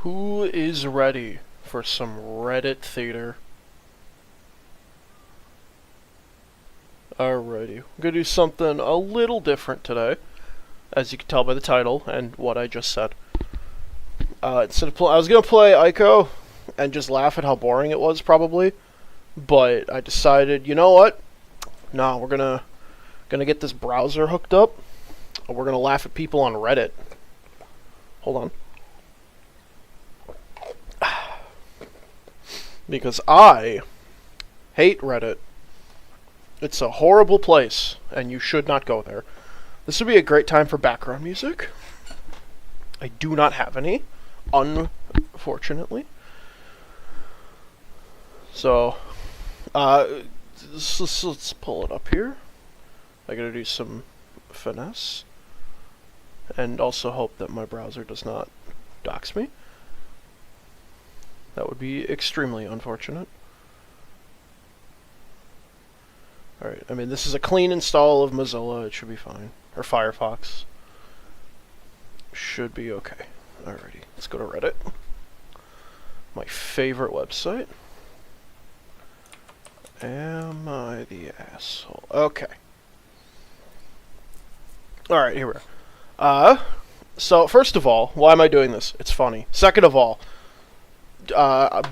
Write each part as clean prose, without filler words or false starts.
Who is ready for some Reddit theater? Alrighty, I'm gonna do something a little different today, as you can tell by the title and what I just said. Instead of I was gonna play AITA and just laugh at how boring it was, probably, but I decided, you know what? No, we're gonna get this browser hooked up, and we're gonna laugh at people on Reddit. Hold on. Because I hate Reddit. It's a horrible place, and you should not go there. This would be a great time for background music. I do not have any, unfortunately. So, let's pull it up here. I gotta do some finesse, and also hope that my browser does not dox me. That would be extremely unfortunate. Alright, I mean, this is a clean install of Mozilla, it should be fine. Or Firefox. Should be okay. Alrighty, let's go to Reddit. My favorite website. Am I the asshole? Okay. Alright, here we are. So, first of all, why am I doing this? It's funny. Second of all, I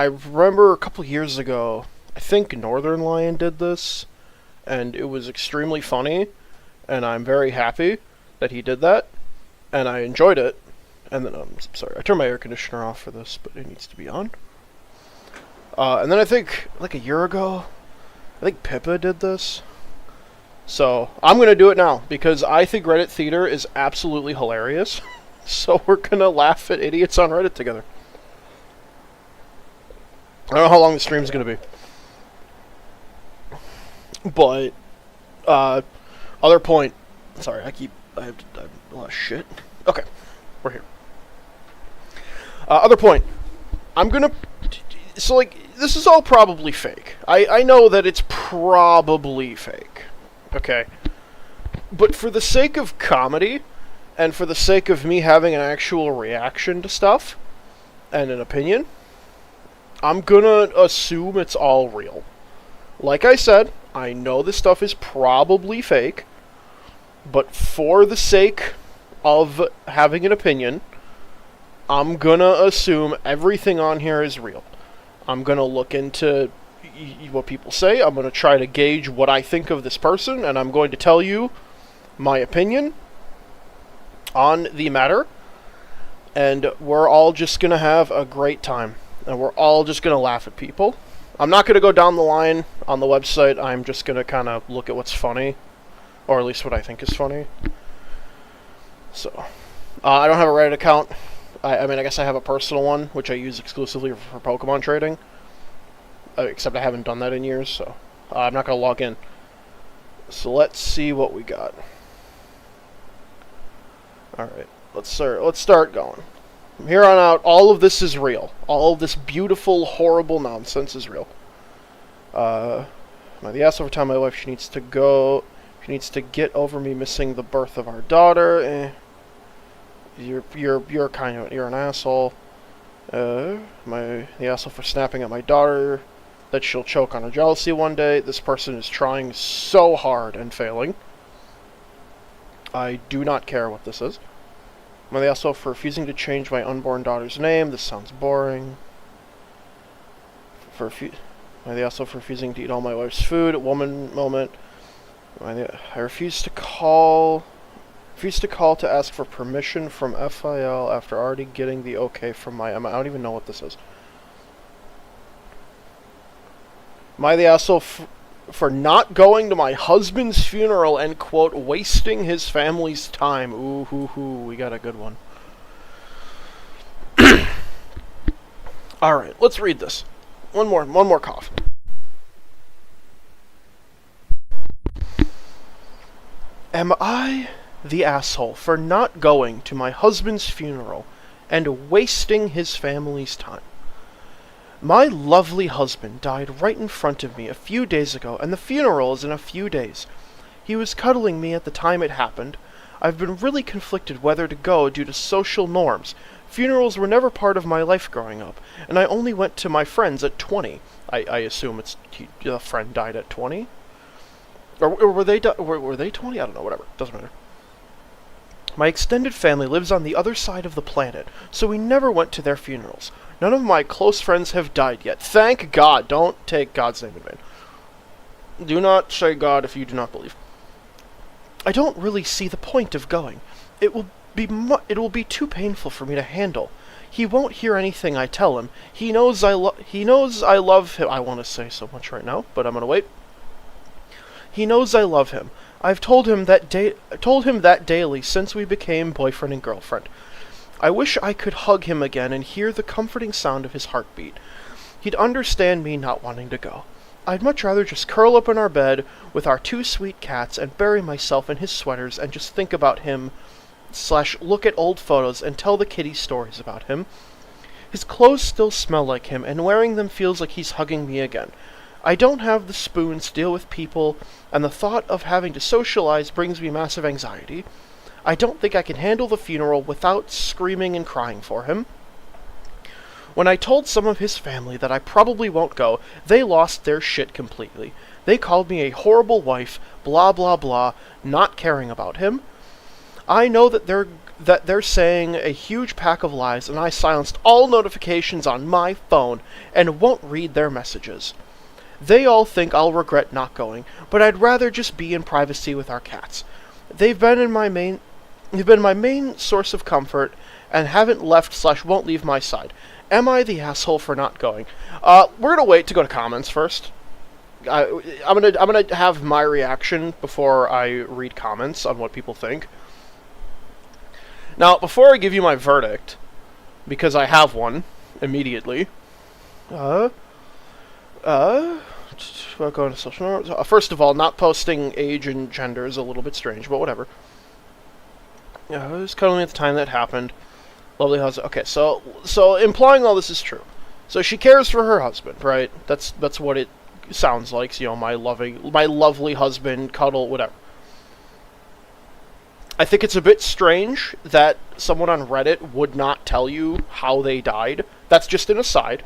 remember a couple years ago, I think Northern Lion did this, and it was extremely funny, and I'm very happy that he did that, and I enjoyed it. And then, I'm sorry, I turned my air conditioner off for this, but it needs to be on. And then I think, like a year ago, I think Pippa did this. So, I'm going to do it now, because I think Reddit Theater is absolutely hilarious. So we're going to laugh at idiots on Reddit together. I don't know how long the stream's going to be. But, other point. Sorry, I have a lot of shit. Okay, we're here. Other point. I'm going to... So, like, this is all probably fake. I know that it's probably fake. Okay? But for the sake of comedy, and for the sake of me having an actual reaction to stuff, and an opinion, I'm gonna assume it's all real. Like I said, I know this stuff is probably fake, but for the sake of having an opinion, I'm gonna assume everything on here is real. I'm gonna look into what people say, I'm gonna try to gauge what I think of this person, and I'm going to tell you my opinion on the matter, and we're all just gonna have a great time. And we're all just going to laugh at people. I'm not going to go down the line on the website. I'm just going to kind of look at what's funny. Or at least what I think is funny. So, I don't have a Reddit account. I mean, I guess I have a personal one, which I use exclusively for Pokemon trading. Except I haven't done that in years, so I'm not going to log in. So let's see what we got. Alright, let's start going. From here on out, all of this is real. All of this beautiful, horrible nonsense is real. Am I the asshole every time my wife, she needs to go. She needs to get over me missing the birth of our daughter. You're an asshole. Am I the asshole for snapping at my daughter that she'll choke on her jealousy one day? This person is trying so hard and failing. I do not care what this is. Am I the asshole for refusing to change my unborn daughter's name? This sounds boring. Am I the asshole for refusing to eat all my wife's food? Woman moment. I refuse to call to ask for permission from FIL after already getting the okay from my... I don't even know what this is. Am I the asshole for not going to my husband's funeral and, quote, wasting his family's time? Ooh, hoo, hoo, we got a good one. Alright, let's read this. One more cough. Am I the asshole for not going to my husband's funeral and wasting his family's time? My lovely husband died right in front of me a few days ago, and the funeral is in a few days. He was cuddling me at the time it happened. I've been really conflicted whether to go due to social norms, Funerals were never part of my life growing up, and I only went to my friends at 20. I assume a friend died at 20? Or were they 20? I don't know, whatever. Doesn't matter. My extended family lives on the other side of the planet, so we never went to their funerals. None of my close friends have died yet. Thank God. Don't take God's name in vain. Do not say God if you do not believe. I don't really see the point of going. It will be too painful for me to handle. He won't hear anything I tell him. He knows I love him. I want to say so much right now, but I'm going to wait. He knows I love him. I've told him that daily since we became boyfriend and girlfriend. I wish I could hug him again and hear the comforting sound of his heartbeat. He'd understand me not wanting to go. I'd much rather just curl up in our bed with our 2 sweet cats and bury myself in his sweaters and just think about him / look at old photos and tell the kiddies stories about him. His clothes still smell like him, and wearing them feels like he's hugging me again. I don't have the spoons to deal with people, and the thought of having to socialize brings me massive anxiety. I don't think I can handle the funeral without screaming and crying for him. When I told some of his family that I probably won't go, they lost their shit completely. They called me a horrible wife, blah blah blah, not caring about him. I know that they're saying a huge pack of lies, and I silenced all notifications on my phone and won't read their messages. They all think I'll regret not going, but I'd rather just be in privacy with our cats. They've been my main source of comfort and haven't left / won't leave my side. Am I the asshole for not going? We're gonna wait to go to comments first. I'm gonna have my reaction before I read comments on what people think. Now, before I give you my verdict, because I have one immediately, going to social norms. First of all, not posting age and gender is a little bit strange, but whatever. I was cuddling at the time that happened. Lovely husband. Okay, so implying all this is true. So she cares for her husband, right? That's what it sounds like. You know, my lovely husband, cuddle, whatever. I think it's a bit strange that someone on Reddit would not tell you how they died. That's just an aside.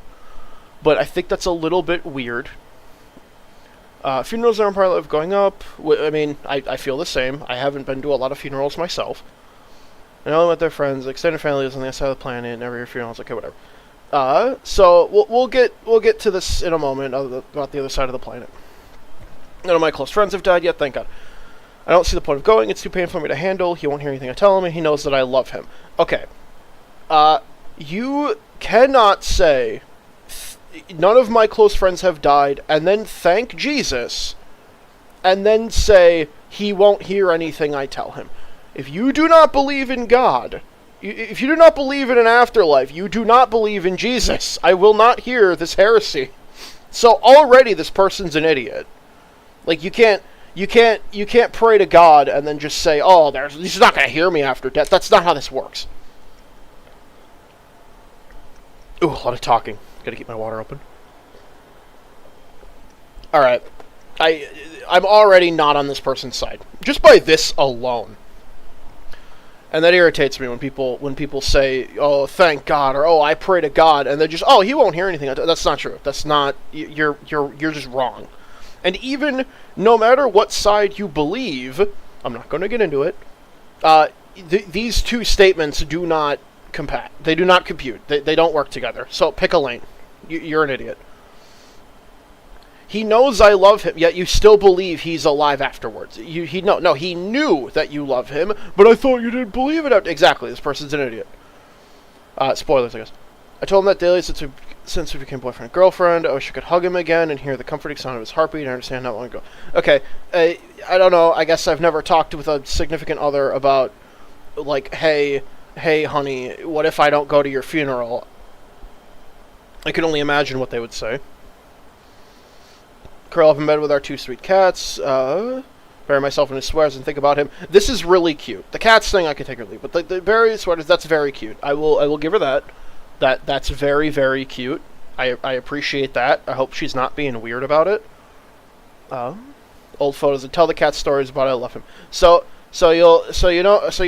But I think that's a little bit weird. Funerals are in part of going up. I mean, I feel the same. I haven't been to a lot of funerals myself. And only with their friends, extended family lives on the other side of the planet, and every funeral is like, okay, whatever. So we'll get to this in a moment about the other side of the planet. None of my close friends have died yet, thank God. I don't see the point of going. It's too painful for me to handle. He won't hear anything I tell him, and he knows that I love him. Okay. You cannot say none of my close friends have died, and then thank Jesus, and then say he won't hear anything I tell him. If you do not believe in God, if you do not believe in an afterlife, you do not believe in Jesus. I will not hear this heresy. So already this person's an idiot. Like, you can't pray to God and then just say, oh, he's not going to hear me after death. That's not how this works. Ooh, a lot of talking. Gotta keep my water open. Alright. I'm already not on this person's side. Just by this alone. And that irritates me when people say, oh, thank God, or oh, I pray to God, and they're just, oh, he won't hear anything. That's not true. That's not, you're just wrong. And even no matter what side you believe, I'm not going to get into it, these two statements do not they do not compute. They don't work together. So pick a lane. You're an idiot. He knows I love him, yet you still believe he's alive afterwards. He knew that you love him, but I thought you didn't believe it. Exactly, this person's an idiot. Spoilers, I guess. I told him that daily since we became boyfriend and girlfriend. I wish I could hug him again and hear the comforting sound of his heartbeat and understand not long ago. Okay, I don't know. I guess I've never talked with a significant other about, like, hey, honey, what if I don't go to your funeral? I can only imagine what they would say. Curl up in bed with our 2 sweet cats, bury myself in his sweaters and think about him. This is really cute. The cats thing I can take or leave, but the bury sweaters, that's very cute. I will give her that. That's very, very cute. I appreciate that. I hope she's not being weird about it. Old photos and tell the cat stories about I love him. So you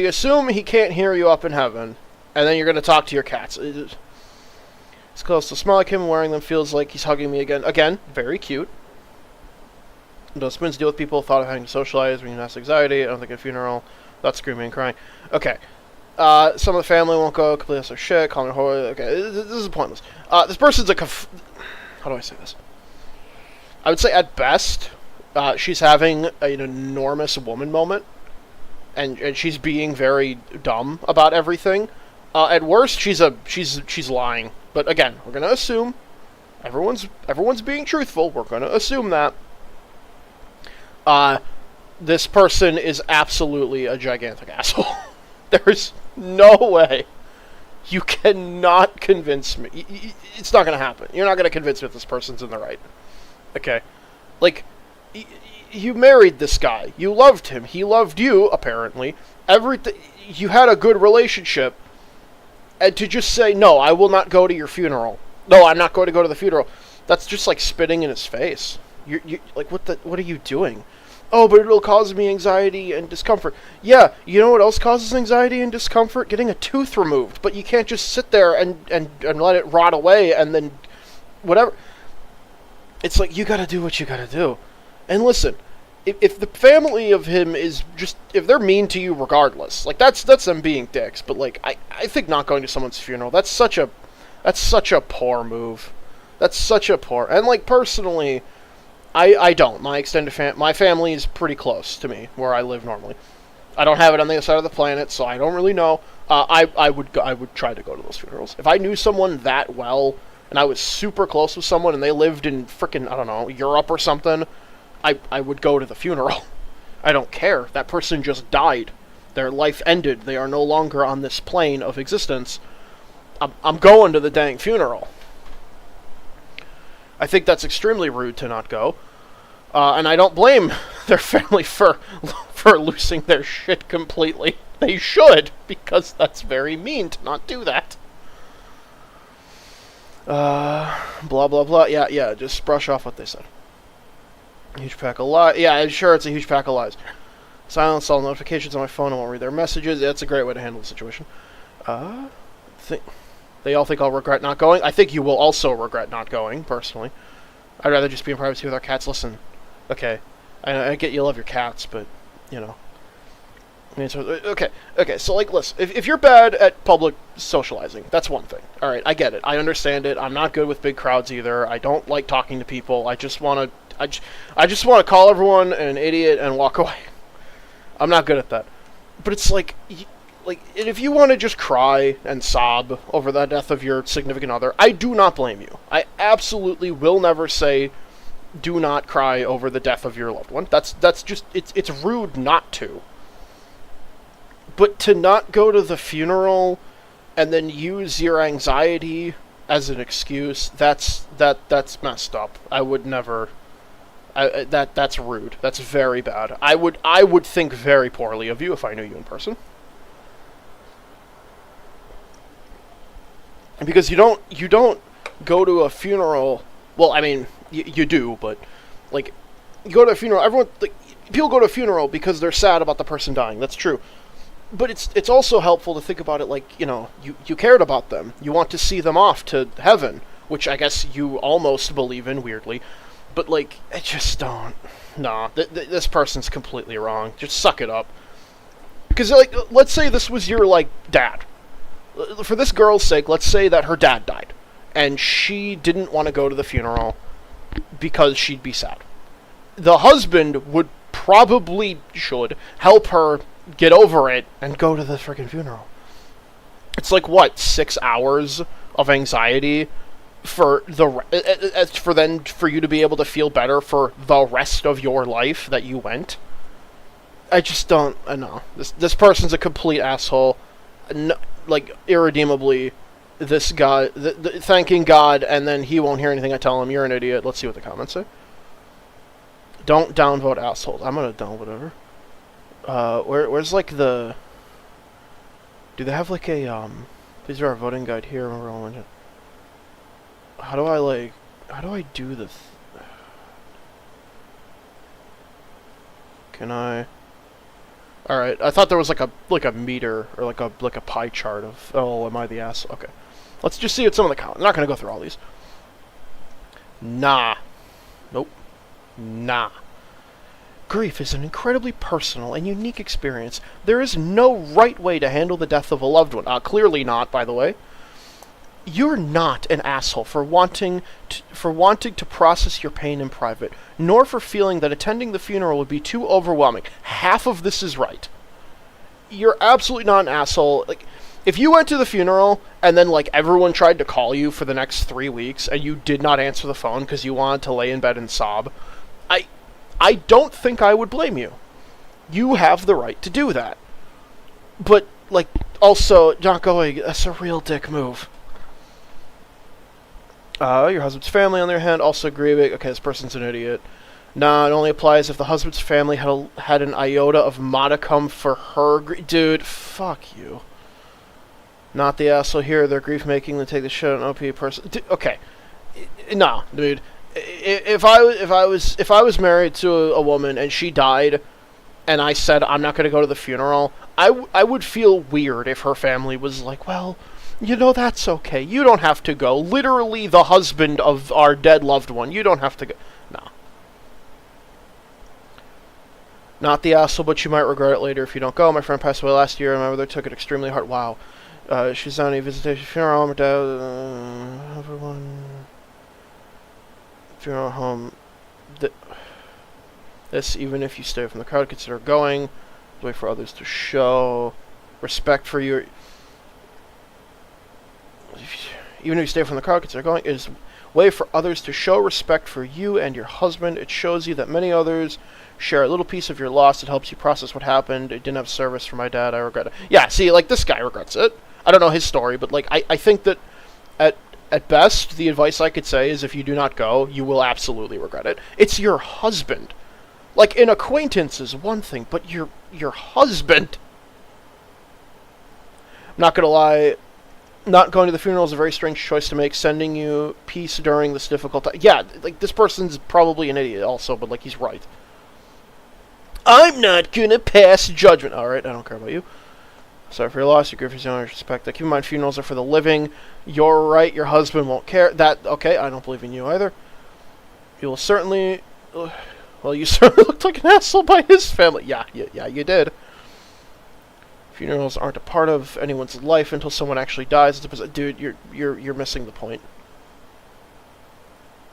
assume he can't hear you up in heaven. And then you're going to talk to your cats. It's close to smell like him wearing them. Feels like he's hugging me again. Again, very cute. Those spoons deal with people. Thought of having to socialize when you have anxiety. I don't think a funeral. Without screaming and crying. Okay. Some of the family won't go. Completely lost their shit. Calling it horror. Okay, this is pointless. This person's how do I say this? I would say at best, she's having an enormous woman moment. And she's being very dumb about everything. At worst, she's lying. But again, we're gonna assume everyone's being truthful. We're gonna assume that this person is absolutely a gigantic asshole. There's no way. You cannot convince me. It's not gonna happen. You're not gonna convince me that this person's in the right. Okay, like. You married this guy. You loved him. He loved you, apparently. Everything. You had a good relationship. And to just say, no, I will not go to your funeral. No, I'm not going to go to the funeral. That's just like spitting in his face. You like, what are you doing? Oh, but it'll cause me anxiety and discomfort. Yeah, you know what else causes anxiety and discomfort? Getting a tooth removed. But you can't just sit there and let it rot away and then whatever. It's like, you gotta do what you gotta do. And listen, if the family of him is just, if they're mean to you regardless, like that's them being dicks, but like I think not going to someone's funeral, that's such a poor move. That's such a poor, and like personally, I don't. My extended my family is pretty close to me where I live normally. I don't have it on the other side of the planet, so I don't really know. I would try to go to those funerals. If I knew someone that well and I was super close with someone and they lived in frickin', I don't know, Europe or something, I would go to the funeral. I don't care. That person just died. Their life ended. They are no longer on this plane of existence. I'm going to the dang funeral. I think that's extremely rude to not go. And I don't blame their family for losing their shit completely. They should, because that's very mean to not do that. Blah, blah, blah. Yeah, just brush off what they said. Huge pack of lies. Yeah, I'm sure it's a huge pack of lies. Silence all notifications on my phone. I won't read their messages. That's a great way to handle the situation. They all think I'll regret not going. I think you will also regret not going, personally. I'd rather just be in privacy with our cats. Listen, okay, I get you love your cats, but, you know. I mean, so, okay, so, like, listen, if you're bad at public socializing, that's one thing. Alright, I get it. I understand it. I'm not good with big crowds either. I don't like talking to people. I just want to call everyone an idiot and walk away. I'm not good at that. But it's like, if you want to just cry and sob over the death of your significant other, I do not blame you. I absolutely will never say, do not cry over the death of your loved one. That's just, it's rude not to. But to not go to the funeral and then use your anxiety as an excuse, that's messed up. I would never. That's rude. That's very bad. I would think very poorly of you if I knew you in person. Because you don't go to a funeral. Well, I mean, you do, but like, you go to a funeral. Everyone, like, people go to a funeral because they're sad about the person dying. That's true. But it's also helpful to think about it like, you know, you cared about them. You want to see them off to heaven, which I guess you almost believe in, weirdly. But, like, I just don't. Nah, this person's completely wrong. Just suck it up. Because, like, let's say this was your, like, dad. For this girl's sake, let's say that her dad died. And she didn't want to go to the funeral because she'd be sad. The husband should help her get over it and go to the freaking funeral. It's like, what, 6 hours of anxiety for you to be able to feel better for the rest of your life that you went? I just don't. I know this person's a complete asshole. No, like, irredeemably, this guy thanking God, and then he won't hear anything I tell him. You're an idiot. Let's see what the comments say. Don't downvote assholes. I'm gonna down whatever. Where's like the? Do they have like a These are our voting guide here. How do I do this? Can I? All right. I thought there was like a meter or like a pie chart of, oh, am I the asshole? Okay. Let's just see what some of the comments. I'm not gonna go through all these. Nah. Nope. Nah. Grief is an incredibly personal and unique experience. There is no right way to handle the death of a loved one. Clearly not, by the way. You're not an asshole for wanting to process your pain in private, nor for feeling that attending the funeral would be too overwhelming. Half of this is right. You're absolutely not an asshole. Like, if you went to the funeral and then like everyone tried to call you for the next 3 weeks and you did not answer the phone because you wanted to lay in bed and sob, I don't think I would blame you. You have the right to do that. But, like, also, not going, that's a real dick move. Your husband's family, on the other hand, also grieving. Okay, this person's an idiot. Nah, it only applies if the husband's family had an iota of modicum for her dude, fuck you. Not the asshole here. They're grief-making to take the shit on an OP person. Okay. Nah, dude. If I was married to a woman and she died, and I said I'm not going to go to the funeral, I would feel weird if her family was like, well, you know, that's okay. You don't have to go. Literally, the husband of our dead loved one. You don't have to go. No. Not the asshole, but you might regret it later if you don't go. My friend passed away last year, and my mother took it extremely hard. Wow. She's on a visitation funeral. My dad, everyone. Funeral home. This, even if you stay from the crowd, consider going. Wait for others to show respect for you. Even if you stay from the crowd, consider going. It is a way for others to show respect for you and your husband. It shows you that many others share a little piece of your loss. It helps you process what happened. It didn't have service for my dad. I regret it. Yeah, see, like, this guy regrets it. I don't know his story, but, like, I think that at best, the advice I could say is if you do not go, you will absolutely regret it. It's your husband. Like, an acquaintance is one thing, but your husband. I'm not gonna lie, not going to the funeral is a very strange choice to make, sending you peace during this difficult time. Yeah, like, this person's probably an idiot also, but, like, he's right. I'm not gonna pass judgment. Alright, I don't care about you. Sorry for your loss, your grief is your respect. Keep in mind, funerals are for the living. You're right, your husband won't care. Okay, I don't believe in you either. You will certainly... Well, you certainly looked like an asshole by his family. Yeah, you did. Funerals aren't a part of anyone's life until someone actually dies. Dude, you're missing the point.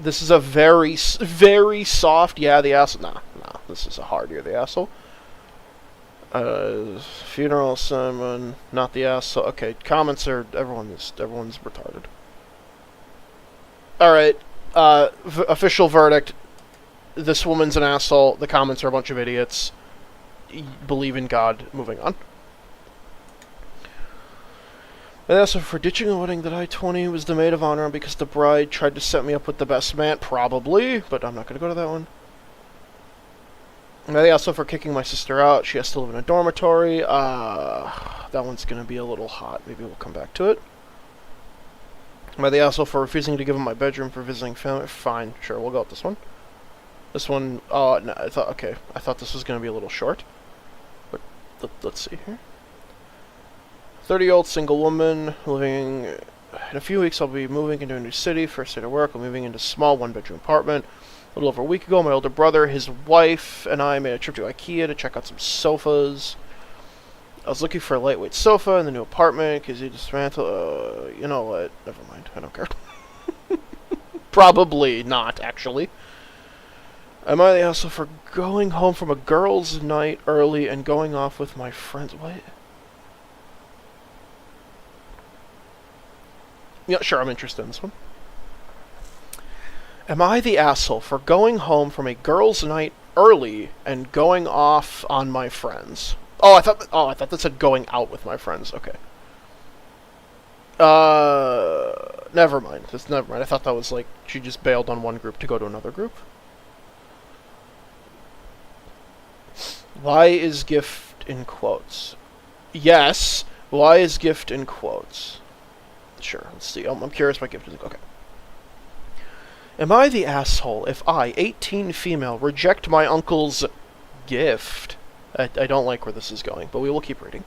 This is a very, very soft, yeah, the asshole. Nah, this is a hard, you're the asshole. Funeral sermon, not the asshole. Okay, comments are, everyone's retarded. Alright, official verdict. This woman's an asshole. The comments are a bunch of idiots. Believe in God. Moving on. And also, for ditching a wedding that I, 20, was the maid of honor because the bride tried to set me up with the best man. Probably, but I'm not going to go to that one. And also for kicking my sister out. She has to live in a dormitory. That one's going to be a little hot. Maybe we'll come back to it. And also for refusing to give him my bedroom for visiting family. Fine, sure, we'll go with this one. This one, no, I thought this was going to be a little short. But let's see here. 30-year-old single woman living... In a few weeks, I'll be moving into a new city. First day to work, I'm moving into a small one-bedroom apartment. A little over a week ago, my older brother, his wife, and I made a trip to IKEA to check out some sofas. I was looking for a lightweight sofa in the new apartment because he dismantled... you know what? Never mind. I don't care. Probably not, actually. Am I the asshole for going home from a girls' night early and going off with my friends? What? Yeah, sure, I'm interested in this one. Am I the asshole for going home from a girls' night early and going off on my friends? I thought that said going out with my friends. Okay. Never mind. Never mind. I thought that was like she just bailed on one group to go to another group. Why is gift in quotes? Yes. Why is gift in quotes? Sure. Let's see. I'm curious what gift is. Okay. Am I the asshole if I, 18 female, reject my uncle's gift? I don't like where this is going, but we will keep reading.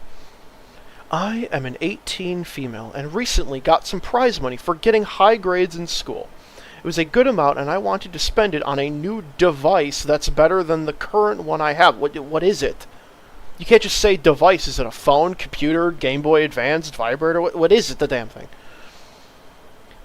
I am an 18 female and recently got some prize money for getting high grades in school. It was a good amount, and I wanted to spend it on a new device that's better than the current one I have. What is it? You can't just say device. Is it a phone, computer, Game Boy Advanced, vibrator? What is it, the damn thing?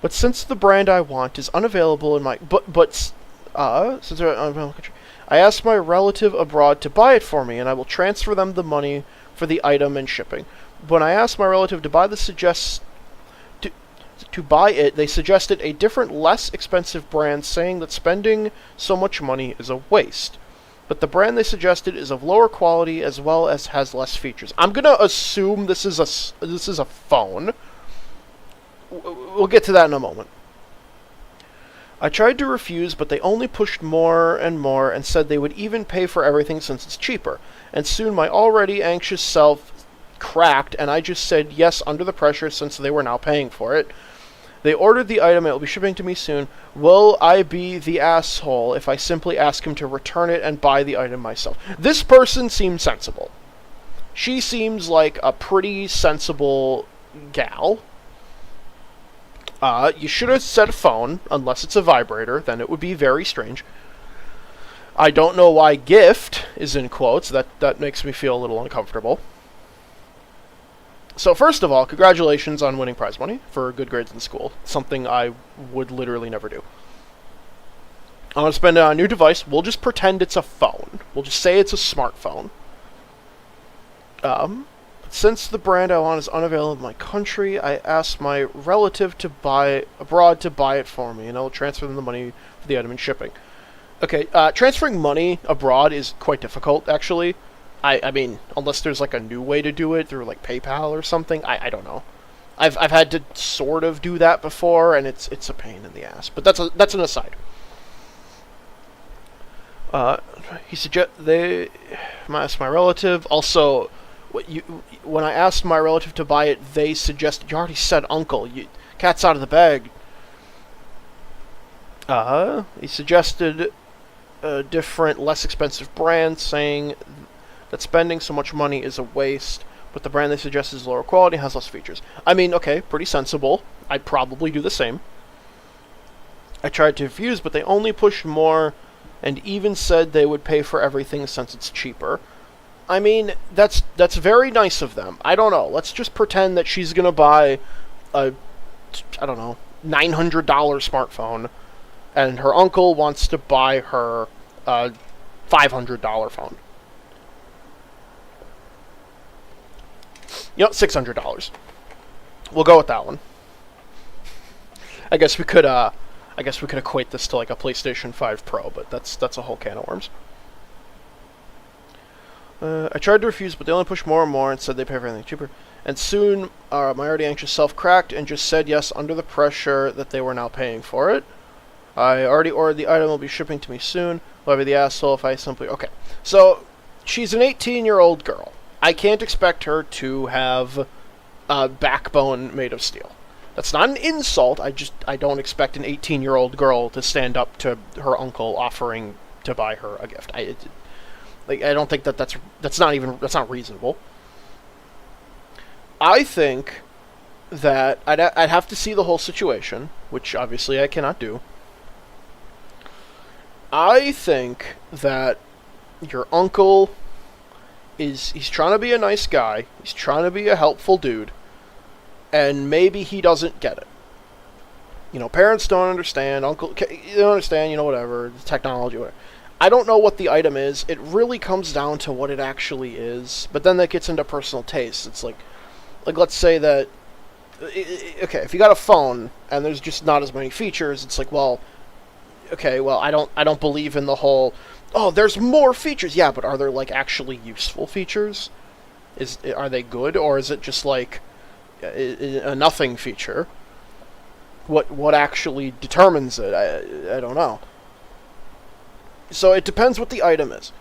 But since the brand I want is unavailable in my... since they're unavailable in the country, I asked my relative abroad to buy it for me, and I will transfer them the money for the item and shipping. When I asked my relative to buy to buy it, they suggested a different, less expensive brand, saying that spending so much money is a waste. But the brand they suggested is of lower quality as well as has less features. I'm gonna assume this is a phone. We'll get to that in a moment. I tried to refuse, but they only pushed more and more and said they would even pay for everything since it's cheaper. And soon my already anxious self cracked, and I just said yes under the pressure since they were now paying for it. They ordered the item, and it will be shipping to me soon. Will I be the asshole if I simply ask him to return it and buy the item myself? This person seems sensible. She seems like a pretty sensible gal. You should have said a phone, unless it's a vibrator, then it would be very strange. I don't know why gift is in quotes. That makes me feel a little uncomfortable. So first of all, congratulations on winning prize money for good grades in school. Something I would literally never do. I want to spend it on a new device. We'll just pretend it's a phone. We'll just say it's a smartphone. Since the brand I want is unavailable in my country, I asked my relative abroad to buy it for me, and I will transfer them the money for the item and shipping. Okay, transferring money abroad is quite difficult, actually. I mean, unless there's like a new way to do it through like PayPal or something, I don't know. I've had to sort of do that before, and it's a pain in the ass. But that's an aside. He suggested asked my relative. Also, when I asked my relative to buy it, they suggested, you already said uncle. Cat's out of the bag. He suggested a different, less expensive brand, saying that spending so much money is a waste, but the brand they suggest is lower quality and has less features. I mean, okay, pretty sensible. I'd probably do the same. I tried to refuse, but they only pushed more and even said they would pay for everything since it's cheaper. I mean, that's very nice of them. I don't know. Let's just pretend that she's going to buy a, I don't know, $900 smartphone, and her uncle wants to buy her a $500 phone. You know, $600. We'll go with that one. I guess we could equate this to like a PlayStation 5 Pro, but that's a whole can of worms. I tried to refuse, but they only pushed more and more and said they pay for everything cheaper. And soon, my already anxious self cracked and just said yes under the pressure that they were now paying for it. I already ordered the item, will be shipping to me soon. Will I be the asshole if I simply... Okay, so she's an 18-year-old girl. I can't expect her to have a backbone made of steel. That's not an insult. I don't expect an 18-year-old girl to stand up to her uncle offering to buy her a gift. I don't think that's not reasonable. I think that I'd have to see the whole situation, which obviously I cannot do. I think that your uncle he's trying to be a nice guy. He's trying to be a helpful dude. And maybe he doesn't get it. You know, parents don't understand. Uncle, you don't understand, you know, whatever. The technology, whatever. I don't know what the item is. It really comes down to what it actually is. But then that gets into personal taste. It's like let's say that, okay, if you got a phone and there's just not as many features, it's like, well, okay, well, I don't believe in the whole, oh, there's more features. Yeah, but are there like actually useful features? Are they good, or is it just like a nothing feature? What actually determines it? I don't know. So it depends what the item is.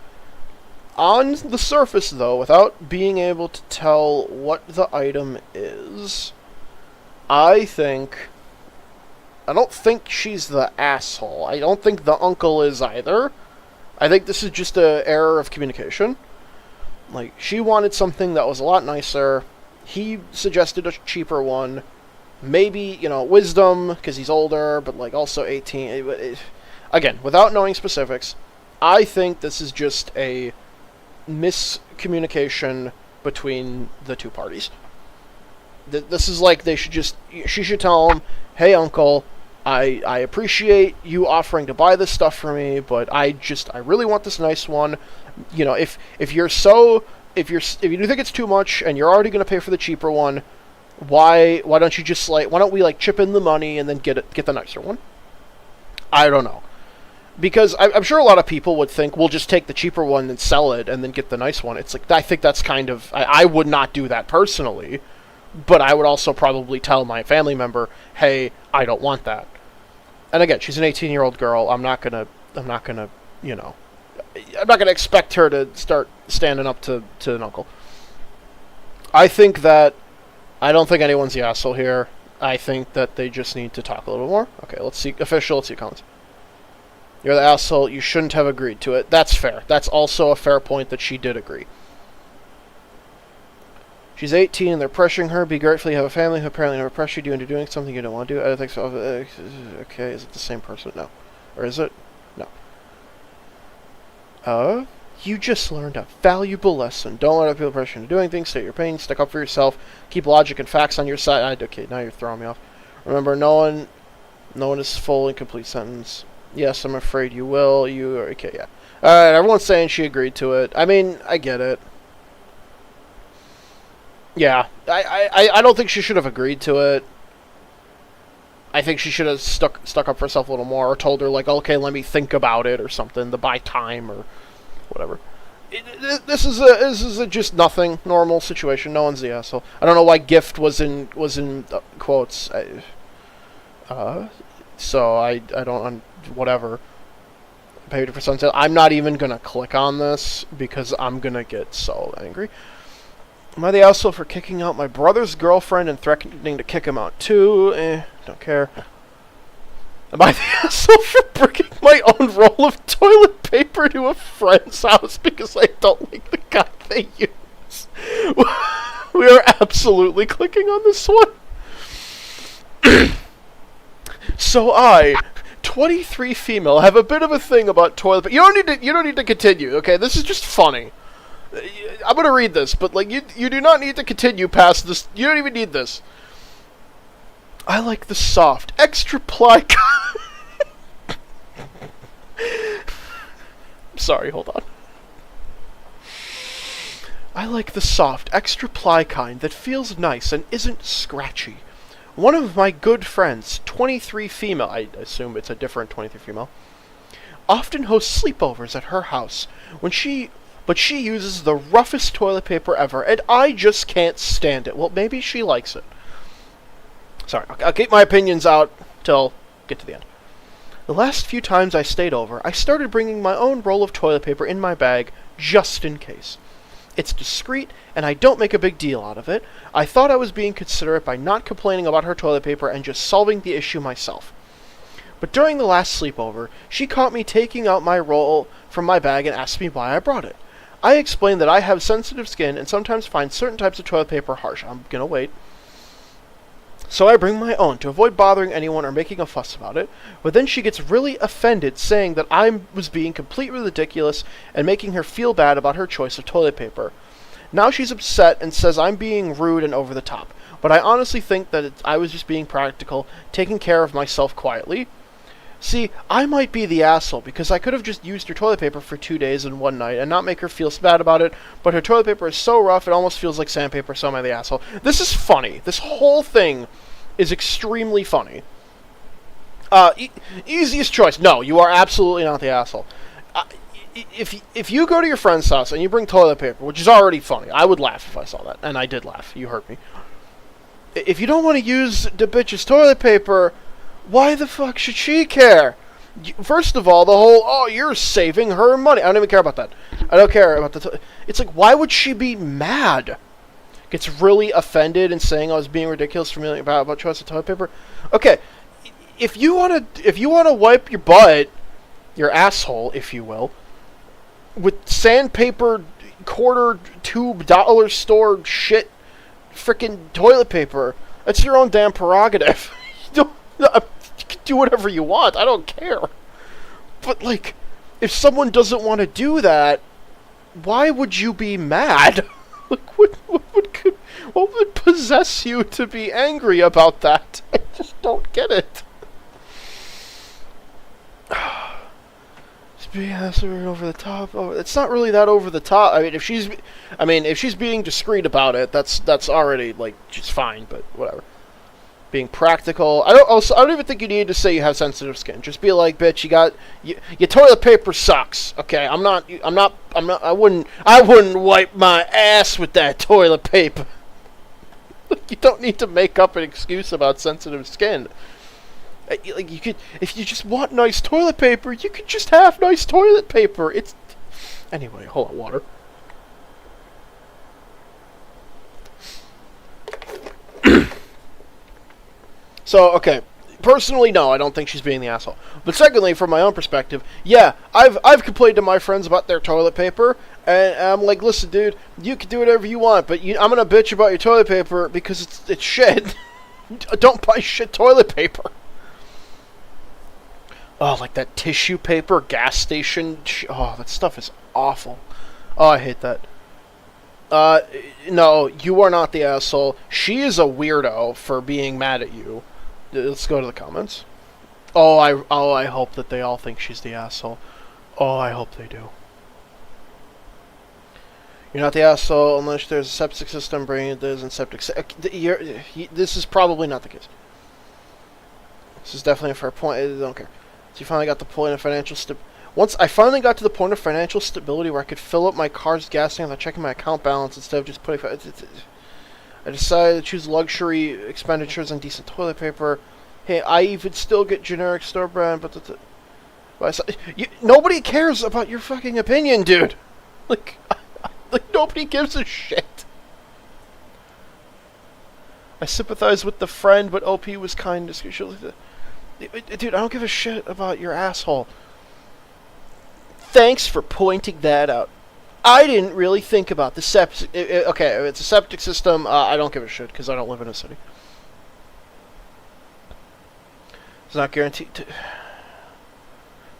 On the surface, though, without being able to tell what the item is, I don't think she's the asshole. I don't think the uncle is either. I think this is just an error of communication. Like, she wanted something that was a lot nicer. He suggested a cheaper one. Maybe, wisdom, because he's older, but, like, also 18. Again, without knowing specifics, I think this is just a miscommunication between the two parties. This is like she should tell him, hey, uncle, I appreciate you offering to buy this stuff for me, but I really want this nice one. If you think it's too much and you're already going to pay for the cheaper one, why don't you just why don't we chip in the money and then get the nicer one? I don't know. Because I'm sure a lot of people would think, we'll just take the cheaper one and sell it and then get the nice one. It's like, I think that's kind of... I would not do that personally, but I would also probably tell my family member, hey, I don't want that. And again, she's an 18-year-old girl. I'm not gonna expect her to start standing up to an uncle. I don't think anyone's the asshole here. I think that they just need to talk a little more. Okay, let's see comments. You're the asshole. You shouldn't have agreed to it. That's fair. That's also a fair point that she did agree. She's 18 and they're pressuring her. Be grateful you have a family who apparently never pressured you into doing something you don't want to do. I don't think so. Okay, is it the same person? No. Or is it? No. You just learned a valuable lesson. Don't let other people pressure you into doing things. State your pain. Stick up for yourself. Keep logic and facts on your side. Okay, now you're throwing me off. Remember, no one is full and complete sentence. Yes, I'm afraid you will. Okay, yeah. Alright, everyone's saying she agreed to it. I mean, I get it. Yeah, I don't think she should have agreed to it. I think she should have stuck up for herself a little more, or told her, okay, let me think about it, or something, to buy time, or whatever. This is a just nothing, normal situation. No one's the asshole. I don't know why gift was in quotes. So I don't... whatever. Paid for sunset. I'm not even gonna click on this because I'm gonna get so angry. Am I the asshole for kicking out my brother's girlfriend and threatening to kick him out too? Don't care. Am I the asshole for bringing my own roll of toilet paper to a friend's house because I don't like the guy they use? We are absolutely clicking on this one. So 23 female, have a bit of a thing about toilet paper. You don't need to continue, okay? This is just funny. I'm gonna read this, but you do not need to continue past this. You don't even need this. I like the soft, extra ply. Sorry, hold on. I like the soft, extra ply kind that feels nice and isn't scratchy. One of my good friends, 23 female, I assume it's a different 23 female, often hosts sleepovers at her house but she uses the roughest toilet paper ever, and I just can't stand it. Well, maybe she likes it. Sorry, I'll keep my opinions out till get to the end. The last few times I stayed over, I started bringing my own roll of toilet paper in my bag, just in case. It's discreet, and I don't make a big deal out of it. I thought I was being considerate by not complaining about her toilet paper and just solving the issue myself. But during the last sleepover, she caught me taking out my roll from my bag and asked me why I brought it. I explained that I have sensitive skin and sometimes find certain types of toilet paper harsh. I'm gonna wait. So I bring my own to avoid bothering anyone or making a fuss about it, but then she gets really offended, saying that I was being completely ridiculous and making her feel bad about her choice of toilet paper. Now she's upset and says I'm being rude and over the top, but I honestly think that I was just being practical, taking care of myself quietly. See, I might be the asshole, because I could have just used her toilet paper for 2 days and one night and not make her feel bad about it, but her toilet paper is so rough it almost feels like sandpaper, so am I the asshole. This is funny. This whole thing is extremely funny. Easiest choice. No, you are absolutely not the asshole. If you go to your friend's house and you bring toilet paper, which is already funny, I would laugh if I saw that, and I did laugh. You heard me. If you don't want to use the bitch's toilet paper, why the fuck should she care? First of all, the whole, you're saving her money. I don't even care about that. I don't care about the... It's like, why would she be mad? Gets really offended and saying I was being ridiculous for me about choice of toilet paper. Okay, if you wanna wipe your butt, your asshole, if you will, with sandpaper quarter tube dollar store shit frickin' toilet paper. That's your own damn prerogative. You can do whatever you want. I don't care. But, like, if someone doesn't want to do that, why would you be mad? Like, what would possess you to be angry about that? I just don't get it. It's being over the top. Oh, it's not really that over the top. I mean, if she's being discreet about it, that's already, like, just fine. But whatever. Being practical. I don't even think you need to say you have sensitive skin. Just be like, bitch, your toilet paper sucks. Okay, I wouldn't wipe my ass with that toilet paper. You don't need to make up an excuse about sensitive skin. Like, you could, if you just want nice toilet paper, you could just have nice toilet paper. Anyway, hold on, water. So, okay, personally, no, I don't think she's being the asshole. But secondly, from my own perspective, yeah, I've complained to my friends about their toilet paper, and I'm like, listen, dude, you can do whatever you want, but I'm gonna bitch about your toilet paper because it's shit. Don't buy shit toilet paper. Oh, like that tissue paper gas station. Oh, that stuff is awful. Oh, I hate that. No, you are not the asshole. She is a weirdo for being mad at you. Let's go to the comments. Oh, I hope that they all think she's the asshole. Oh, I hope they do. You're not the asshole unless there's a septic system bringing it in septic. This is probably not the case. This is definitely a fair point. I don't care. So you finally got the point of financial Once I finally got to the point of financial stability where I could fill up my car's gas tank without checking my account balance instead of just putting. I decided to choose luxury expenditures and decent toilet paper. Hey, I even still get generic store brand, but nobody cares about your fucking opinion, dude. Like nobody gives a shit. I sympathize with the friend, but OP was kind. Dude, I don't give a shit about your asshole. Thanks for pointing that out. I didn't really think about the septic. Okay, if it's a septic system, I don't give a shit because I don't live in a city. It's not guaranteed to.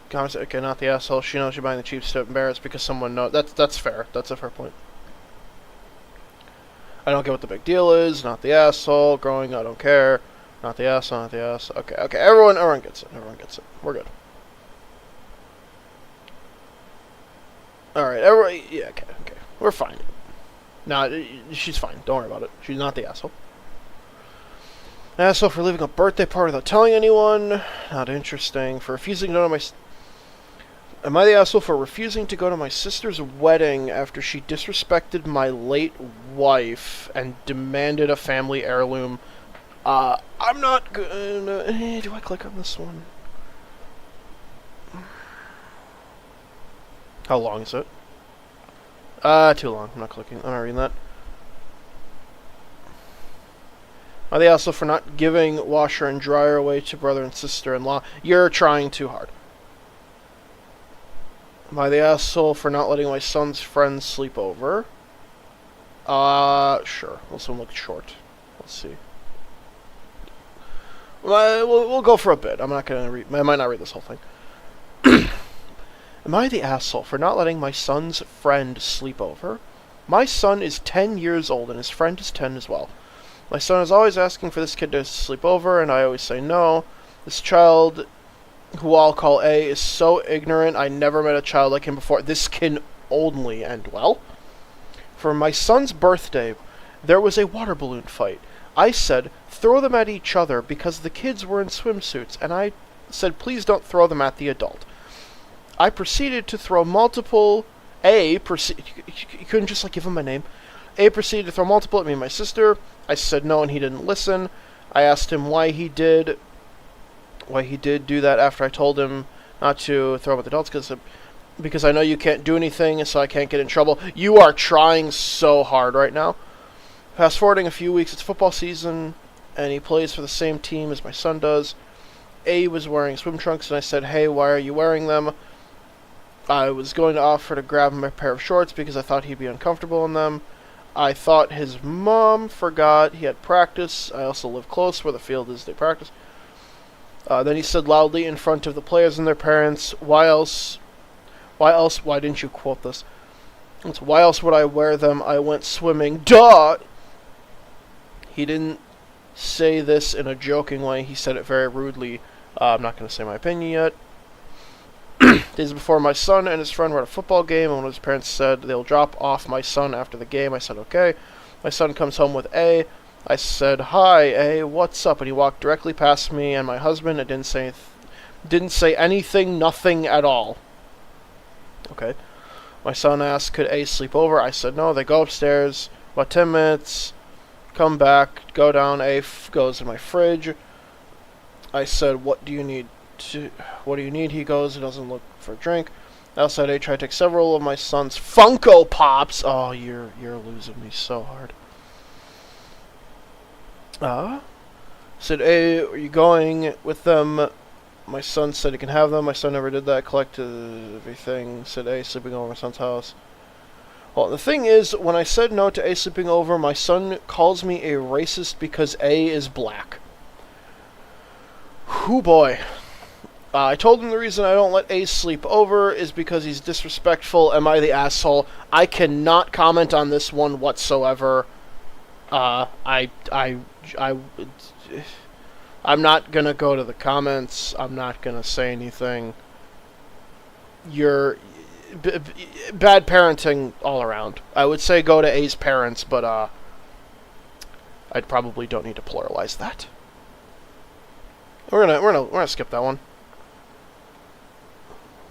Comments, okay, not the asshole. She knows you're buying the cheap stuff. Embarrassed because someone knows. That's fair. That's a fair point. I don't get what the big deal is. Not the asshole. Growing, I don't care. Not the asshole. Not the asshole. Okay. Everyone gets it. Everyone gets it. We're good. Alright, yeah, okay. We're fine. No, she's fine. Don't worry about it. She's not the asshole. Asshole for leaving a birthday party without telling anyone. Not interesting. For refusing to go to my... Am I the asshole for refusing to go to my sister's wedding after she disrespected my late wife and demanded a family heirloom? I'm not gonna... do I click on this one? How long is it? Too long. I'm not clicking. I'm not reading that. Are they also for not giving washer and dryer away to brother and sister-in-law? You're trying too hard. Am I the asshole for not letting my son's friends sleep over? Sure. This one looks short. Let's see. We'll go for a bit. I'm not gonna read. I might not read this whole thing. Am I the asshole for not letting my son's friend sleep over? My son is 10 years old and his friend is 10 as well. My son is always asking for this kid to sleep over and I always say no. This child, who I'll call A, is so ignorant. I never met a child like him before. This can only end well. For my son's birthday, there was a water balloon fight. I said, throw them at each other because the kids were in swimsuits, and I said, please don't throw them at the adult. I proceeded to throw multiple... You couldn't just, like, give him a name. A proceeded to throw multiple at me and my sister. I said no, and he didn't listen. I asked him why he did do that after I told him not to throw them at the adults, because I know you can't do anything, so I can't get in trouble. You are trying so hard right now. Fast forwarding a few weeks, it's football season, and he plays for the same team as my son does. A was wearing swim trunks, and I said, hey, why are you wearing them? I was going to offer to grab him a pair of shorts because I thought he'd be uncomfortable in them. I thought his mom forgot he had practice. I also live close where the field is they practice. Then he said loudly in front of the players and their parents, why else, why didn't you quote this? It's, why else would I wear them? I went swimming. Duh! He didn't say this in a joking way. He said it very rudely. I'm not going to say my opinion yet. Days before, my son and his friend were at a football game, and one of his parents said they'll drop off my son after the game. I said, okay. My son comes home with A. I said, hi, A, what's up? And he walked directly past me and my husband and didn't say anything, nothing at all. Okay. My son asked, could A sleep over? I said, no. They go upstairs, about 10 minutes, come back, go down. A goes in my fridge. I said, what do you need? He goes, he doesn't look for a drink. Outside, I tried to take several of my son's Funko Pops. Oh, you're losing me so hard. Said, hey, are you going with them? My son said he can have them. My son never did that. Collected everything. Said, hey, sleeping over my son's house. Well, the thing is, when I said no to A sleeping over, my son calls me a racist because A is black. Whoo boy. I told him the reason I don't let A sleep over is because he's disrespectful. Am I the asshole? I cannot comment on this one whatsoever. I'm not gonna go to the comments. I'm not gonna say anything. You're bad parenting all around. I would say go to A's parents, but I probably don't need to pluralize that. We're gonna skip that one.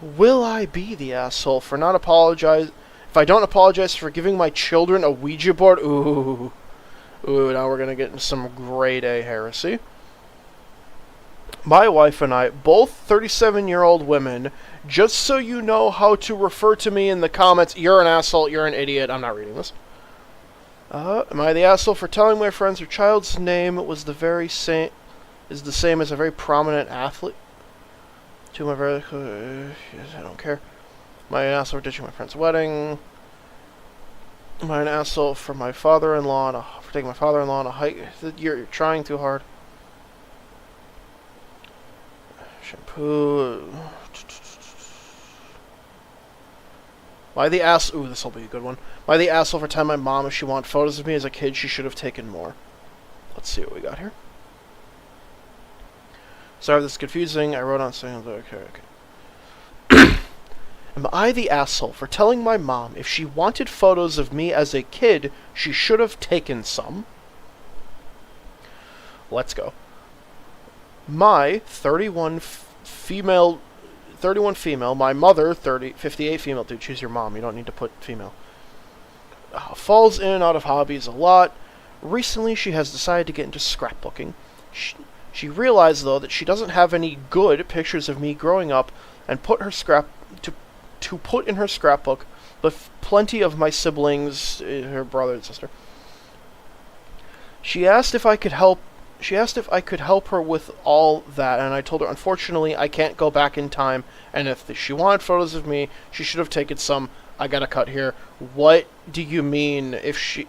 Will I be the asshole for not apologize? If I don't apologize for giving my children a Ouija board? Ooh, now we're gonna get into some grade A heresy. My wife and I, both 37-year-old women, just so you know how to refer to me in the comments, you're an asshole, you're an idiot, I'm not reading this. Am I the asshole for telling my friends her child's name was the same as a very prominent athlete? To my brother, I don't care. Am I an asshole for ditching my friend's wedding? Am I an asshole for my father-in-law for taking my father-in-law on a hike? You're trying too hard. Shampoo. Why the ass? Ooh, this will be a good one. Why the asshole for telling my mom if she wanted photos of me as a kid, she should have taken more. Let's see what we got here. Sorry, this is confusing. I wrote on saying, okay. Am I the asshole for telling my mom if she wanted photos of me as a kid, she should have taken some? Let's go. My 31 female, my mother, 58 female, dude, she's your mom, you don't need to put female, falls in and out of hobbies a lot. Recently, she has decided to get into scrapbooking. She realized, though, that she doesn't have any good pictures of me growing up and put in her scrapbook, but plenty of my siblings, her brother and sister. She asked if I could help her with all that, and I told her, unfortunately, I can't go back in time, and if she wanted photos of me, she should have taken some. I gotta cut here. What do you mean if she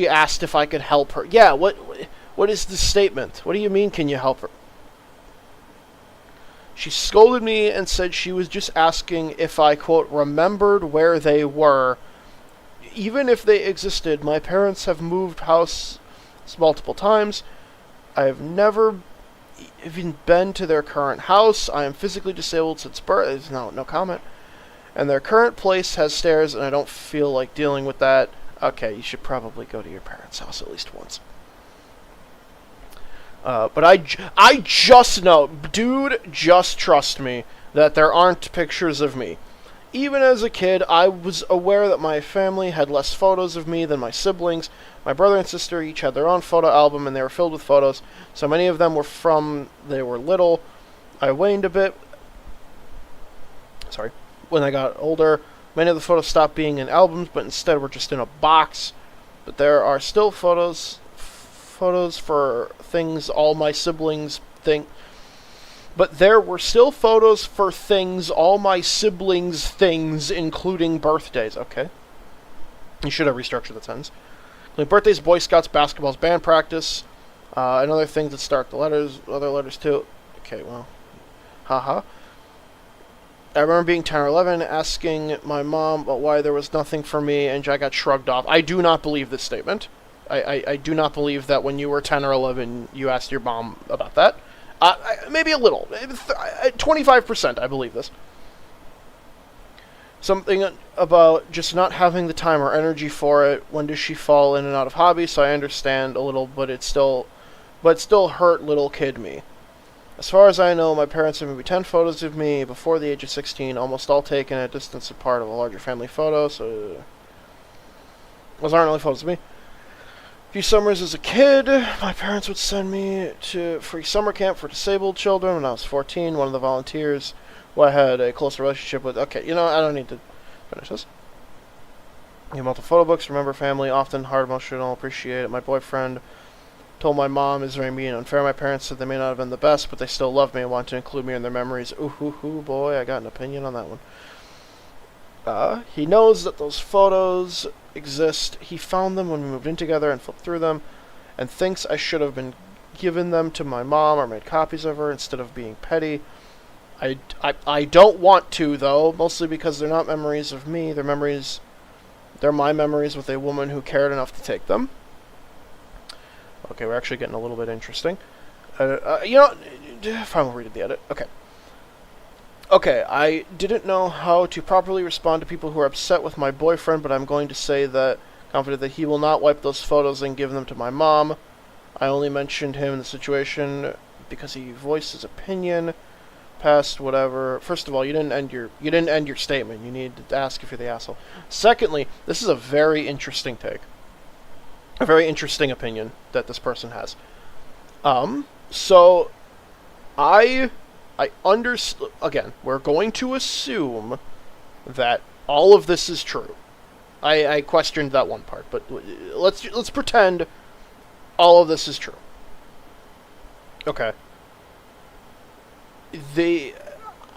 asked if I could help her? Yeah, what is this statement? What do you mean, can you help her? She scolded me and said she was just asking if I, quote, remembered where they were. Even if they existed, my parents have moved house multiple times. I have never even been to their current house. I am physically disabled since birth. No comment. And their current place has stairs, and I don't feel like dealing with that. Okay, you should probably go to your parents' house at least once. But I just know, dude, just trust me, that there aren't pictures of me. Even as a kid, I was aware that my family had less photos of me than my siblings. My brother and sister each had their own photo album, and they were filled with photos. So many of them were from they were little. I waned a bit. Sorry. When I got older, many of the photos stopped being in albums, but instead were just in a box. But there are still photos for things all my siblings think. But there were still photos for things, all my siblings' things, including birthdays. Okay. You should have restructured the sentence. Like birthdays, Boy Scouts, basketballs, band practice, and other things that start the letters, other letters too. Okay, well, haha. I remember being 10 or 11, asking my mom about why there was nothing for me, and I got shrugged off. I do not believe this statement. I do not believe that when you were 10 or 11, you asked your mom about that. Maybe a little. 25%, I believe this. Something about just not having the time or energy for it. When does she fall in and out of hobbies? So I understand a little, but it still hurt little kid me. As far as I know, my parents have maybe 10 photos of me before the age of 16, almost all taken at a distance apart of a larger family photo, so those aren't really photos of me. A few summers as a kid, my parents would send me to free summer camp for disabled children when I was 14. One of the volunteers who I had a close relationship with. Okay, you know, I don't need to finish this. You have multiple photo books, remember family, often hard, emotional, appreciate it. My boyfriend told my mom is very mean and unfair. My parents said they may not have been the best, but they still love me and want to include me in their memories. Ooh, hoo, hoo, boy, I got an opinion on that one. He knows that those photos exist. He found them when we moved in together and flipped through them, and thinks I should have been given them to my mom or made copies of her instead of being petty. I don't want to, though, mostly because they're not memories of me. They're my memories with a woman who cared enough to take them. Okay, we're actually getting a little bit interesting. You know, fine, we'll read at the edit. Okay. Okay, I didn't know how to properly respond to people who are upset with my boyfriend, but I'm going to say that confident that he will not wipe those photos and give them to my mom. I only mentioned him in the situation because he voiced his opinion. Past whatever. First of all, you didn't end your statement. You need to ask if you're the asshole. Secondly, this is a very interesting take. A very interesting opinion that this person has. So I understand. Again, we're going to assume that all of this is true. I questioned that one part, but let's pretend all of this is true. Okay.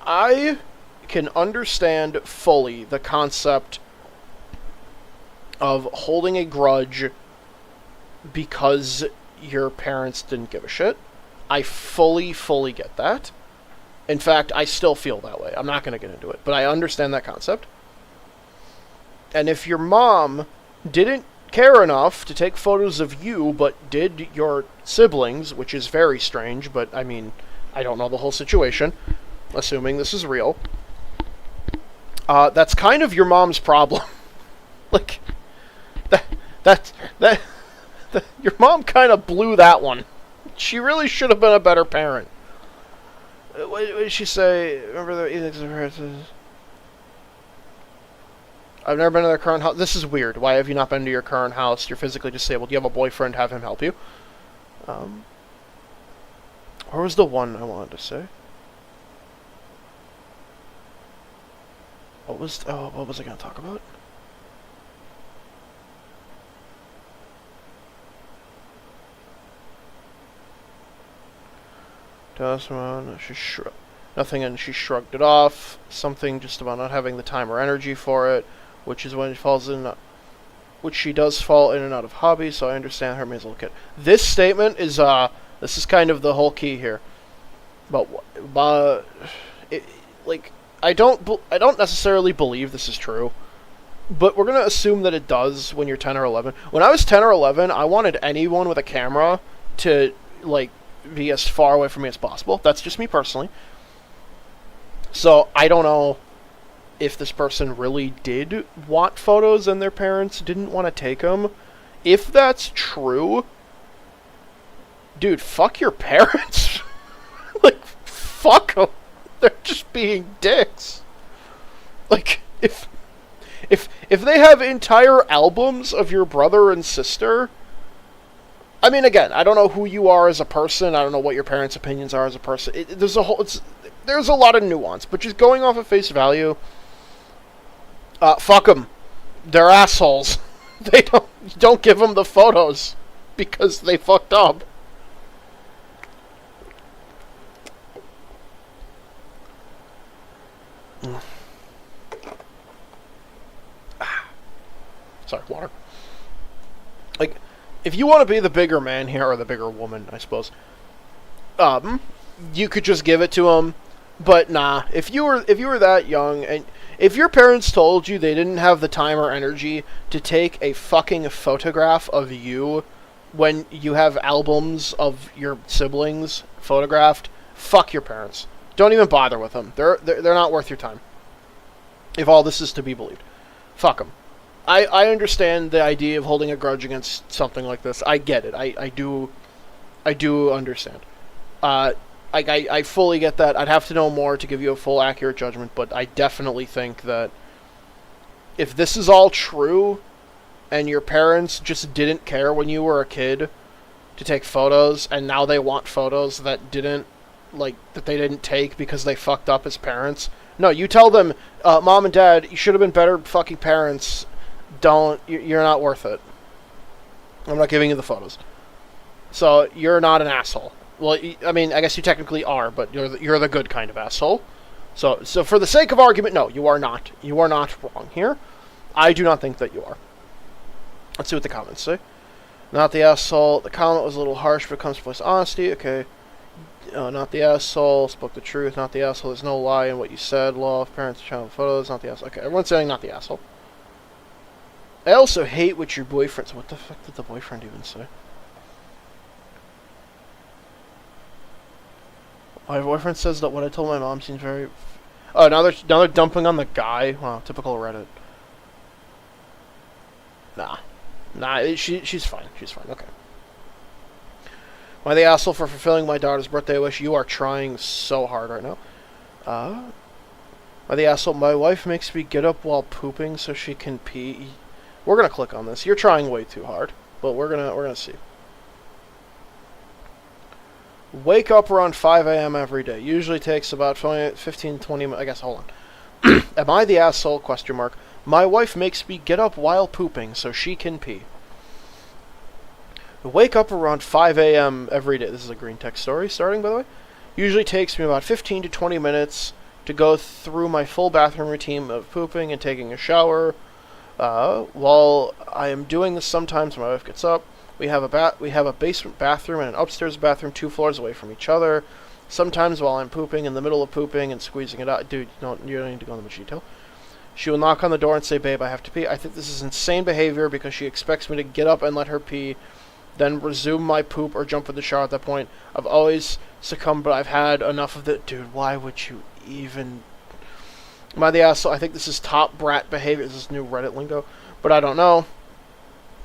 I can understand fully the concept of holding a grudge because your parents didn't give a shit. I fully get that. In fact, I still feel that way. I'm not going to get into it, but I understand that concept. And if your mom didn't care enough to take photos of you, but did your siblings, which is very strange, but I mean, I don't know the whole situation, assuming this is real, that's kind of your mom's problem. Like, that your mom kind of blew that one. She really should have been a better parent. What did she say? Remember the evenings of her? I've never been to their current house. This is weird. Why have you not been to your current house? You're physically disabled. You have a boyfriend. Have him help you. Where was the one I wanted to say? What was I going to talk about? Nothing, and she shrugged it off. Something just about not having the time or energy for it, which is when it falls in, which she does fall in and out of hobbies. So I understand her as a little kid. This statement is this is kind of the whole key here. But I don't necessarily believe this is true, but we're gonna assume that it does when you're 10 or 11. When I was 10 or 11, I wanted anyone with a camera to be as far away from me as possible. That's just me personally. So I don't know if this person really did want photos and their parents didn't want to take them. If that's true, dude, fuck your parents. Fuck them. They're just being dicks. If they have entire albums of your brother and sister, I mean, again, I don't know who you are as a person. I don't know what your parents' opinions are as a person. There's a lot of nuance, but just going off of face value, fuck them. They're assholes. Don't give them the photos because they fucked up. Sorry, water. Like, if you want to be the bigger man here, or the bigger woman, I suppose, you could just give it to him. But nah, if you were that young, and if your parents told you they didn't have the time or energy to take a fucking photograph of you when you have albums of your siblings photographed, fuck your parents. Don't even bother with them. They're not worth your time. If all this is to be believed, fuck them. I understand the idea of holding a grudge against something like this. I get it. I do understand. I fully get that. I'd have to know more to give you a full, accurate judgment, but I definitely think that if this is all true, and your parents just didn't care when you were a kid to take photos, and now they want photos that they didn't take because they fucked up as parents. No, you tell them, Mom and Dad, you should have been better fucking parents. You're not worth it. I'm not giving you the photos. So, you're not an asshole. Well, I mean, I guess you technically are, but you're the good kind of asshole. So for the sake of argument, no, you are not. You are not wrong here. I do not think that you are. Let's see what the comments say. Not the asshole. The comment was a little harsh, but it comes from place honesty. Okay. Not the asshole. Spoke the truth. Not the asshole. There's no lie in what you said. Law of parents, child photos. Not the asshole. Okay, everyone's saying not the asshole. I also hate what your boyfriend... So what the fuck did the boyfriend even say? My boyfriend says that what I told my mom seems very... Oh, now they're dumping on the guy. Wow, typical Reddit. Nah, she's fine. She's fine. Okay. Am I the asshole for fulfilling my daughter's birthday wish? You are trying so hard right now. Am I the asshole? My wife makes me get up while pooping so she can pee. We're gonna click on this. You're trying way too hard, but we're gonna see. Wake up around 5 a.m. every day. Usually takes about 15-20 minutes. I guess, hold on. Am I the asshole? Question mark. My wife makes me get up while pooping so she can pee. Wake up around 5 a.m. every day. This is a green text story starting, by the way. Usually takes me about 15 to 20 minutes to go through my full bathroom routine of pooping and taking a shower. While I am doing this, sometimes my wife gets up. We have a basement bathroom and an upstairs bathroom 2 floors away from each other. Sometimes while I'm pooping, in the middle of pooping and squeezing it out... Dude, you don't need to go into much detail. She will knock on the door and say, babe, I have to pee. I think this is insane behavior because she expects me to get up and let her pee, then resume my poop or jump in the shower at that point. I've always succumbed, but I've had enough of it. Dude, why would you even... Am I the asshole? I think this is top brat behavior. This is new Reddit lingo, but I don't know.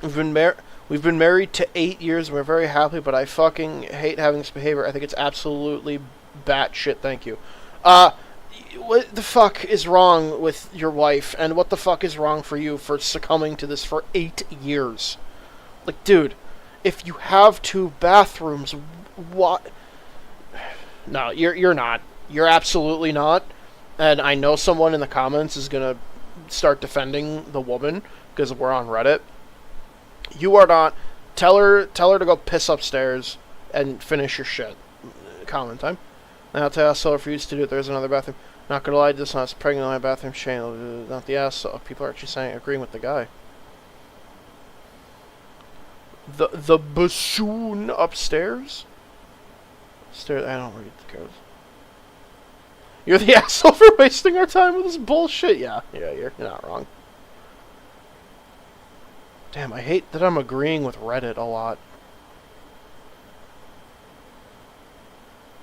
We've been married to 8 years and we're very happy, but I fucking hate having this behavior. I think it's absolutely batshit. Thank you. What the fuck is wrong with your wife, and what the fuck is wrong for you for succumbing to this for 8 years? Like, dude, if you have 2 bathrooms, what? No, you're not. You're absolutely not. And I know someone in the comments is gonna start defending the woman because we're on Reddit. You are not. Tell her to go piss upstairs and finish your shit. Comment time. Now to ask her for you to do it. There's another bathroom. Not gonna lie, this not pregnant in my bathroom. Shane, not the ass. People are actually saying agreeing with the guy. The bassoon upstairs. Stairs. I don't read the codes. You're the asshole for wasting our time with this bullshit. Yeah, you're not wrong. Damn, I hate that I'm agreeing with Reddit a lot.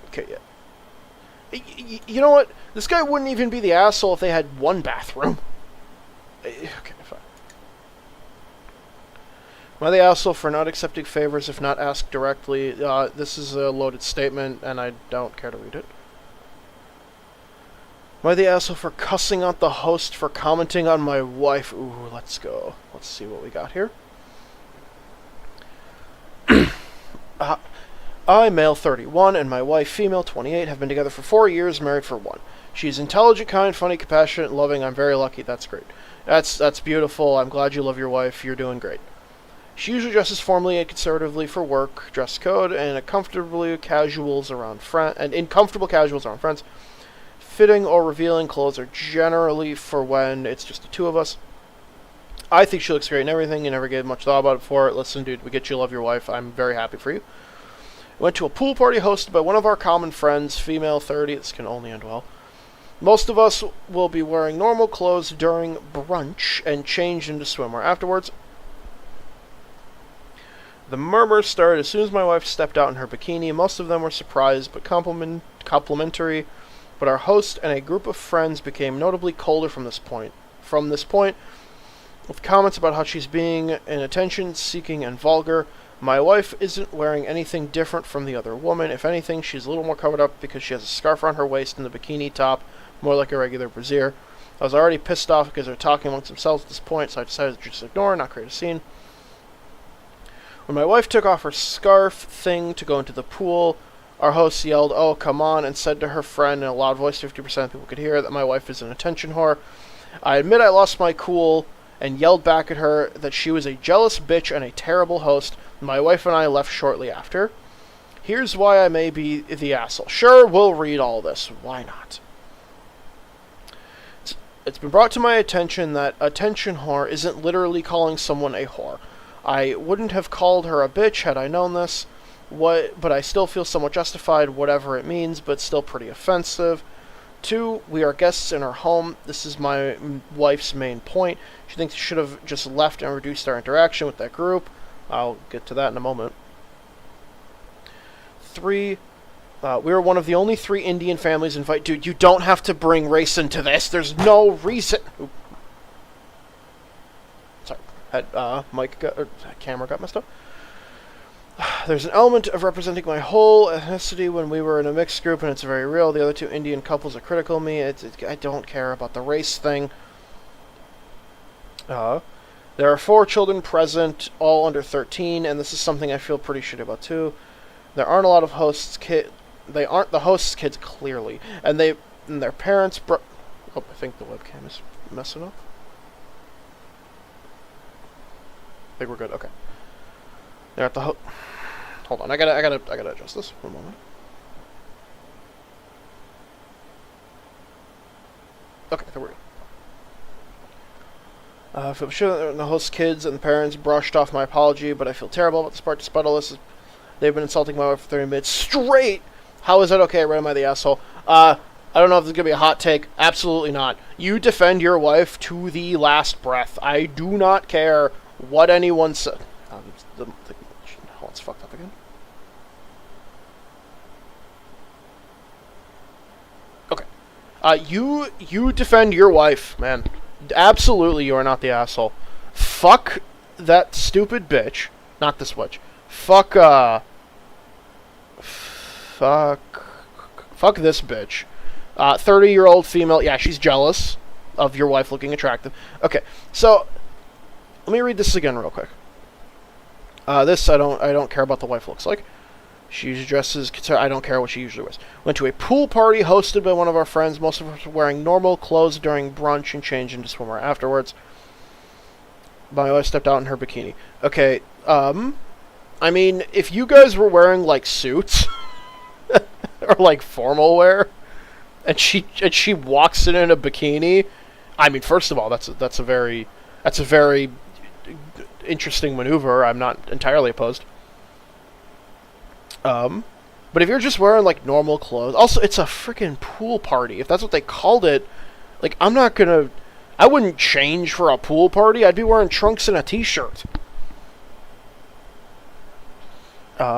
Okay, yeah. You know what? This guy wouldn't even be the asshole if they had 1 bathroom. Okay, fine. Am I the asshole for not accepting favors if not asked directly? This is a loaded statement, and I don't care to read it. Am I the asshole for cussing out the host for commenting on my wife? Ooh, let's go. Let's see what we got here. I, male 31, and my wife, female 28, have been together for 4 years, married for 1. She's intelligent, kind, funny, compassionate, loving. I'm very lucky. That's great. That's beautiful. I'm glad you love your wife. You're doing great. She usually dresses formally and conservatively for work, dress code, and in comfortable casuals around friends. Fitting or revealing clothes are generally for when it's just the two of us. I think she looks great and everything. You never gave much thought about it before. Listen, dude, we get you, love your wife. I'm very happy for you. Went to a pool party hosted by one of our common friends, female 30. This can only end well. Most of us will be wearing normal clothes during brunch and change into swimwear afterwards. The murmurs started as soon as my wife stepped out in her bikini. Most of them were surprised but complimentary, but our host and a group of friends became notably colder from this point. With comments about how she's being attention-seeking and vulgar. My wife isn't wearing anything different from the other woman. If anything, she's a little more covered up because she has a scarf around her waist and the bikini top, more like a regular brassiere. I was already pissed off because they're talking amongst themselves at this point, so I decided to just ignore, not create a scene. When my wife took off her scarf thing to go into the pool, our host yelled, "Oh, come on," and said to her friend in a loud voice, 50% of people could hear, that my wife is an attention whore. I admit I lost my cool and yelled back at her that she was a jealous bitch and a terrible host. My wife and I left shortly after. Here's why I may be the asshole. Sure, we'll read all this. Why not? It's been brought to my attention that attention whore isn't literally calling someone a whore. I wouldn't have called her a bitch had I known this, but I still feel somewhat justified, whatever it means, but still pretty offensive. 2, we are guests in her home. This is my wife's main point. She thinks she should have just left and reduced our interaction with that group. I'll get to that in a moment. 3, we are one of the only 3 Indian families invited. Dude, you don't have to bring race into this. There's no reason. Oop. Sorry, camera got messed up. There's an element of representing my whole ethnicity when we were in a mixed group, and it's very real. The other 2 Indian couples are critical of me. I don't care about the race thing. There are 4 children present, all under 13, and this is something I feel pretty shitty about too. There aren't a lot of hosts' kids. They aren't the hosts' kids, clearly, and their parents. Oh, I think the webcam is messing up. I think we're good. Okay. They're at the hold on. I gotta adjust this for a moment. Okay, there we go. I feel sure the host's kids and the parents brushed off my apology, but I feel terrible about this part. Despite all this, they've been insulting my wife for 30 minutes straight. How is that okay? Right, am I the asshole? I don't know if this is gonna be a hot take. Absolutely not. You defend your wife to the last breath. I do not care what anyone said. Oh, it's fucked up again. Okay. You defend your wife, man. Absolutely, you are not the asshole. Fuck that stupid bitch. Not this witch. Fuck this bitch. 30-year-old female. Yeah, she's jealous of your wife looking attractive. Okay, so let me read this again real quick. This I don't care about the wife looks like. She dresses. I don't care what she usually wears. Went to a pool party hosted by one of our friends. Most of us were wearing normal clothes during brunch and changed into swimwear afterwards. My wife stepped out in her bikini. Okay. I mean, if you guys were wearing like suits or like formal wear, and she walks in a bikini, I mean, first of all, that's a very interesting maneuver. I'm not entirely opposed. But if you're just wearing like normal clothes, also it's a freaking pool party. If that's what they called it, like I wouldn't change for a pool party. I'd be wearing trunks and a t-shirt. But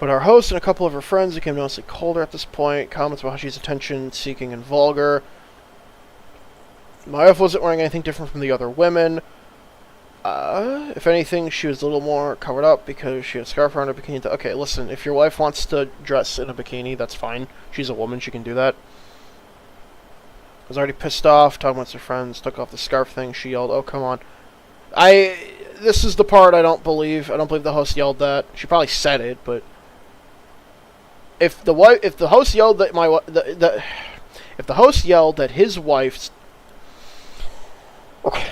our host and a couple of her friends became noticeably colder at this point. Comments about how she's attention-seeking and vulgar. My wife wasn't wearing anything different from the other women. If anything, she was a little more covered up because she had a scarf around her bikini. Okay, listen, if your wife wants to dress in a bikini, that's fine. She's a woman, she can do that. I was already pissed off, talking with her friends, took off the scarf thing, she yelled, "Oh, come on." This is the part I don't believe. I don't believe the host yelled that. She probably said it, but if the host yelled that if the host yelled that his wife's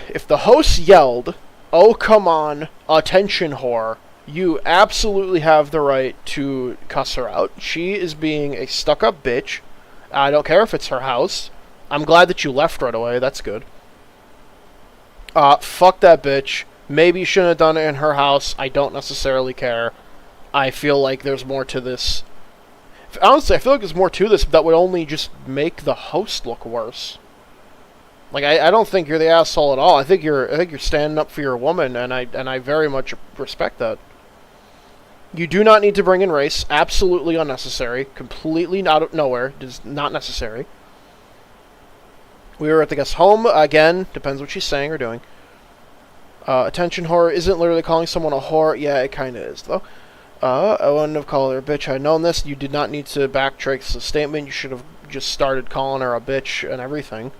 if the host yelled, "Oh, come on, attention whore," You absolutely have the right to cuss her out. She is being a stuck-up bitch. I don't care if it's her house. I'm glad that you left right away. That's good. Fuck that bitch. Maybe you shouldn't have done it in her house. I don't necessarily care. I feel like there's more to this. Honestly, I feel like there's more to this that would only just make the host look worse. Like, I don't think you're the asshole at all. I think you're standing up for your woman, and I very much respect that. You do not need to bring in race. Absolutely unnecessary. Completely out of nowhere. It is not necessary. We were at the guest's home. Again, depends what she's saying or doing. Attention whore isn't literally calling someone a whore. Yeah, it kind of is, though. I wouldn't have called her a bitch. I'd known this. You did not need to backtrace the statement. You should have just started calling her a bitch and everything.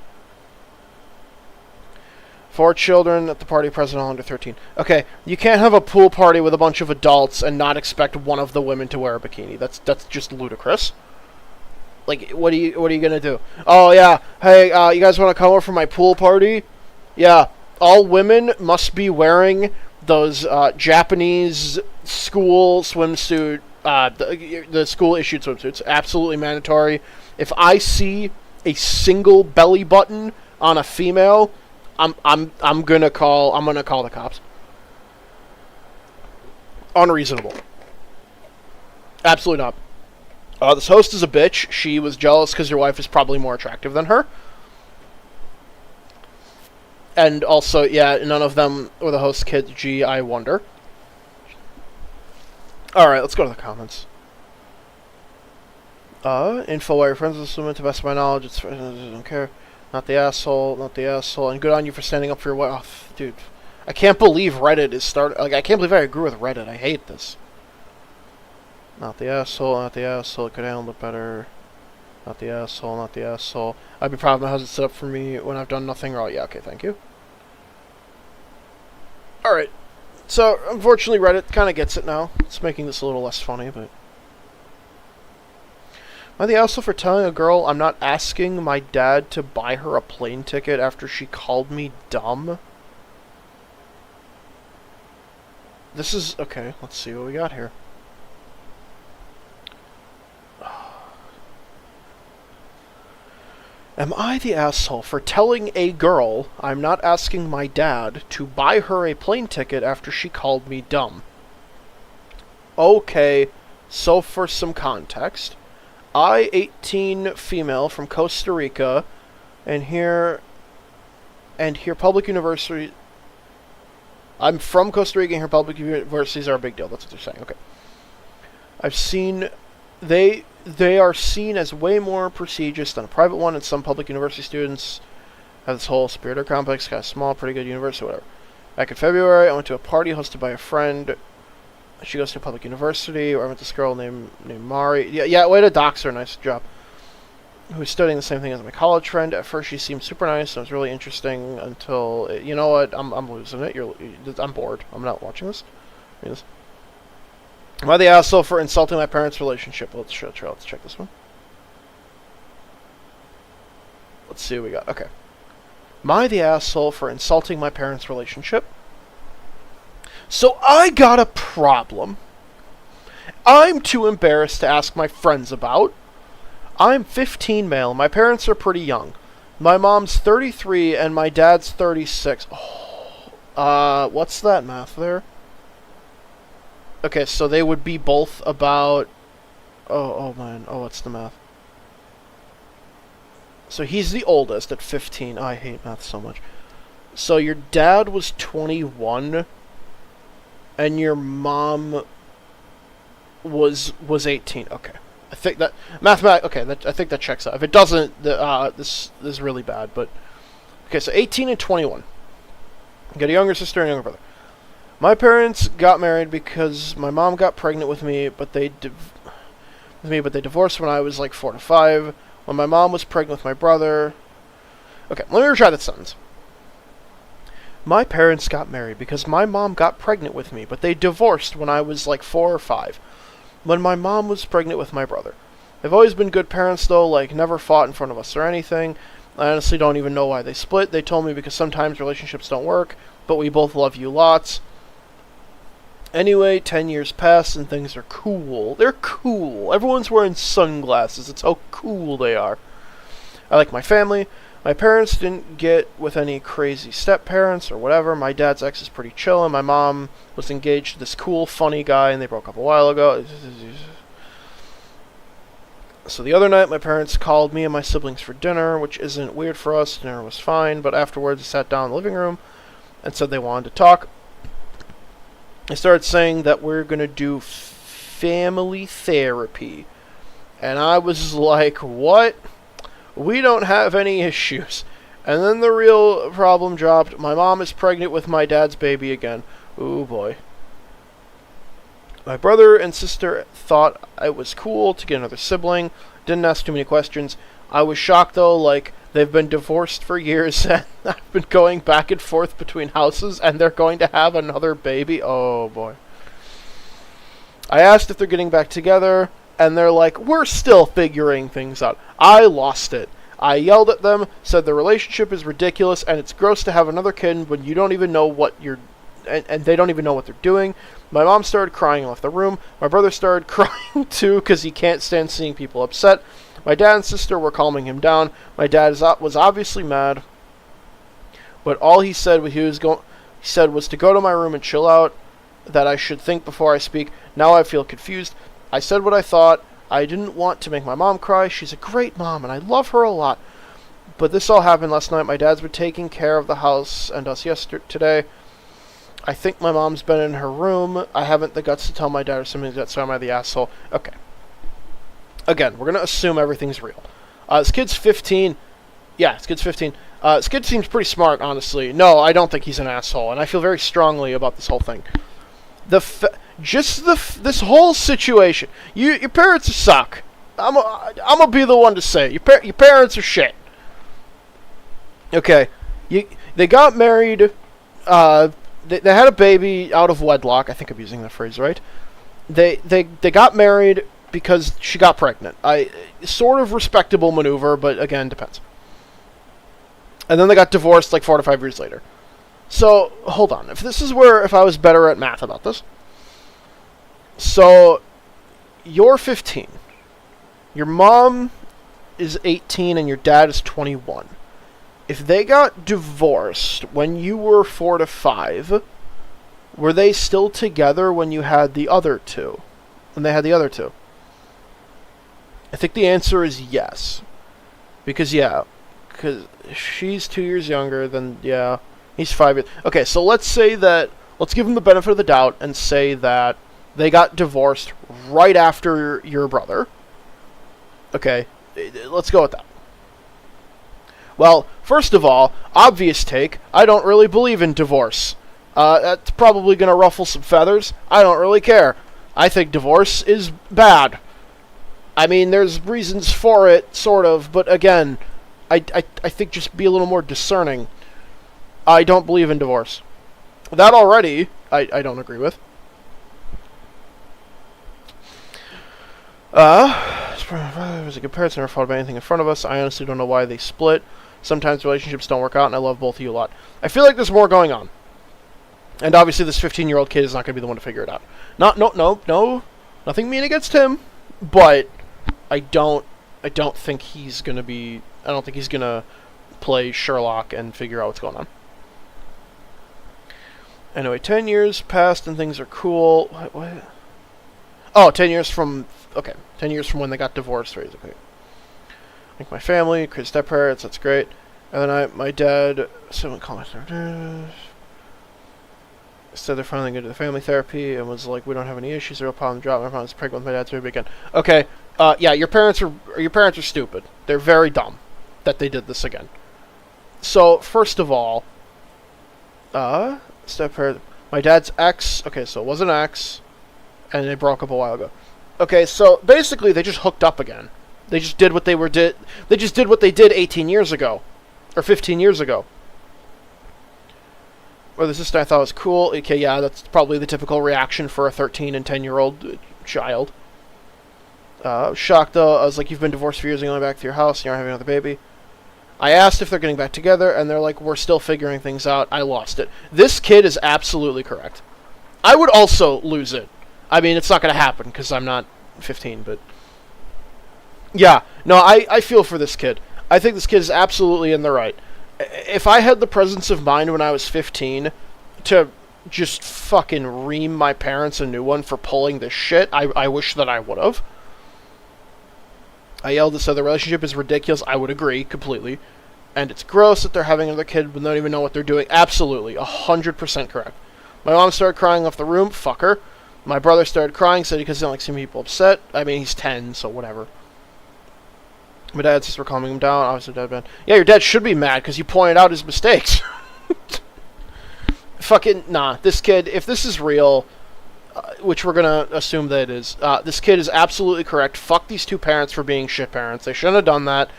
4 children at the party, present all under 13. Okay, you can't have a pool party with a bunch of adults and not expect one of the women to wear a bikini. That's just ludicrous. Like, what are you gonna do? Oh yeah, hey, you guys want to come over for my pool party? Yeah, all women must be wearing those Japanese school swimsuit, the school issued swimsuits. Absolutely mandatory. If I see a single belly button on a female, I'm gonna call the cops. Unreasonable. Absolutely not. This host is a bitch. She was jealous because your wife is probably more attractive than her. And also, yeah, none of them were the host's kids. Gee, I wonder. Alright, let's go to the comments. Info why your friends with this woman, to the best of my knowledge, I don't care. Not the asshole, not the asshole. And good on you for standing up for your wife. Oh, dude, I can't believe Reddit is like, I can't believe I agree with Reddit. I hate this. Not the asshole, not the asshole. It could handle it better. Not the asshole, not the asshole. I'd be proud of my husband set up for me when I've done nothing wrong. Yeah, okay, thank you. Alright. So, unfortunately, Reddit kind of gets it now. It's making this a little less funny, but... Am I the asshole for telling a girl I'm not asking my dad to buy her a plane ticket after she called me dumb? This is... Okay, let's see what we got here. Am I the asshole for telling a girl I'm not asking my dad to buy her a plane ticket after she called me dumb? Okay, so for some context, I, 18 female from Costa Rica, and here public university. I'm from Costa Rica, and here public universities are a big deal. That's what they're saying. Okay, I've seen they are seen as way more prestigious than a private one, and some public university students have this whole superior complex, kind of small, pretty good university, whatever. Back in February, I went to a party hosted by a friend. She goes to a public university, where I met this girl named Mari. Yeah, way to dox her, nice job. Who was studying the same thing as my college friend. At first, she seemed super nice, and it was really interesting until, you know what, I'm losing it. I'm bored. I'm not watching this. Am I the asshole for insulting my parents' relationship? Let's check this one. Let's see what we got. Okay. Am I the asshole for insulting my parents' relationship? So I got a problem. I'm too embarrassed to ask my friends about. I'm 15 male. My parents are pretty young. My mom's 33 and my dad's 36. What's that math there? Okay, so they would be both about... Oh man. Oh, what's the math? So he's the oldest at 15. Oh, I hate math so much. So your dad was 21, and your mom was 18. Okay, I think that Okay, I think that checks out. If it doesn't, this is really bad. But okay, so 18 and 21. You got a younger sister and a younger brother. My parents got married because my mom got pregnant with me, but they divorced when I was like 4 to 5. When my mom was pregnant with my brother... Okay, let me retry that sentence. My parents got married because my mom got pregnant with me, but they divorced when I was like 4 or 5. When my mom was pregnant with my brother. They've always been good parents though, like never fought in front of us or anything. I honestly don't even know why they split. They told me because sometimes relationships don't work, but we both love you lots. Anyway, 10 years pass and things are cool. They're cool. Everyone's wearing sunglasses. It's how cool they are. I like my family. My parents didn't get with any crazy step-parents or whatever. My dad's ex is pretty chill, and my mom was engaged to this cool, funny guy, and they broke up a while ago. So the other night, my parents called me and my siblings for dinner, which isn't weird for us. Dinner was fine, but afterwards, they sat down in the living room and said they wanted to talk. They started saying that we're going to do family therapy. And I was like, what? We don't have any issues. And then the real problem dropped. My mom is pregnant with my dad's baby again. Ooh, boy. My brother and sister thought it was cool to get another sibling. Didn't ask too many questions. I was shocked, though, like, they've been divorced for years, and I've been going back and forth between houses, and they're going to have another baby. Oh, boy. I asked if they're getting back together, and they're like, we're still figuring things out. I lost it. I yelled at them, said the relationship is ridiculous, and it's gross to have another kid when you don't even know what you're... And they don't even know what they're doing. My mom started crying and left the room. My brother started crying, too, because he can't stand seeing people upset. My dad and sister were calming him down. My dad was obviously mad, but all he said was to go to my room and chill out, that I should think before I speak. Now I feel confused. I said what I thought. I didn't want to make my mom cry. She's a great mom, and I love her a lot. But this all happened last night. My dad's been taking care of the house and us today. I think my mom's been in her room. I haven't the guts to tell my dad or something like that, so am I the asshole? Okay. Again, we're going to assume everything's real. This kid's 15. Yeah, this kid's 15. This kid seems pretty smart, honestly. No, I don't think he's an asshole, and I feel very strongly about this whole thing. This whole situation. Your parents suck. I'm gonna be the one to say it. Your parents are shit. Okay, they got married. They had a baby out of wedlock. I think I'm using that phrase right. They got married because she got pregnant. Sort of respectable maneuver, but again, depends. And then they got divorced like 4 to 5 years later. So, hold on. If I was better at math about this. So, you're 15. Your mom is 18 and your dad is 21. If they got divorced when you were 4 to 5, were they still together when you had the other two? When they had the other two? I think the answer is yes. Because she's 2 years younger than, he's 5 years. Okay, so let's give him the benefit of the doubt and say that they got divorced right after your brother. Okay, let's go with that. Well, first of all, obvious take, I don't really believe in divorce. That's probably going to ruffle some feathers. I don't really care. I think divorce is bad. I mean, there's reasons for it, sort of, but again, I think just be a little more discerning. I don't believe in divorce. That already, I don't agree with. It was a good parents, never fought about anything in front of us. I honestly don't know why they split. Sometimes relationships don't work out, and I love both of you a lot. I feel like there's more going on. And obviously this 15-year-old kid is not going to be the one to figure it out. No. Nothing mean against him, but I don't think he's going to be... I don't think he's going to play Sherlock and figure out what's going on. Anyway, 10 years passed and things are cool. What? Oh, 10 years from... Okay, 10 years from when they got divorced. Right, okay. Like my family, Chris step-parents, that's great. And then my dad... Someone called me... Said they're finally going to the family therapy and was like, we don't have any issues, zero problem, drop. My mom's pregnant with my dad's baby again. Okay, yeah, your parents are stupid. They're very dumb that they did this again. So, first of all, step-parent, my dad's ex, okay, so it was an ex, and they broke up a while ago. Okay, so basically they just hooked up again. They just did what they did 18 years ago, or 15 years ago. Or the sister I thought was cool. Okay, yeah, that's probably the typical reaction for a 13 and 10-year-old child. Shocked though. I was like, you've been divorced for years and going back to your house and you're having another baby. I asked if they're getting back together and they're like, we're still figuring things out. I lost it. This kid is absolutely correct. I would also lose it. I mean, it's not going to happen because I'm not 15, but... Yeah, no, I feel for this kid. I think this kid is absolutely in the right. If I had the presence of mind when I was 15 to just fucking ream my parents a new one for pulling this shit, I wish that I would have. I yelled and said the relationship is ridiculous. I would agree completely. And it's gross that they're having another kid but don't even know what they're doing. Absolutely. 100% correct. My mom started crying off the room. Fuck her. My brother started crying, said because he didn't like seeing people upset. I mean, he's 10, so whatever. My dad says we're calming him down. Obviously, dad bad. Yeah, your dad should be mad because you pointed out his mistakes. Fucking, nah. This kid, if this is real, which we're going to assume that it is, this kid is absolutely correct. Fuck these two parents for being shit parents. They shouldn't have done that.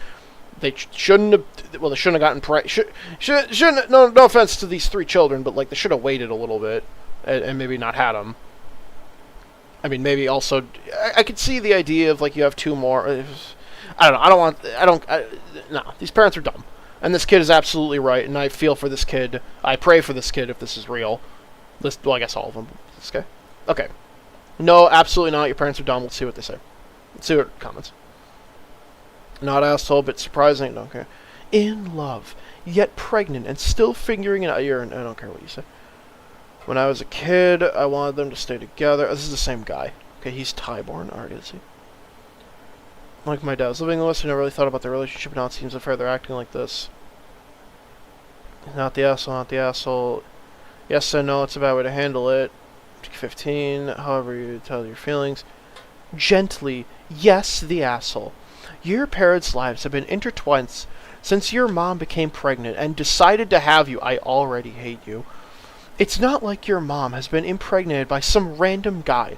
They shouldn't have, well, they shouldn't have gotten shouldn't, no offense to these three children, but, like, they should have waited a little bit and maybe not had them. I mean, maybe also, I could see the idea of, like, you have two more. I don't know. No, these parents are dumb. And this kid is absolutely right, and I feel for this kid. I pray for this kid if this is real. Well, I guess all of them. This guy. Okay. No, absolutely not. Your parents are dumb. Let's see what they say. Let's see what comments. Not asshole, but surprising. Okay. In love, yet pregnant, and still figuring it out. I don't care what you say. When I was a kid, I wanted them to stay together. Oh, this is the same guy. Okay, he's Thai-born. Alright, is he? Like my dad was living with us, I never really thought about their relationship. Now it seems unfair they're acting like this. Not the asshole, not the asshole. Yes and no, it's a bad way to handle it. 15, however you tell your feelings. Gently, yes, the asshole. Your parents' lives have been intertwined since your mom became pregnant and decided to have you. I already hate you. It's not like your mom has been impregnated by some random guy.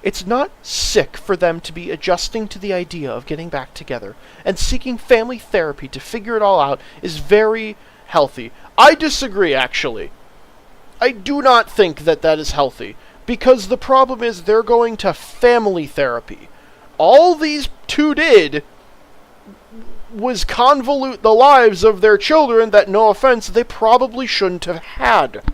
It's not sick for them to be adjusting to the idea of getting back together, and seeking family therapy to figure it all out is very healthy. I disagree, actually. I do not think that that is healthy, because the problem is they're going to family therapy. All these two did was convolute the lives of their children that, no offense, they probably shouldn't have had.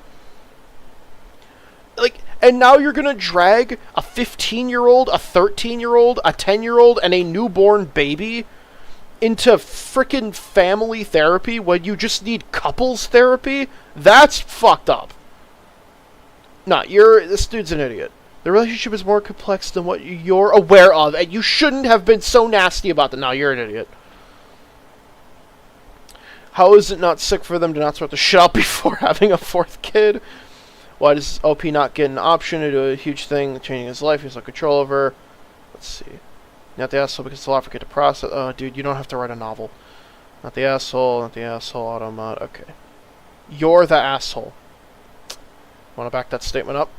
Like... And now you're going to drag a 15-year-old, a 13-year-old, a 10-year-old, and a newborn baby into frickin' family therapy when you just need couples therapy? That's fucked up. Nah, this dude's an idiot. The relationship is more complex than what you're aware of, and you shouldn't have been so nasty about that. Nah, you're an idiot. How is it not sick for them to not sort the shit out before having a fourth kid? Why does OP not get an option to do a huge thing, changing his life? He has no control over. Let's see. Not the asshole because it's a lot for kid to process. Oh, dude, you don't have to write a novel. Not the asshole, automod. Okay. You're the asshole. Want to back that statement up?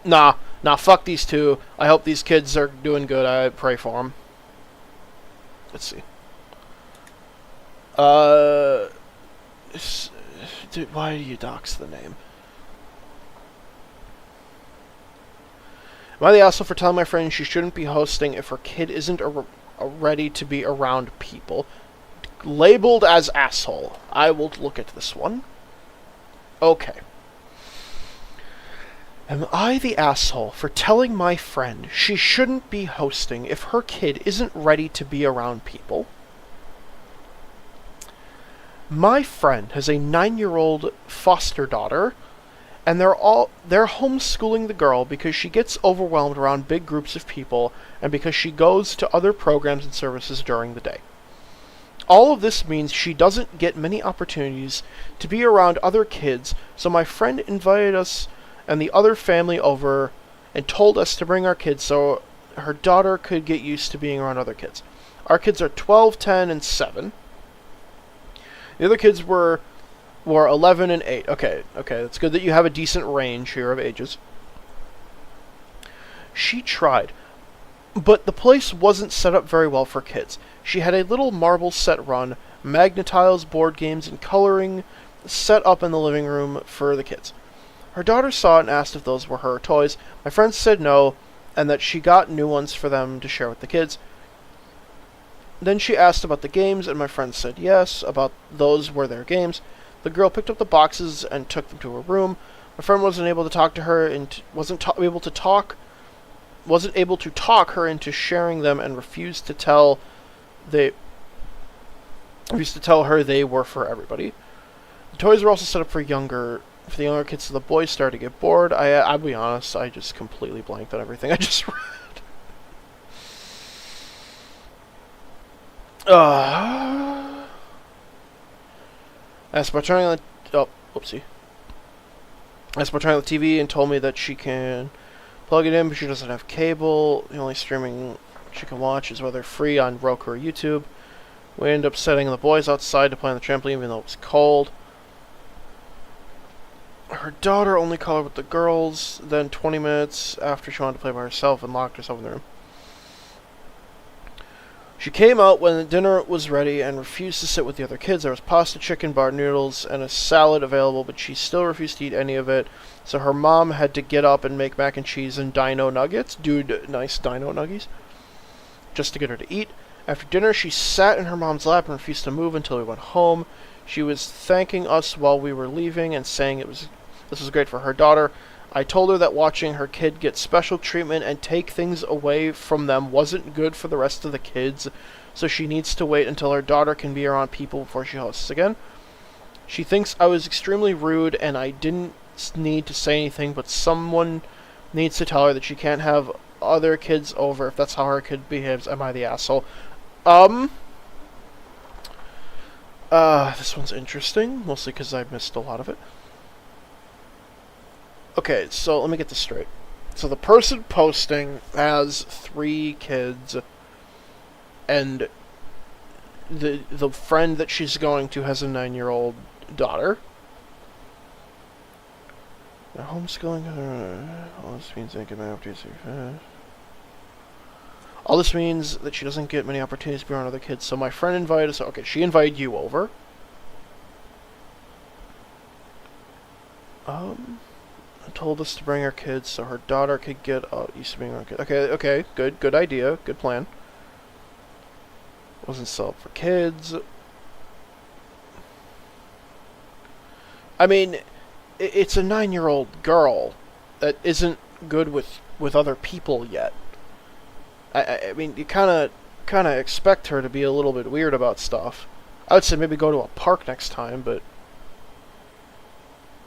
Nah, fuck these two. I hope these kids are doing good. I pray for them. Let's see. Dude, why do you dox the name? Am I the asshole for telling my friend she shouldn't be hosting if her kid isn't ready to be around people? Labeled as asshole. I will look at this one. Okay. Am I the asshole for telling my friend she shouldn't be hosting if her kid isn't ready to be around people? My friend has a 9-year-old foster daughter, and they're homeschooling the girl because she gets overwhelmed around big groups of people and because she goes to other programs and services during the day. All of this means she doesn't get many opportunities to be around other kids, so my friend invited us and the other family over and told us to bring our kids so her daughter could get used to being around other kids. Our kids are 12, 10, and 7. The other kids were 11 and 8. Okay, it's good that you have a decent range here of ages. She tried, but the place wasn't set up very well for kids. She had a little marble set run, magnetiles, board games, and coloring set up in the living room for the kids. Her daughter saw it and asked if those were her toys. My friend said no, and that she got new ones for them to share with the kids. Then she asked about the games, and my friend said yes, about those were their games. The girl picked up the boxes and took them to her room. My friend wasn't able to talk to her and wasn't able to talk her into sharing them, and refused to tell her they were for everybody. The toys were also set up for the younger kids, so the boys started to get bored. I'll be honest, I just completely blanked on everything I just read. Asked about turning on the TV and told me that she can plug it in, but she doesn't have cable. The only streaming she can watch is whether free on Roku or YouTube. We ended up setting the boys outside to play on the trampoline, even though it was cold. Her daughter only colored with the girls. Then 20 minutes after, she wanted to play by herself and locked herself in the room. She came out when the dinner was ready and refused to sit with the other kids. There was pasta, chicken, bar noodles, and a salad available, but she still refused to eat any of it. So her mom had to get up and make mac and cheese and dino nuggets. Dude, nice dino nuggies. Just to get her to eat. After dinner, she sat in her mom's lap and refused to move until we went home. She was thanking us while we were leaving and saying this was great for her daughter. I told her that watching her kid get special treatment and take things away from them wasn't good for the rest of the kids, so she needs to wait until her daughter can be around people before she hosts again. She thinks I was extremely rude and I didn't need to say anything, but someone needs to tell her that she can't have other kids over if that's how her kid behaves. Am I the asshole? This one's interesting, mostly because I missed a lot of it. Okay, so let me get this straight. So the person posting has 3 kids, and the friend that she's going to has a 9-year-old daughter. Now, homeschooling, all this means they get many opportunities. All this means that she doesn't get many opportunities to be around other kids. So my friend invited us. Okay, she invited you over. Told us to bring our kids so her daughter could get used to being around kids. Okay, good idea, good plan. Wasn't set up for kids. I mean, it's a 9-year-old girl that isn't good with other people yet. I mean, you kind of expect her to be a little bit weird about stuff. I would say maybe go to a park next time, but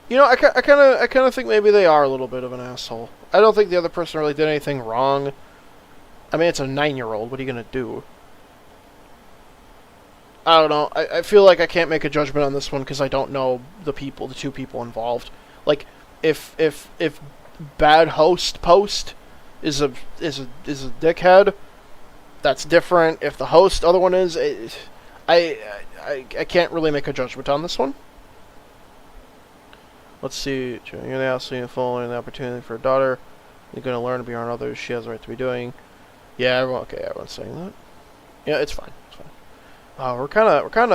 you know, I kind of think maybe they are a little bit of an asshole. I don't think the other person really did anything wrong. I mean, it's a 9-year-old. What are you gonna do? I don't know. I feel like I can't make a judgment on this one because I don't know the 2 people involved. Like, if bad host post is a dickhead, that's different. If the other one is, I can't really make a judgment on this one. Let's see. You're the asshole following the opportunity for a daughter. You're going to learn to be around others. She has the right to be doing. Yeah, everyone's saying that. Yeah, it's fine. It's fine. We're kind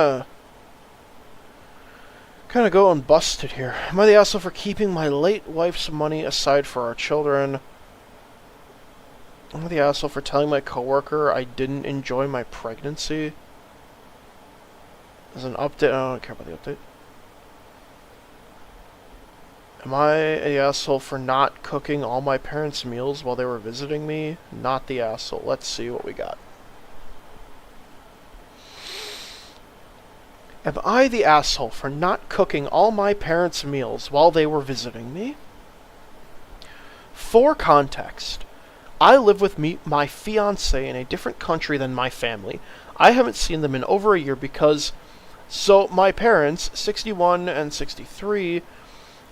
of going busted here. Am I the asshole for keeping my late wife's money aside for our children? Am I the asshole for telling my coworker I didn't enjoy my pregnancy? There's an update. I don't care about the update. Am I the asshole for not cooking all my parents' meals while they were visiting me? Not the asshole. Let's see what we got. Am I the asshole for not cooking all my parents' meals while they were visiting me? For context, I live with my fiancé in a different country than my family. I haven't seen them in over a year because... So, my parents, 61 and 63...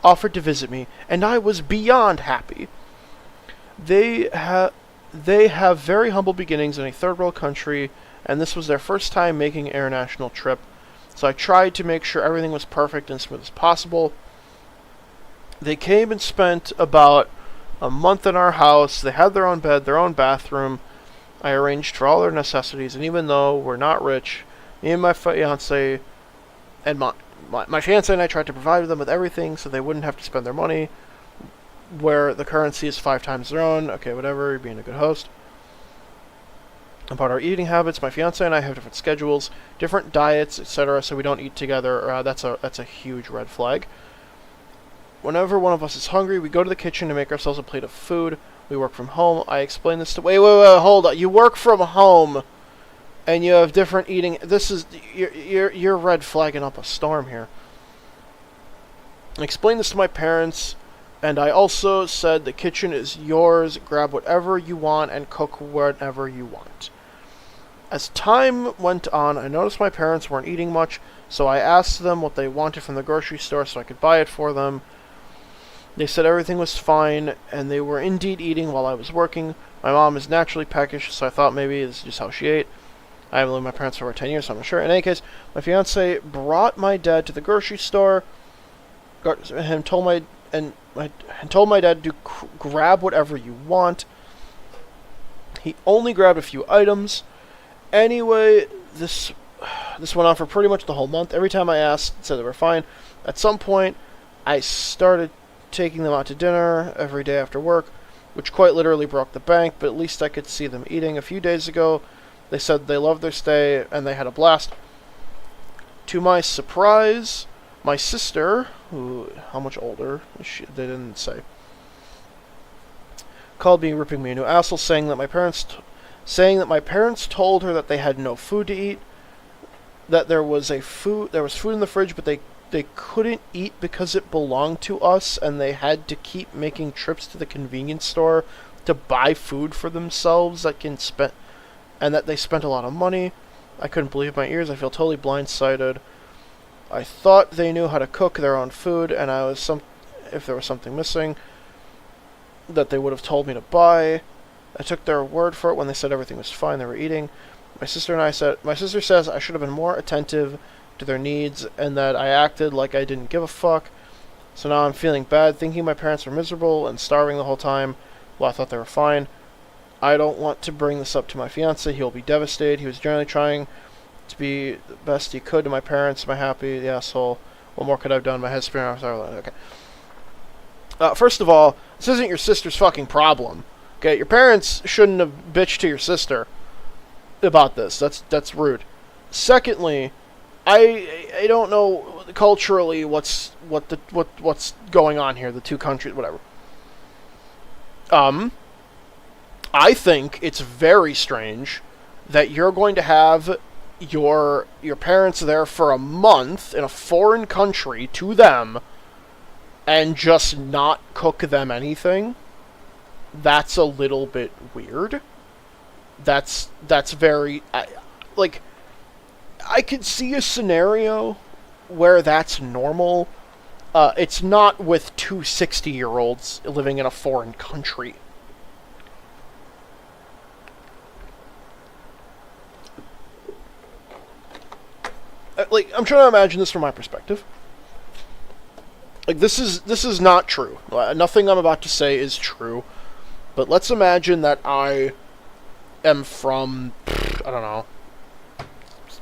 offered to visit me, and I was beyond happy. They have very humble beginnings in a third world country, and this was their first time making an international trip. So I tried to make sure everything was perfect and smooth as possible. They came and spent about a month in our house. They had their own bed, their own bathroom. I arranged for all their necessities, and even though we're not rich, me and my fiance and my fiance and I tried to provide them with everything so they wouldn't have to spend their money, where the currency is 5 times their own. Okay, whatever, you're being a good host. About our eating habits, my fiance and I have different schedules, different diets, etc., so we don't eat together. That's a huge red flag. Whenever one of us is hungry, we go to the kitchen to make ourselves a plate of food. We work from home. I explain this to... Wait, hold on. You work from home, and you have different eating... This is... You're red flagging up a storm here. I explained this to my parents, and I also said the kitchen is yours. Grab whatever you want and cook whatever you want. As time went on, I noticed my parents weren't eating much, so I asked them what they wanted from the grocery store so I could buy it for them. They said everything was fine, and they were indeed eating while I was working. My mom is naturally peckish, so I thought maybe this is just how she ate. I haven't lived with my parents for over 10 years, so I'm not sure. In any case, my fiance brought my dad to the grocery store, and told my dad to grab whatever you want. He only grabbed a few items. Anyway, this went on for pretty much the whole month. Every time I asked, it said they were fine. At some point, I started taking them out to dinner every day after work, which quite literally broke the bank, but at least I could see them eating. A few days ago, they said they loved their stay and they had a blast. To my surprise, my sister, how much older? They didn't say, called me ripping me a new asshole, saying that my parents told her that they had no food to eat, that there was food in the fridge, but they couldn't eat because it belonged to us, and they had to keep making trips to the convenience store to buy food for themselves and that they spent a lot of money. I couldn't believe my ears. I feel totally blindsided. I thought they knew how to cook their own food, and if there was something missing, that they would have told me to buy. I took their word for it when they said everything was fine, they were eating. My sister says I should have been more attentive to their needs, and that I acted like I didn't give a fuck. So now I'm feeling bad, thinking my parents were miserable and starving the whole time, while I thought they were fine. I don't want to bring this up to my fiancé. He'll be devastated. He was generally trying to be the best he could to my parents. Am I happy? The asshole. What more could I have done? My head's spinning. Okay. First of all, this isn't your sister's fucking problem. Okay, your parents shouldn't have bitched to your sister about this. That's rude. Secondly, I don't know culturally what's going on here. The two countries, whatever. I think it's very strange that you're going to have your parents there for a month in a foreign country to them and just not cook them anything. That's a little bit weird. That's very... I could see a scenario where that's normal. It's not with two 60-year-olds living in a foreign country. I'm trying to imagine this from my perspective. This is not true. Nothing I'm about to say is true. But let's imagine that I am from, I don't know,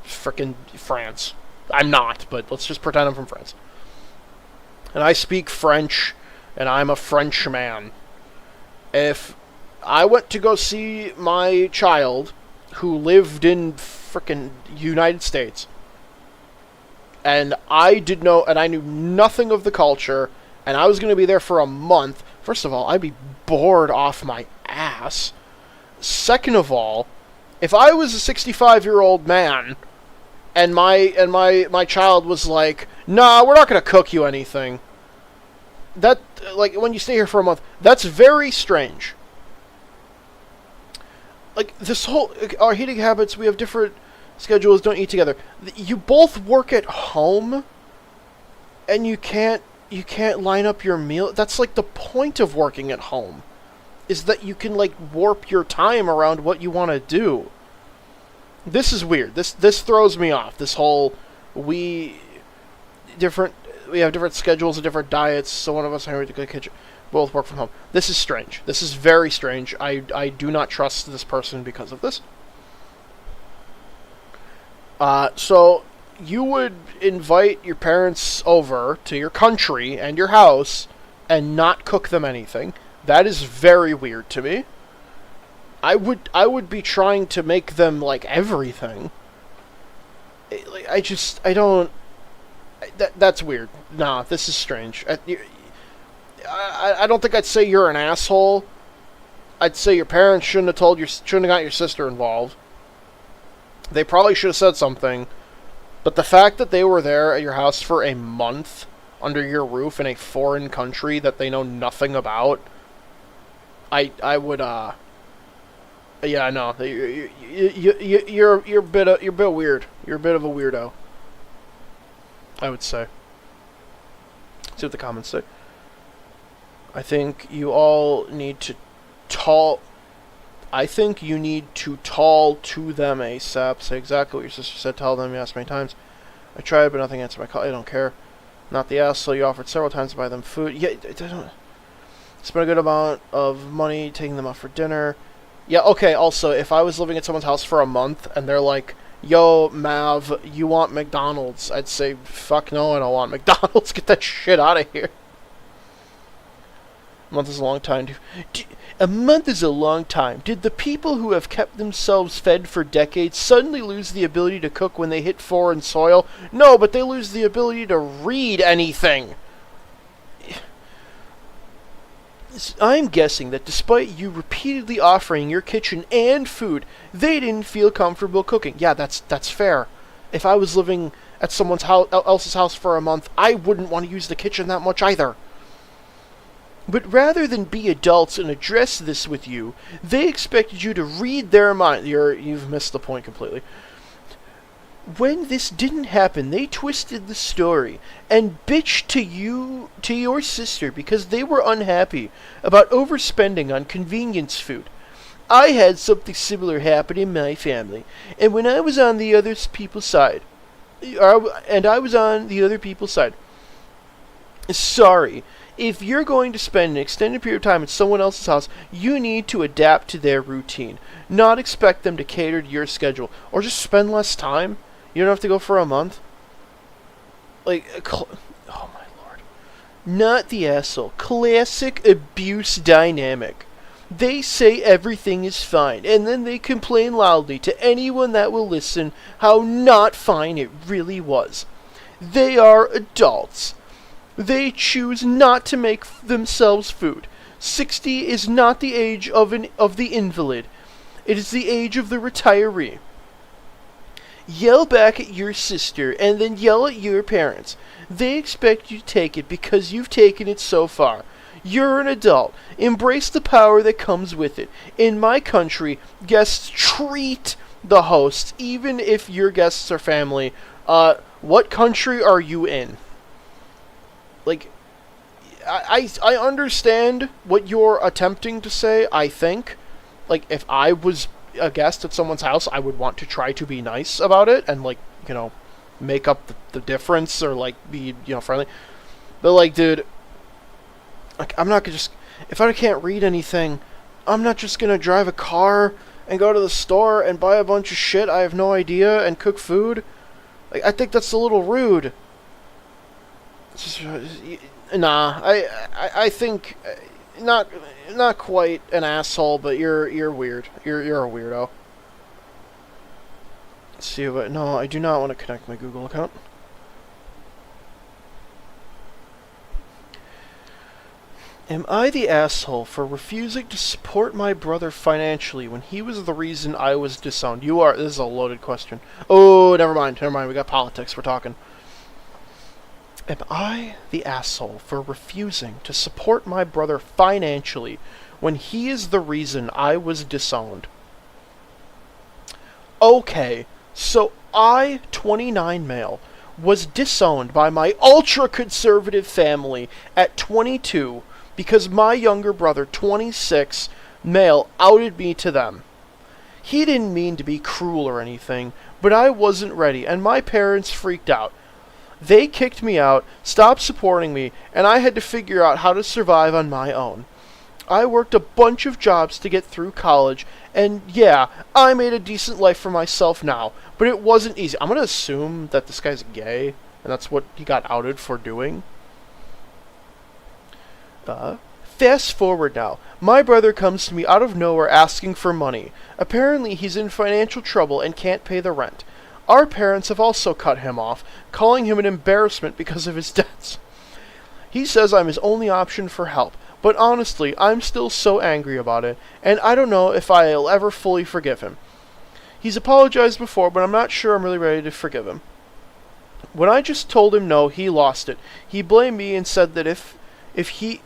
frickin' France. I'm not, but let's just pretend I'm from France. And I speak French, and I'm a Frenchman. If I went to go see my child, who lived in frickin' United States, and I knew nothing of the culture, and I was going to be there for a month, first of all, I'd be bored off my ass. Second of all, if I was a 65-year-old man, and my child was like, nah, we're not going to cook you anything, that, when you stay here for a month, that's very strange. This whole, our eating habits, we have different schedules, don't eat together. You both work at home, and you can't line up your meal. That's the point of working at home, is that you can warp your time around what you want to do. This is weird. This throws me off. This whole we have different schedules and different diets, so one of us hungry to the kitchen, both work from home. This is strange. This is very strange. I do not trust this person because of this. So you would invite your parents over to your country and your house and not cook them anything. That is very weird to me. I would be trying to make them everything. That's weird. Nah, this is strange. I don't think I'd say you're an asshole. I'd say your parents shouldn't have got your sister involved. They probably should have said something. But the fact that they were there at your house for a month under your roof in a foreign country that they know nothing about, I would yeah, no, you're a bit weird. You're a bit of a weirdo, I would say. See what the comments say. I think you all need to I think you need to tall to them ASAP. Say exactly what your sister said. Tell them you asked many times. I tried, but nothing answered my call. I don't care. Not the asshole. You offered several times to buy them food. Yeah, I don't. Spent a good amount of money taking them out for dinner. Yeah, okay, also, if I was living at someone's house for a month and they're like, yo, Mav, you want McDonald's? I'd say, fuck no, I don't want McDonald's. Get that shit out of here. A month is a long time. A month is a long time. Did the people who have kept themselves fed for decades suddenly lose the ability to cook when they hit foreign soil? No, but they lose the ability to read anything. I'm guessing that despite you repeatedly offering your kitchen and food, they didn't feel comfortable cooking. Yeah, that's fair. If I was living at someone else's house for a month, I wouldn't want to use the kitchen that much either. But rather than be adults and address this with you, they expected you to read their mind. You've missed the point completely. When this didn't happen, they twisted the story and bitched to your sister because they were unhappy about overspending on convenience food. I had something similar happen in my family, and when I was on the other people's side, sorry. If you're going to spend an extended period of time at someone else's house, you need to adapt to their routine, not expect them to cater to your schedule, or just spend less time. You don't have to go for a month. Like, oh my lord. Not the asshole. Classic abuse dynamic. They say everything is fine, and then they complain loudly to anyone that will listen how not fine it really was. They are adults. They choose not to make themselves food. 60 is not the age of the invalid. It is the age of the retiree. Yell back at your sister and then yell at your parents. They expect you to take it because you've taken it so far. You're an adult. Embrace the power that comes with it. In my country, guests treat the hosts, even if your guests are family. What country are you in? Like, I understand what you're attempting to say, I think. Like, if I was a guest at someone's house, I would want to try to be nice about it and, like, you know, make up the difference or, like, be, you know, friendly. But, like, dude, like, I'm not gonna just... If I can't read anything, I'm not just gonna drive a car and go to the store and buy a bunch of shit I have no idea and cook food. Like, I think that's a little rude. Nah, I think not quite an asshole, but you're weird. You're a weirdo. Let's see what. No, I do not want to connect my Google account. Am I the asshole for refusing to support my brother financially when he was the reason I was disowned? You are. This is a loaded question. Oh, never mind. We got politics. We're talking. Am I the asshole for refusing to support my brother financially when he is the reason I was disowned? Okay, so I, 29 male, was disowned by my ultra-conservative family at 22 because my younger brother, 26 male, outed me to them. He didn't mean to be cruel or anything, but I wasn't ready, and my parents freaked out. They kicked me out, stopped supporting me, and I had to figure out how to survive on my own. I worked a bunch of jobs to get through college, and yeah, I made a decent life for myself now, but it wasn't easy. I'm going to assume that this guy's gay, and that's what he got outed for doing. Fast forward now. My brother comes to me out of nowhere asking for money. Apparently he's in financial trouble and can't pay the rent. Our parents have also cut him off, calling him an embarrassment because of his debts. He says I'm his only option for help, but honestly, I'm still so angry about it, and I don't know if I'll ever fully forgive him. He's apologized before, but I'm not sure I'm really ready to forgive him. When I just told him no, he lost it. He blamed me and said that if he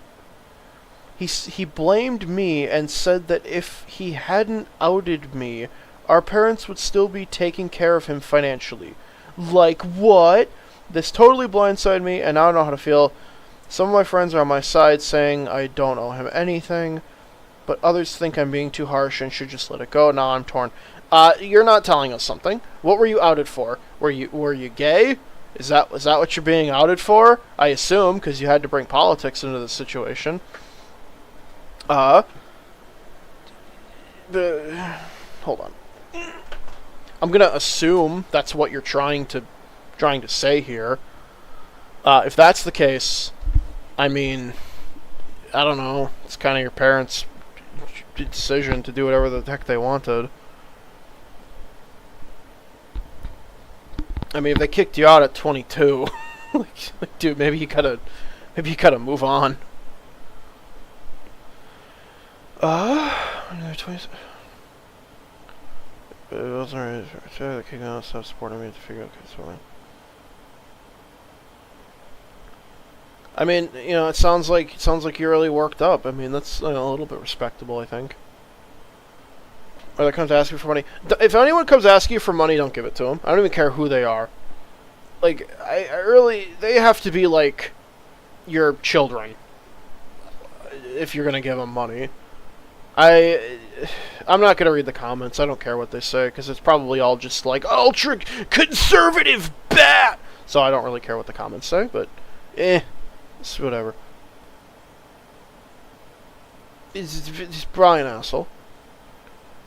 blamed me and said that if he hadn't outed me, our parents would still be taking care of him financially. Like what? This totally blindsided me, and I don't know how to feel. Some of my friends are on my side saying I don't owe him anything, but others think I'm being too harsh and should just let it go. Now I'm torn. You're not telling us something. What were you outed for? Were you gay? Is that what you're being outed for? I assume, because you had to bring politics into the situation. Hold on. I'm gonna assume that's what you're trying to say here. If that's the case, I mean, I don't know. It's kind of your parents' decision to do whatever the heck they wanted. I mean, if they kicked you out at 22, like, dude, maybe you gotta move on. 20. It wasn't right. The kicking out, stop supporting me to figure out. Okay, so. I mean, you know, it sounds like you're really worked up. I mean, that's a little bit respectable, I think. Or that comes to ask you for money. If anyone comes asking you for money, don't give it to them. I don't even care who they are. Like, I really, they have to be like your children if you're gonna give them money. I'm not gonna read the comments. I don't care what they say because it's probably all just like ultra conservative bat. So I don't really care what the comments say, but it's whatever. He's probably an asshole.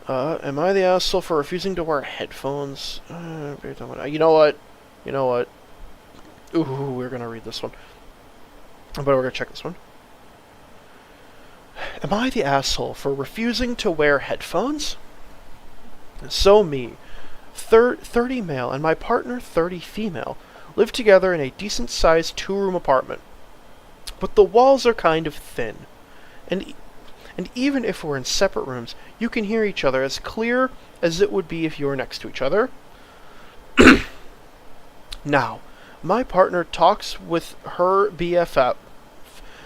Am I the asshole for refusing to wear headphones? You know what? Ooh, we're gonna read this one. But we're gonna check this one. Am I the asshole for refusing to wear headphones? So me, 30 male, and my partner 30 female, live together in a decent-sized 2-room apartment. But the walls are kind of thin. And even if we're in separate rooms, you can hear each other as clear as it would be if you were next to each other. Now, my partner talks with her BFF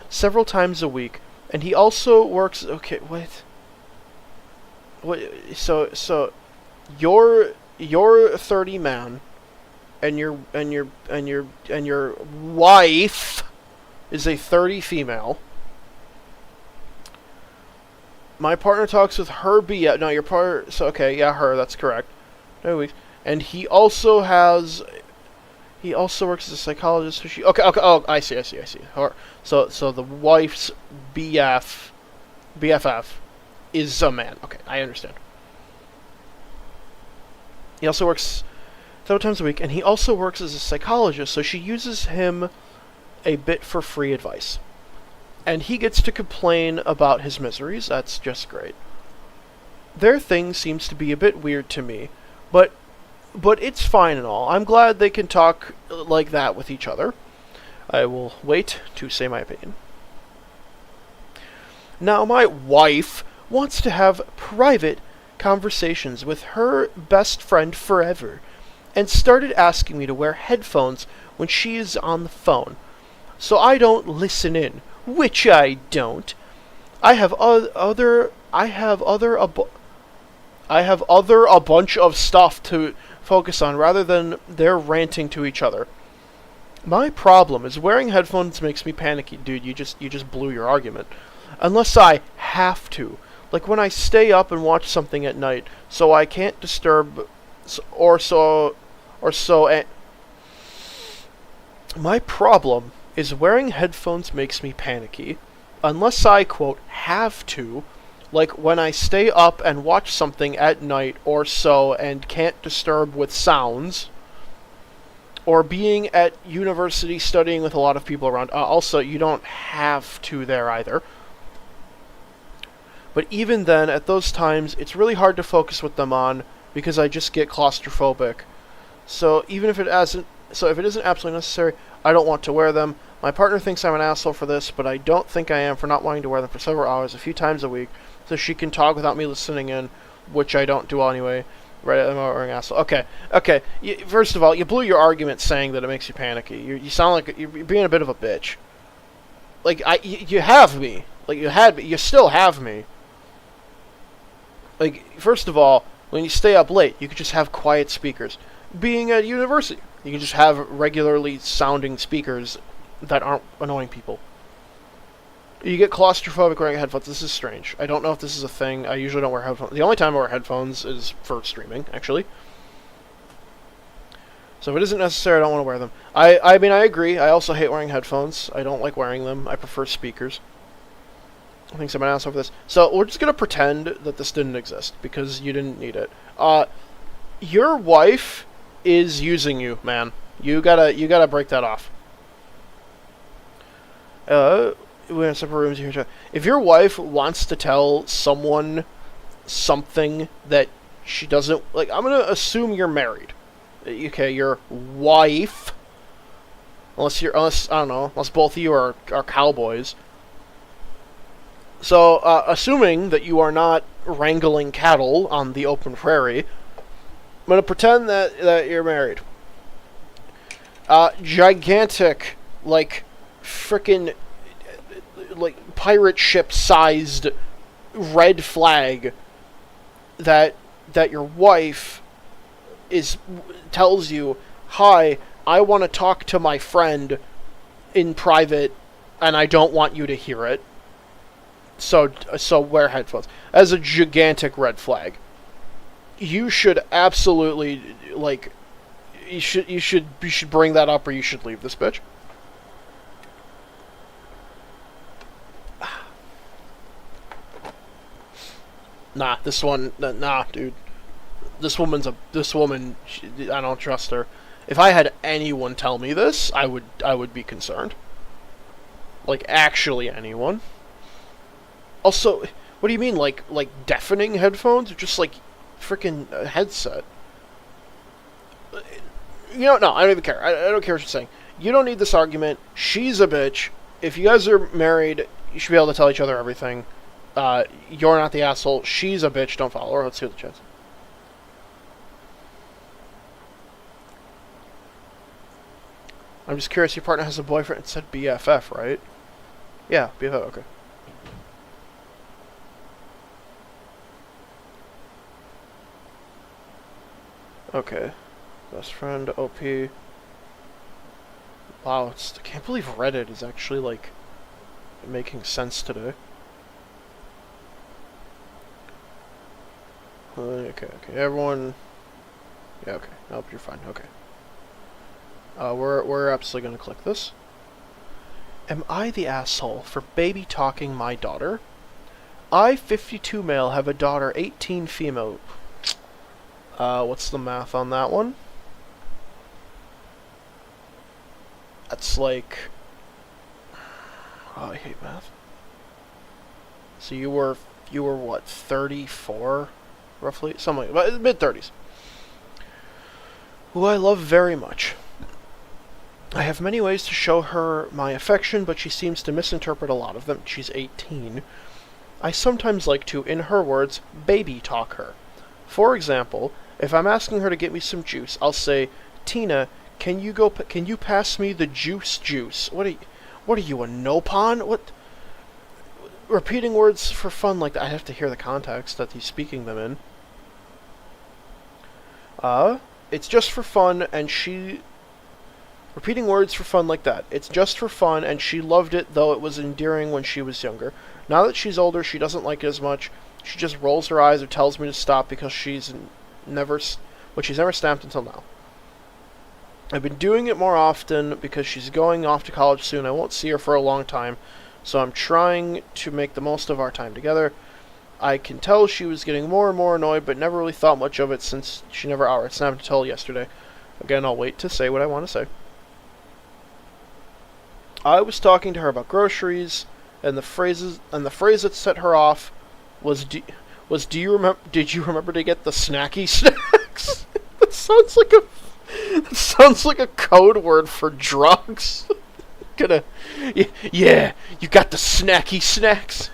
several times a week, and he also works. Okay, wait. So, you're 30 man, and your wife is a 30 female. My partner talks with her BF. No, your partner. So okay, yeah, her. That's correct. No weeks. And he also works as a psychologist. So she. Okay. Oh, I see. Her. So the wife's BFF is a man. Okay, I understand. He also works several times a week, and he also works as a psychologist. So she uses him a bit for free advice. And he gets to complain about his miseries. That's just great. Their thing seems to be a bit weird to me, but it's fine and all. I'm glad they can talk like that with each other. I will wait to say my opinion. Now, my wife wants to have private conversations with her best friend forever, and started asking me to wear headphones when she is on the phone, so I don't listen in. Which I don't. I have a bunch of stuff to focus on rather than their ranting to each other. My problem is wearing headphones makes me panicky. Dude, you just blew your argument. Unless I have to. Like when I stay up and watch something at night, so I can't disturb my problem is wearing headphones makes me panicky, unless I, quote, have to, like when I stay up and watch something at night or so and can't disturb with sounds, or being at university studying with a lot of people around. Also, you don't have to there either. But even then, at those times, it's really hard to focus with them on because I just get claustrophobic. So even if it isn't absolutely necessary, I don't want to wear them. My partner thinks I'm an asshole for this, but I don't think I am for not wanting to wear them for several hours, a few times a week, so she can talk without me listening in, which I don't do anyway. Right, I'm not wearing asshole. Okay. First of all, you blew your argument saying that it makes you panicky. You sound like you're being a bit of a bitch. Like, you have me. Like, you had me. You still have me. Like, first of all, when you stay up late, you could just have quiet speakers. Being at university, you can just have regularly sounding speakers that aren't annoying people. You get claustrophobic wearing headphones. This is strange. I don't know if this is a thing. I usually don't wear headphones. The only time I wear headphones is for streaming, actually. So if it isn't necessary, I don't want to wear them. I mean, I agree. I also hate wearing headphones. I don't like wearing them. I prefer speakers. I think someone asked over this. So we're just going to pretend that this didn't exist, because you didn't need it. Your wife is using you, man. You gotta break that off. We're in separate rooms here. If your wife wants to tell someone something that she doesn't like, I'm gonna assume you're married. Okay, your wife, unless I don't know, unless both of you are cowboys. So, assuming that you are not wrangling cattle on the open prairie, I'm gonna pretend that you're married. Gigantic, like, frickin', like, pirate ship-sized red flag that your wife tells you, "Hi, I want to talk to my friend in private, and I don't want you to hear it. So wear headphones." As a gigantic red flag. You should absolutely, like, you should bring that up, or you should leave this bitch. Nah, dude. This woman, I don't trust her. If I had anyone tell me this, I would be concerned. Like, actually anyone. Also, what do you mean, like deafening headphones? Or just, like, freaking headset? No, I don't even care. I don't care what you're saying. You don't need this argument. She's a bitch. If you guys are married, you should be able to tell each other everything. You're not the asshole. She's a bitch. Don't follow her. Let's see what the chat says. I'm just curious. Your partner has a boyfriend. It said BFF, right? Yeah, BFF. Okay. Okay. Best friend, OP. Wow, I can't believe Reddit is actually, like, making sense today. Okay, everyone... Yeah, okay. Nope, you're fine. Okay. We're absolutely gonna click this. Am I the asshole for baby talking my daughter? I, 52 male, have a daughter, 18 female. What's the math on that one? That's like... Oh, I hate math. So you were what, 34? Roughly? Something like mid-30s. Who I love very much. I have many ways to show her my affection, but she seems to misinterpret a lot of them. She's 18. I sometimes like to, in her words, baby talk her. For example, if I'm asking her to get me some juice, I'll say, "Tina, can you pass me the juice? What are you, a no-pon? What?" Repeating words for fun like that. I have to hear the context that he's speaking them in. It's just for fun, and she... Repeating words for fun like that. It's just for fun, and she loved it, though it was endearing when she was younger. Now that she's older, she doesn't like it as much. She just rolls her eyes or tells me to stop because she's never snapped until now. I've been doing it more often because she's going off to college soon. I won't see her for a long time, so I'm trying to make the most of our time together. I can tell she was getting more and more annoyed, but never really thought much of it since she never outright snapped until yesterday. Again, I'll wait to say what I want to say. I was talking to her about groceries, and the phrase that set her off was did you remember to get the snacky snacks? That sounds like a code word for drugs. Gonna, yeah, you got the snacky snacks.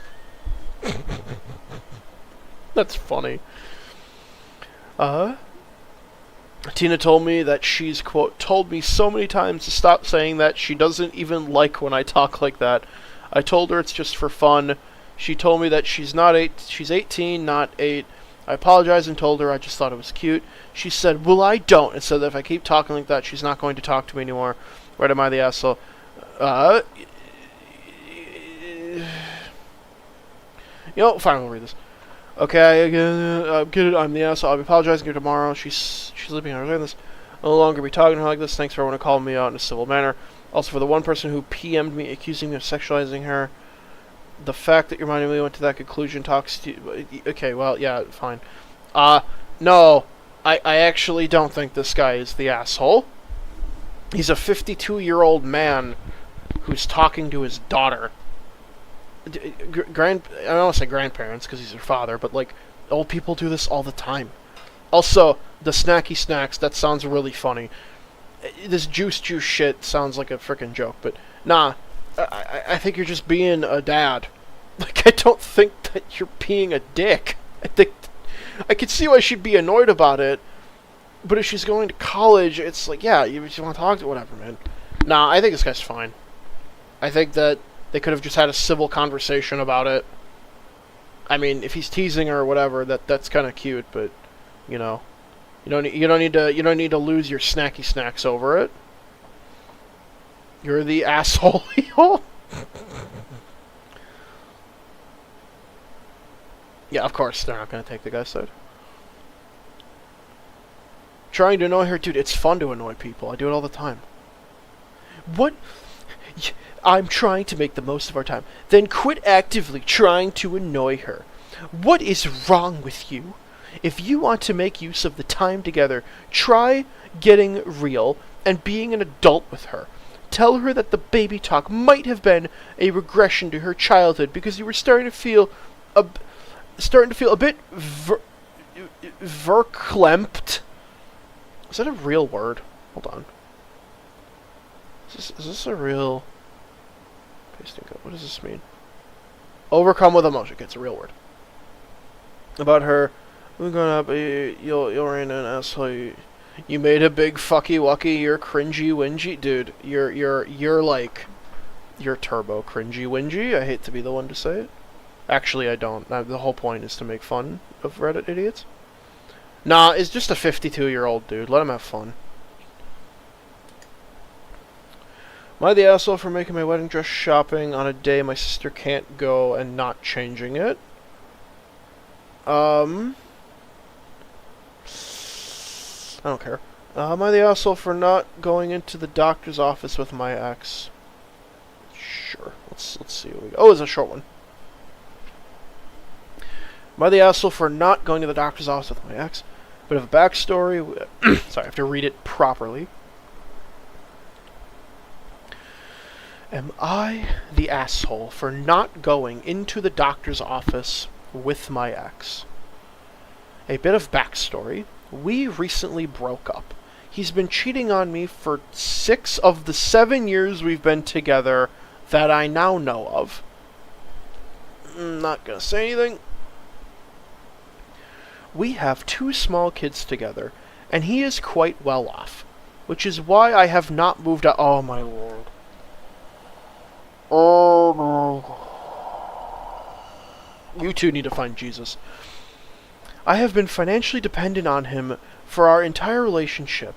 That's funny. Tina told me that she's, quote, told me so many times to stop saying that. She doesn't even like when I talk like that. I told her it's just for fun. She told me that she's 18, not 8. I apologized and told her I just thought it was cute. She said, well, I don't, and said that if I keep talking like that, she's not going to talk to me anymore. Right, am I the asshole? You know, fine, we'll read this. Okay, get it, I'm the asshole. I'll be apologizing to her tomorrow. She's leaving. I understand this. I'll no longer be talking to her like this. Thanks for everyone to call me out in a civil manner. Also, for the one person who PM'd me accusing me of sexualizing her, the fact that you reminded me went to that conclusion talks to you. Okay, well, yeah, fine. No, I actually don't think this guy is the asshole. He's a 52-year-old man who's talking to his daughter. I don't want to say grandparents because he's her father, but like old people do this all the time. Also, the snacky snacks, that sounds really funny. This juice shit sounds like a freaking joke, but nah, I think you're just being a dad. Like, I don't think that you're being a dick. I think I could see why she'd be annoyed about it, but if she's going to college, it's like, yeah, you want to talk to whatever, man. Nah, I think this guy's fine. I think that they could have just had a civil conversation about it. I mean, if he's teasing her or whatever, that's kind of cute, but you know, you don't need to lose your snacky snacks over it. You're the asshole. Yeah, of course they're not gonna take the guy's side. Trying to annoy her, dude. It's fun to annoy people. I do it all the time. What? I'm trying to make the most of our time. Then quit actively trying to annoy her. What is wrong with you? If you want to make use of the time together, try getting real and being an adult with her. Tell her that the baby talk might have been a regression to her childhood because you were starting to feel a bit verklempt. Is that a real word? Hold on. Is this a real... Pasting code. What does this mean? Overcome with emotion. Okay, it's a real word. About her. We're going up. You're in an asshole. You made a big fucky wucky. You're cringy whingy, dude. You're like, you're turbo cringy whingy. I hate to be the one to say it. Actually, I don't. The whole point is to make fun of Reddit idiots. Nah, it's just a 52-year-old dude. Let him have fun. Am I the asshole for making my wedding dress shopping on a day my sister can't go and not changing it? I don't care. Am I the asshole for not going into the doctor's office with my ex? Sure. Let's see what we got. Oh, it's a short one. Am I the asshole for not going to the doctor's office with my ex? Bit of a backstory. Sorry, I have to read it properly. Am I the asshole for not going into the doctor's office with my ex? A bit of backstory. We recently broke up. He's been cheating on me for 6 of the 7 years we've been together that I now know of. I'm not gonna say anything. We have 2 small kids together, and he is quite well off, which is why I have not moved out. Oh my lord. Oh no. You two need to find Jesus. I have been financially dependent on him for our entire relationship,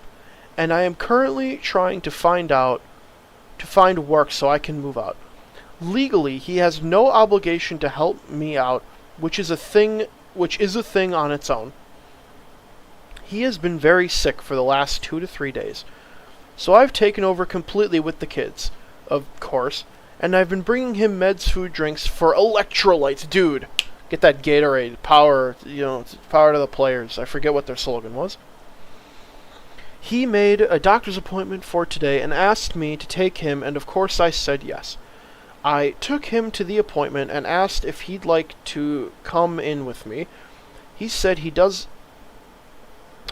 and I am currently trying to find work so I can move out. Legally, he has no obligation to help me out, which is a thing on its own. He has been very sick for the last 2 to 3 days, so I've taken over completely with the kids, of course, and I've been bringing him meds, food, drinks for electrolytes. Dude, get that Gatorade. Power, power to the players. I forget what their slogan was. He made a doctor's appointment for today and asked me to take him, and of course I said yes. I took him to the appointment and asked if he'd like to come in with me. He said he does...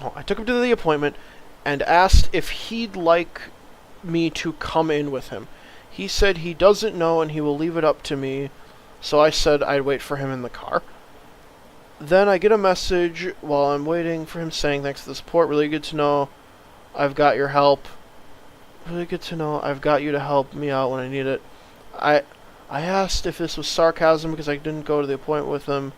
I took him to the appointment and asked if he'd like me to come in with him. He said he doesn't know and he will leave it up to me, so I said I'd wait for him in the car. Then I get a message while I'm waiting for him saying, thanks for the support, really good to know I've got your help. Really good to know I've got you to help me out when I need it. I asked if this was sarcasm because I didn't go to the appointment with him.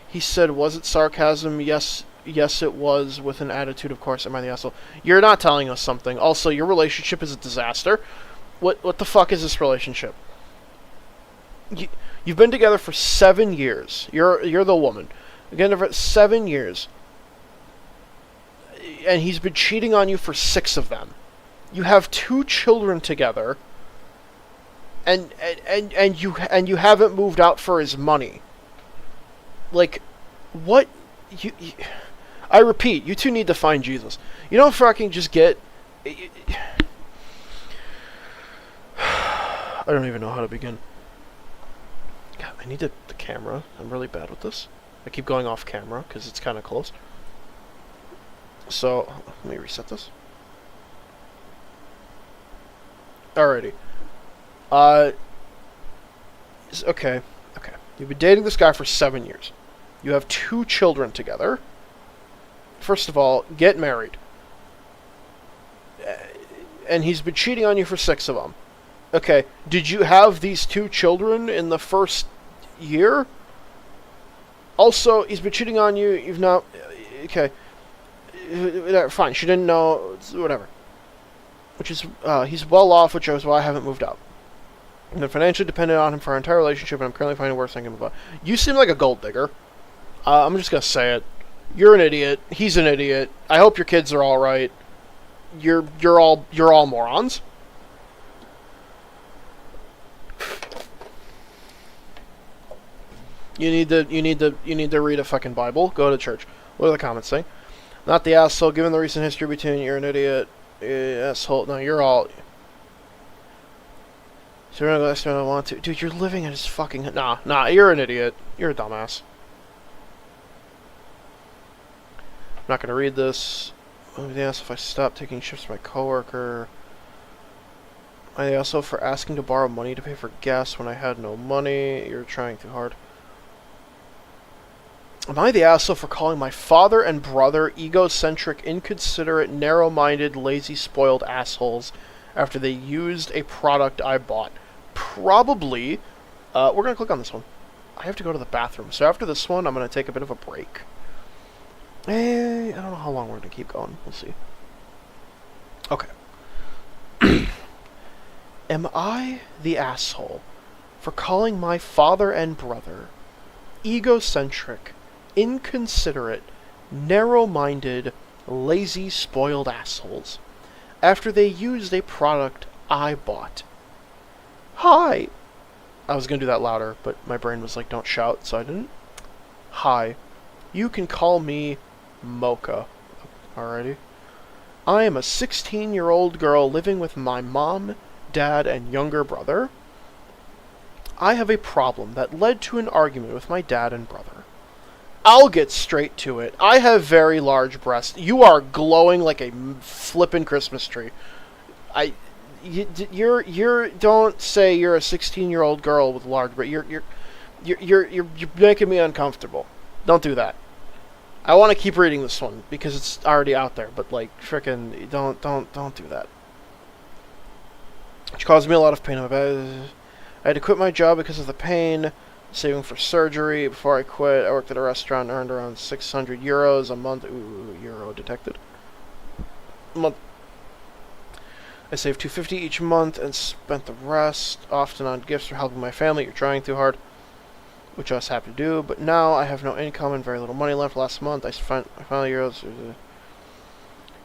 He said, was it sarcasm? Yes, it was, with an attitude, of course. Am I the asshole? You're not telling us something. Also, your relationship is a disaster. What the fuck is this relationship? You've been together for 7 years. You're the woman. You've been together for 7 years. And he's been cheating on you for 6 of them. You have 2 children together. And you haven't moved out for his money. Like, what? I repeat, you two need to find Jesus. You don't fucking just get... I don't even know how to begin. God, I need the camera. I'm really bad with this. I keep going off camera because it's kind of close. So, let me reset this. Alrighty. Okay. You've been dating this guy for 7 years. You have 2 children together. First of all, get married. And he's been cheating on you for 6 of them. Okay, did you have these 2 children in the first year? Also, he's been cheating on you, you've not... Okay. Fine, she didn't know, whatever. Which is, he's well off, which is why I haven't moved out. I've been financially dependent on him for our entire relationship, and I'm currently finding it worth thinking about. You seem like a gold digger. I'm just gonna say it. You're an idiot. He's an idiot. I hope your kids are all right. You're all morons. You need to read a fucking Bible. Go to church. What are the comments saying? Not the asshole. Given the recent history between you, you're an idiot. Asshole. No, you're all. So I don't want to. Dude, you're living in his fucking... Nah, you're an idiot. You're a dumbass. I'm not gonna read this. I'm the asshole if I stop taking shifts with my coworker. I'm the asshole for asking to borrow money to pay for gas when I had no money. You're trying too hard. Am I the asshole for calling my father and brother egocentric, inconsiderate, narrow-minded, lazy, spoiled assholes after they used a product I bought? Probably. We're going to click on this one. I have to go to the bathroom. So after this one, I'm going to take a bit of a break. I don't know how long we're going to keep going. We'll see. Okay. Am I the asshole for calling my father and brother egocentric, inconsiderate, narrow-minded, lazy, spoiled assholes after they used a product I bought? Hi! I was going to do that louder, but my brain was like, don't shout, so I didn't. Hi. You can call me Mocha. Alrighty. I am a 16-year-old girl living with my mom, dad, and younger brother. I have a problem that led to an argument with my dad and brother. I'll get straight to it. I have very large breasts. You are glowing like a flippin' Christmas tree. You're don't say you're a 16-year-old girl with large breasts. You're making me uncomfortable. Don't do that. I want to keep reading this one because it's already out there, but like frickin' don't do that. Which caused me a lot of pain. I had to quit my job because of the pain, saving for surgery. Before I quit, I worked at a restaurant, earned around 600 euros a month. Ooh, euro detected. A month. I saved 250 each month and spent the rest often on gifts or helping my family. You're trying too hard, which I was happy to do, but now I have no income and very little money left. Last month, I spent euros.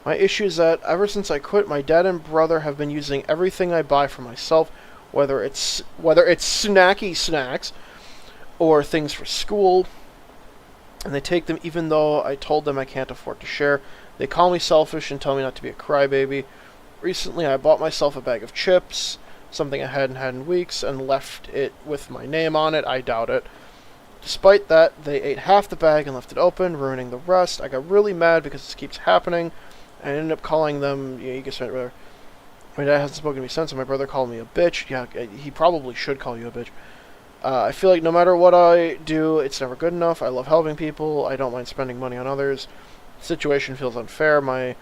My issue is that ever since I quit, my dad and brother have been using everything I buy for myself, whether it's snacky snacks or things for school, and they take them even though I told them I can't afford to share. They call me selfish and tell me not to be a crybaby. Recently, I bought myself a bag of chips, something I hadn't had in weeks, and left it with my name on it. I doubt it. Despite that, they ate half the bag and left it open, ruining the rest. I got really mad because this keeps happening. I ended up calling them, whatever. My dad hasn't spoken to me since, and my brother called me a bitch. Yeah, he probably should call you a bitch. I feel like no matter what I do, it's never good enough. I love helping people. I don't mind spending money on others. The situation feels unfair. My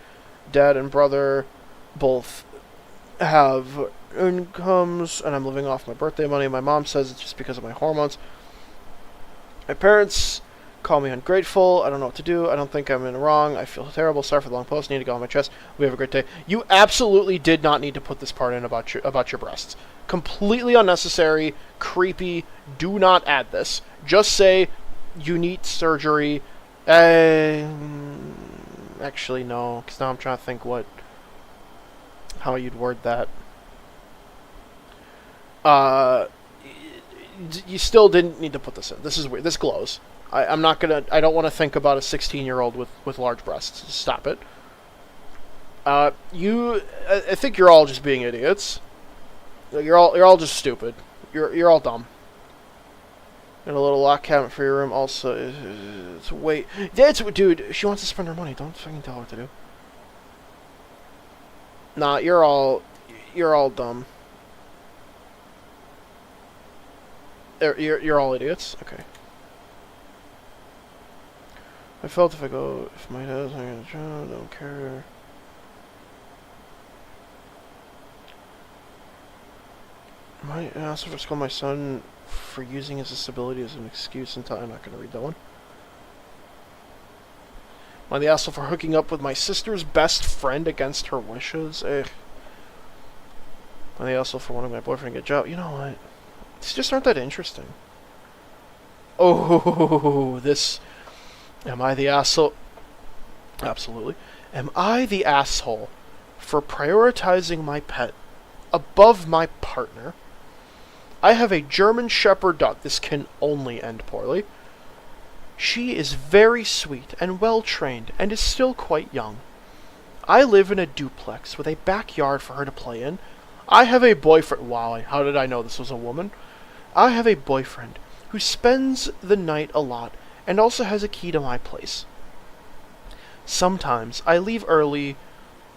dad and brother both have incomes, and I'm living off my birthday money. My mom says it's just because of my hormones. My parents call me ungrateful. I don't know what to do. I don't think I'm in the wrong. I feel terrible. Sorry for the long post. Need to go on my chest. We have a great day. You absolutely did not need to put this part in about your breasts. Completely unnecessary. Creepy. Do not add this. Just say you need surgery. Actually, no, because now I'm trying to think how you'd word that. You still didn't need to put this in. This is weird. This glows. I don't want to think about a 16-year-old with large breasts. Stop it. I think you're all just being idiots. You're all just stupid. You're all dumb. And a little lock cabinet for your room also. Wait, dude. She wants to spend her money. Don't fucking tell her what to do. Nah, you're all dumb. You're all idiots. Okay. I felt if my dad's not gonna try, I don't care. I also just called my son for using his disability as an excuse until I'm not gonna read that one. Am I the asshole for hooking up with my sister's best friend against her wishes? Am I the asshole for wanting my boyfriend to get a job? You know what? These just aren't that interesting. Oh, this... Am I the asshole? Absolutely. Am I the asshole for prioritizing my pet above my partner? I have a German Shepherd dog. This can only end poorly. She is very sweet and well-trained and is still quite young. I live in a duplex with a backyard for her to play in. I have a boyfriend. Wow, how did I know this was a woman? I have a boyfriend who spends the night a lot and also has a key to my place. Sometimes I leave early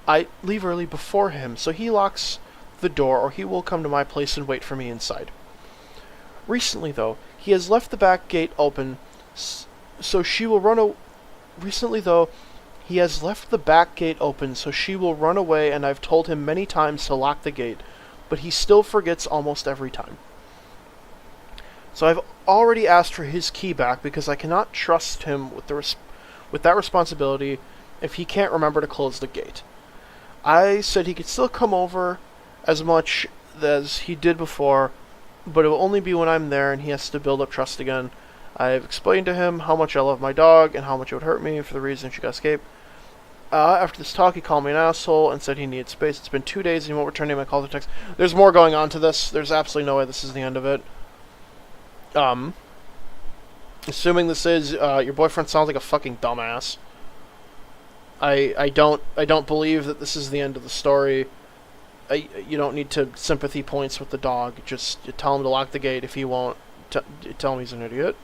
before him, so he locks the door or he will come to my place and wait for me inside. Recently, though, he has left the back gate open, so she will run away, and I've told him many times to lock the gate, but he still forgets almost every time. So I've already asked for his key back because I cannot trust him with that responsibility if he can't remember to close the gate. I said he could still come over as much as he did before, but it will only be when I'm there and he has to build up trust again. I've explained to him how much I love my dog and how much it would hurt me for the reason she got escaped. After this talk, he called me an asshole and said he needed space. It's been 2 days and he won't return any of my calls or texts. There's more going on to this. There's absolutely no way this is the end of it. Assuming this is, your boyfriend sounds like a fucking dumbass. I don't believe that this is the end of the story. You don't need to sympathy points with the dog. Just tell him to lock the gate. If he won't, tell him he's an idiot.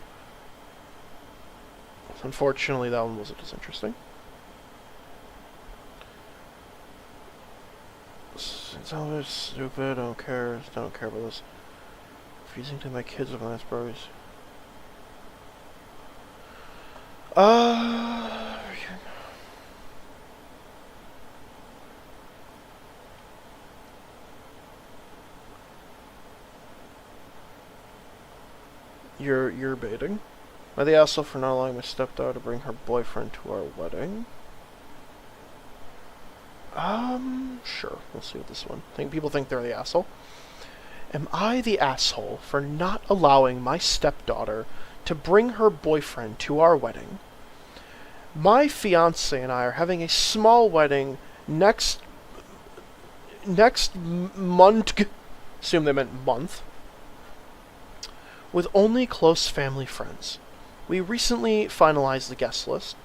Unfortunately, that one wasn't as interesting. Tell me it's stupid. I don't care. I don't care about this. Refusing to my kids with my last brothers. You're baiting. Am I the asshole for not allowing my stepdaughter to bring her boyfriend to our wedding? Sure. We'll see with this one. People think they're the asshole. Am I the asshole for not allowing my stepdaughter to bring her boyfriend to our wedding? My fiance and I are having a small wedding next month. Assume they meant month. With only close family friends. We recently finalized the guest list.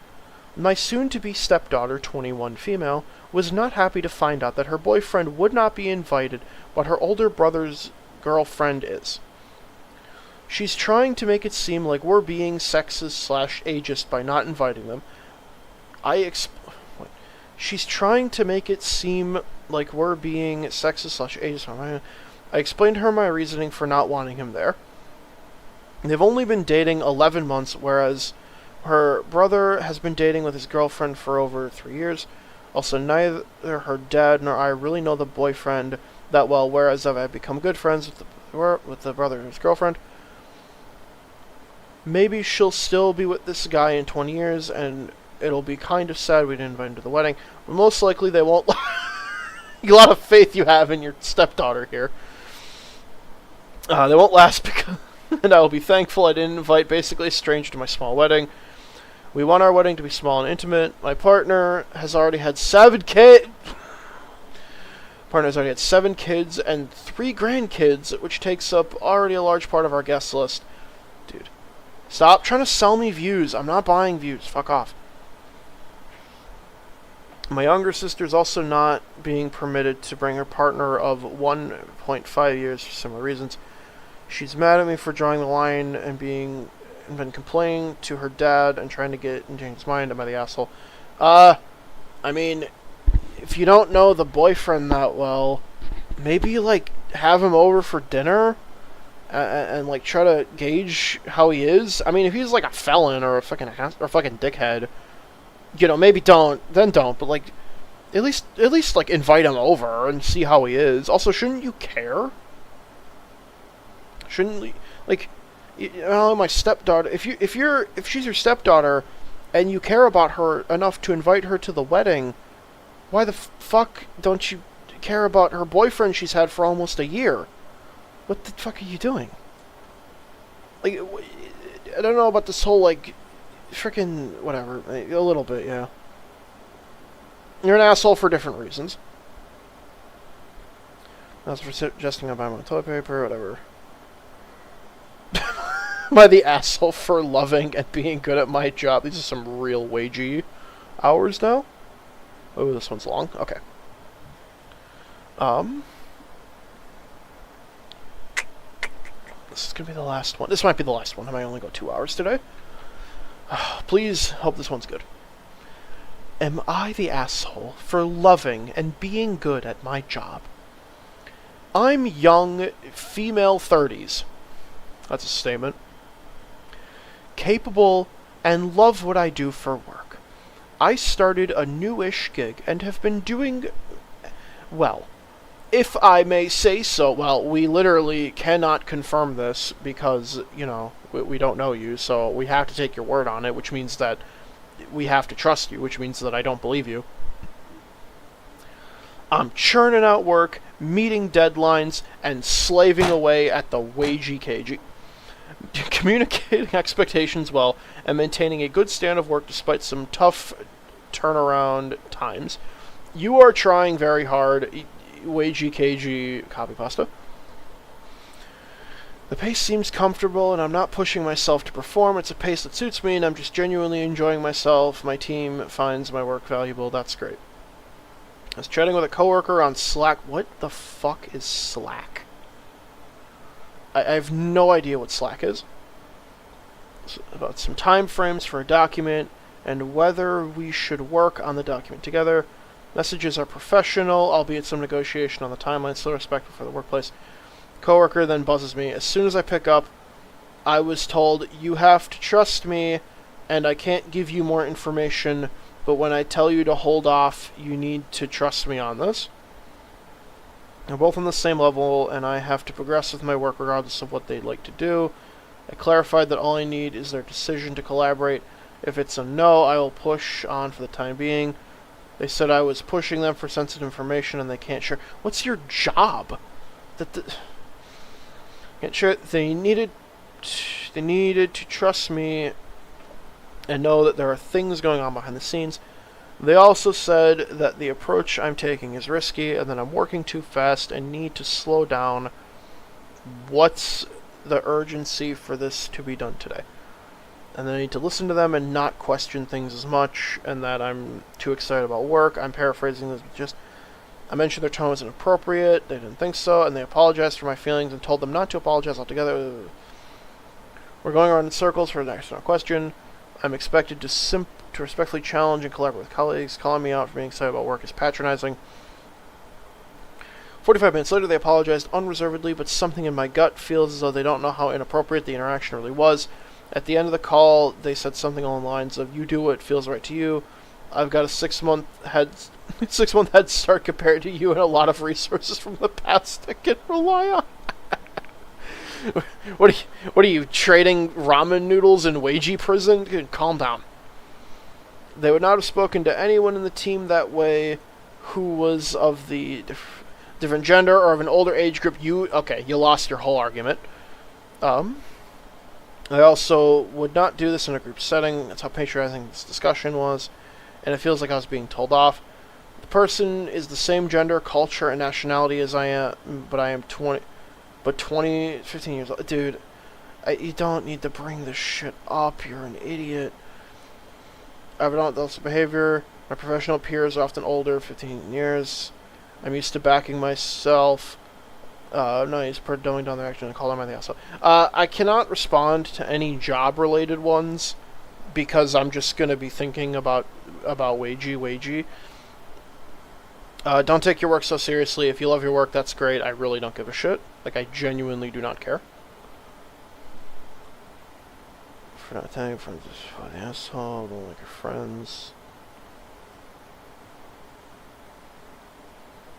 My soon-to-be stepdaughter, 21 female, was not happy to find out that her boyfriend would not be invited, but her older brother's girlfriend is. She's trying to make it seem like we're being sexist/ageist by not inviting them. She's trying to make it seem like we're being sexist/ageist. I explained to her my reasoning for not wanting him there. They've only been dating 11 months, whereas her brother has been dating with his girlfriend for over 3 years. Also, neither her dad nor I really know the boyfriend that well, whereas I've become good friends with the brother and his girlfriend. Maybe she'll still be with this guy in 20 years, and it'll be kind of sad we didn't invite him to the wedding. But most likely they won't. A lot of faith you have in your stepdaughter here. They won't last because... and I will be thankful I didn't invite basically a stranger to my small wedding. We want our wedding to be small and intimate. My partner has already had 7 kids. Partner's already had 7 kids and 3 grandkids, which takes up already a large part of our guest list. Dude, stop trying to sell me views. I'm not buying views. Fuck off. My younger sister's also not being permitted to bring her partner of 1.5 years for similar reasons. She's mad at me for drawing the line and been complaining to her dad and trying to get in Jane's mind. Am I the asshole? I mean, if you don't know the boyfriend that well, maybe like have him over for dinner and like try to gauge how he is. I mean, if he's like a felon or a fucking dickhead, you know, maybe don't. But like, at least like invite him over and see how he is. Also, shouldn't you care? Shouldn't, like, you know, my stepdaughter, if she's your stepdaughter and you care about her enough to invite her to the wedding, why the fuck don't you care about her boyfriend she's had for almost a year? What the fuck are you doing? Like, I don't know about this whole, like, freaking whatever. A little bit, yeah. You're an asshole for different reasons. That's for suggesting I buy my toilet paper, whatever. Am I the asshole for loving and being good at my job? These are some real wagey hours now. Oh, this one's long. Okay. This is gonna be the last one. This might be the last one. I might only go 2 hours today. Please, hope this one's good. Am I the asshole for loving and being good at my job? I'm young, female 30s. That's a statement. Capable, and love what I do for work. I started a newish gig and have been doing well. If I may say so, well, we literally cannot confirm this because, you know, we don't know you, so we have to take your word on it, which means that we have to trust you, which means that I don't believe you. I'm churning out work, meeting deadlines, and slaving away at the wagey cagey. Communicating expectations well, and maintaining a good stand of work despite some tough turnaround times. You are trying very hard. Wagey cagey copy pasta. The pace seems comfortable, and I'm not pushing myself to perform. It's a pace that suits me, and I'm just genuinely enjoying myself. My team finds my work valuable. That's great. I was chatting with a coworker on Slack. What the fuck is Slack? I have no idea what Slack is. It's about some time frames for a document and whether we should work on the document together. Messages are professional, albeit some negotiation on the timeline, still respectful for the workplace. Coworker then buzzes me. As soon as I pick up, I was told, you have to trust me, and I can't give you more information, but when I tell you to hold off, you need to trust me on this. We're both on the same level, and I have to progress with my work regardless of what they'd like to do. I clarified that all I need is their decision to collaborate. If it's a no, I will push on for the time being. They said I was pushing them for sensitive information, and they can't share. What's your job? Can't share. They needed to trust me and know that there are things going on behind the scenes. They also said that the approach I'm taking is risky and that I'm working too fast and need to slow down. What's the urgency for this to be done today? And then I need to listen to them and not question things as much, and that I'm too excited about work. I'm paraphrasing this, but I mentioned their tone was inappropriate, they didn't think so, and they apologized for my feelings and told them not to apologize altogether. We're going around in circles for the next question. I'm expected to respectfully challenge and collaborate with colleagues. Calling me out for being excited about work is patronizing. 45 minutes later, they apologized unreservedly, but something in my gut feels as though they don't know how inappropriate the interaction really was. At the end of the call, they said something along the lines of, "You do what feels right to you. I've got a 6-month head start compared to you and a lot of resources from the past I can rely on." What are you trading ramen noodles in Weiji prison? Calm down. They would not have spoken to anyone in the team that way who was of the different gender or of an older age group. You lost your whole argument. I also would not do this in a group setting. That's how patronizing this discussion was, and it feels like I was being told off. The person is the same gender, culture, and nationality as I am, but I am 15 years old. Dude, you don't need to bring this shit up. You're an idiot. I have not this behavior. My professional peers are often older, 15 years. I'm used to backing myself. I'm not used to dumbing down their action and call them anything else. I cannot respond to any job-related ones because I'm just going to be thinking about Weiji. Don't take your work so seriously. If you love your work, that's great. I really don't give a shit. Like, I genuinely do not care. For not telling friends is fucking asshole. Don't like your friends.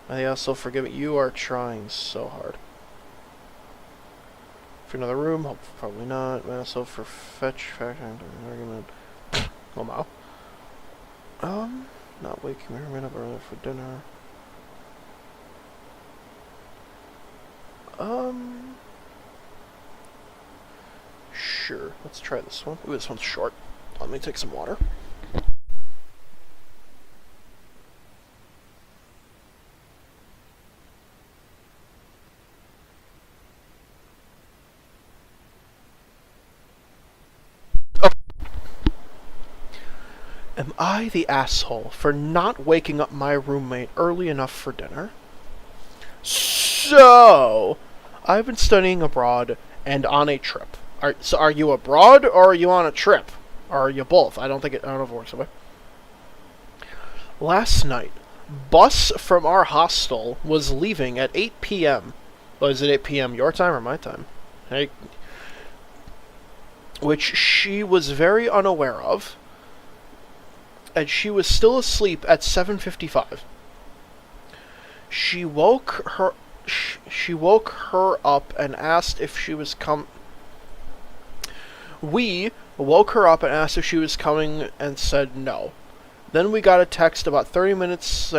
I also forgive me. You are trying so hard. For another room, hope probably not. Also for fetch faction argument. Oh wow. Not waking me up early for dinner. Sure. Let's try this one. Ooh, this one's short. Let me take some water. Am I the asshole for not waking up my roommate early enough for dinner? So, I've been studying abroad and on a trip. So are you abroad or are you on a trip? Or are you both? I don't know if it works that way. Last night, bus from our hostel was leaving at 8 p.m. Was it 8 p.m. your time or my time? Hey. Which she was very unaware of. And she was still asleep at 7:55. She woke her up and asked if she was We woke her up and asked if she was coming and said no. Then we got a text about 30 minutes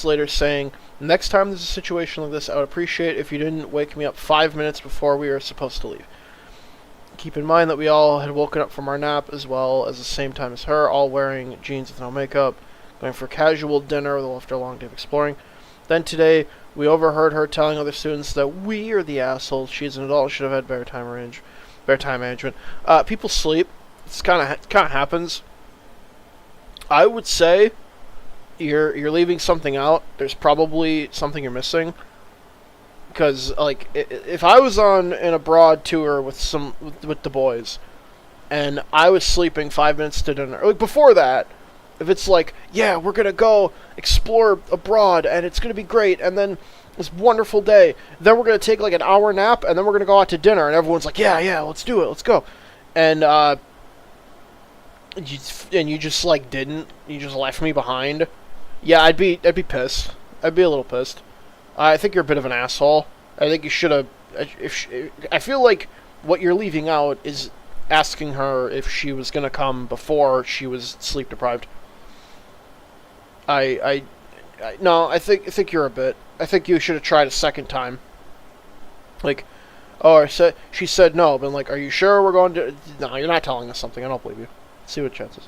later saying, "Next time there's a situation like this, I would appreciate if you didn't wake me up 5 minutes before we were supposed to leave." Keep in mind that we all had woken up from our nap as well as the same time as her, all wearing jeans with no makeup, going for casual dinner after a long day of exploring. Then today, we overheard her telling other students that we are the assholes. She's an adult, should have had better time management. People sleep. It's kind of happens. I would say you're leaving something out. There's probably something you're missing. Because, like, if I was on an abroad tour with the boys, and I was sleeping 5 minutes to dinner, like, before that, if it's like, yeah, we're going to go explore abroad, and it's going to be great, and then this wonderful day, then we're going to take, like, an hour nap, and then we're going to go out to dinner, and everyone's like, yeah, let's do it, let's go. And, you just, like, didn't. You just left me behind. Yeah, I'd be pissed. I'd be a little pissed. I think you're a bit of an asshole. I think you should have... I feel like what you're leaving out is asking her if she was going to come before she was sleep deprived. No, I think you're a bit. I think you should have tried a second time. Like, she said no, but like, are you sure we're going to... No, you're not telling us something. I don't believe you. Let's see what chances.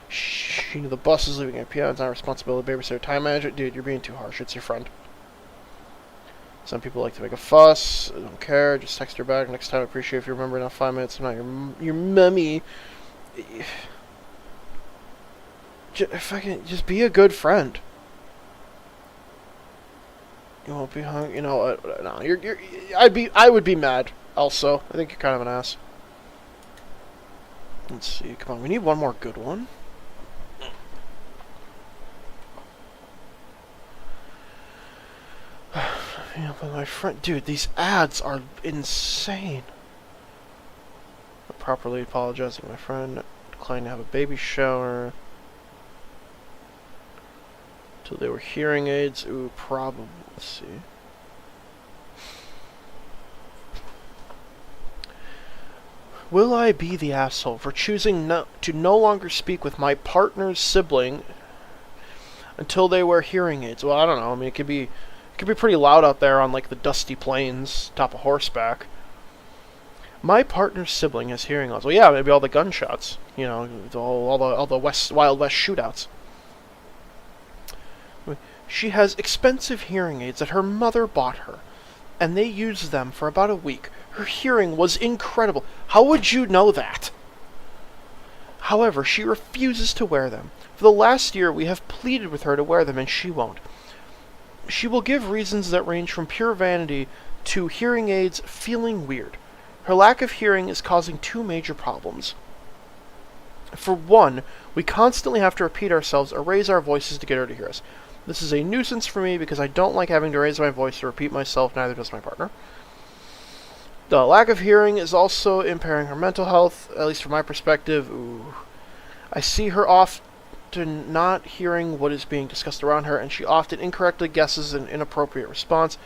She knew the bus is leaving at p.m. It's not responsibility. Babysitter, time manager. Dude, you're being too harsh. It's your friend. Some people like to make a fuss. I don't care. Just text her back. Next time, I appreciate if you remember enough 5 minutes. I'm not your mummy. Just be a good friend. You won't be hung. You know what? No, I would be mad. Also, I think you're kind of an ass. Let's see. Come on, we need one more good one. Yeah, but my friend, dude, these ads are insane. Properly apologizing, my friend. Declined to have a baby shower. Till they were hearing aids. Ooh, probably. Let's see. Will I be the asshole for choosing to no longer speak with my partner's sibling until they wear hearing aids? Well, I don't know. I mean, it could be pretty loud out there on like the dusty plains, top of horseback. My partner's sibling has hearing loss. Well, yeah, maybe all the gunshots. You know, all the Wild West shootouts. She has expensive hearing aids that her mother bought her, and they used them for about a week. Her hearing was incredible. How would you know that? However, she refuses to wear them. For the last year, we have pleaded with her to wear them, and she won't. She will give reasons that range from pure vanity to hearing aids feeling weird. Her lack of hearing is causing two major problems. For one, we constantly have to repeat ourselves or raise our voices to get her to hear us. This is a nuisance for me because I don't like having to raise my voice to repeat myself, neither does my partner. The lack of hearing is also impairing her mental health, at least from my perspective. Ooh. I see her often not hearing what is being discussed around her, and she often incorrectly guesses an inappropriate response,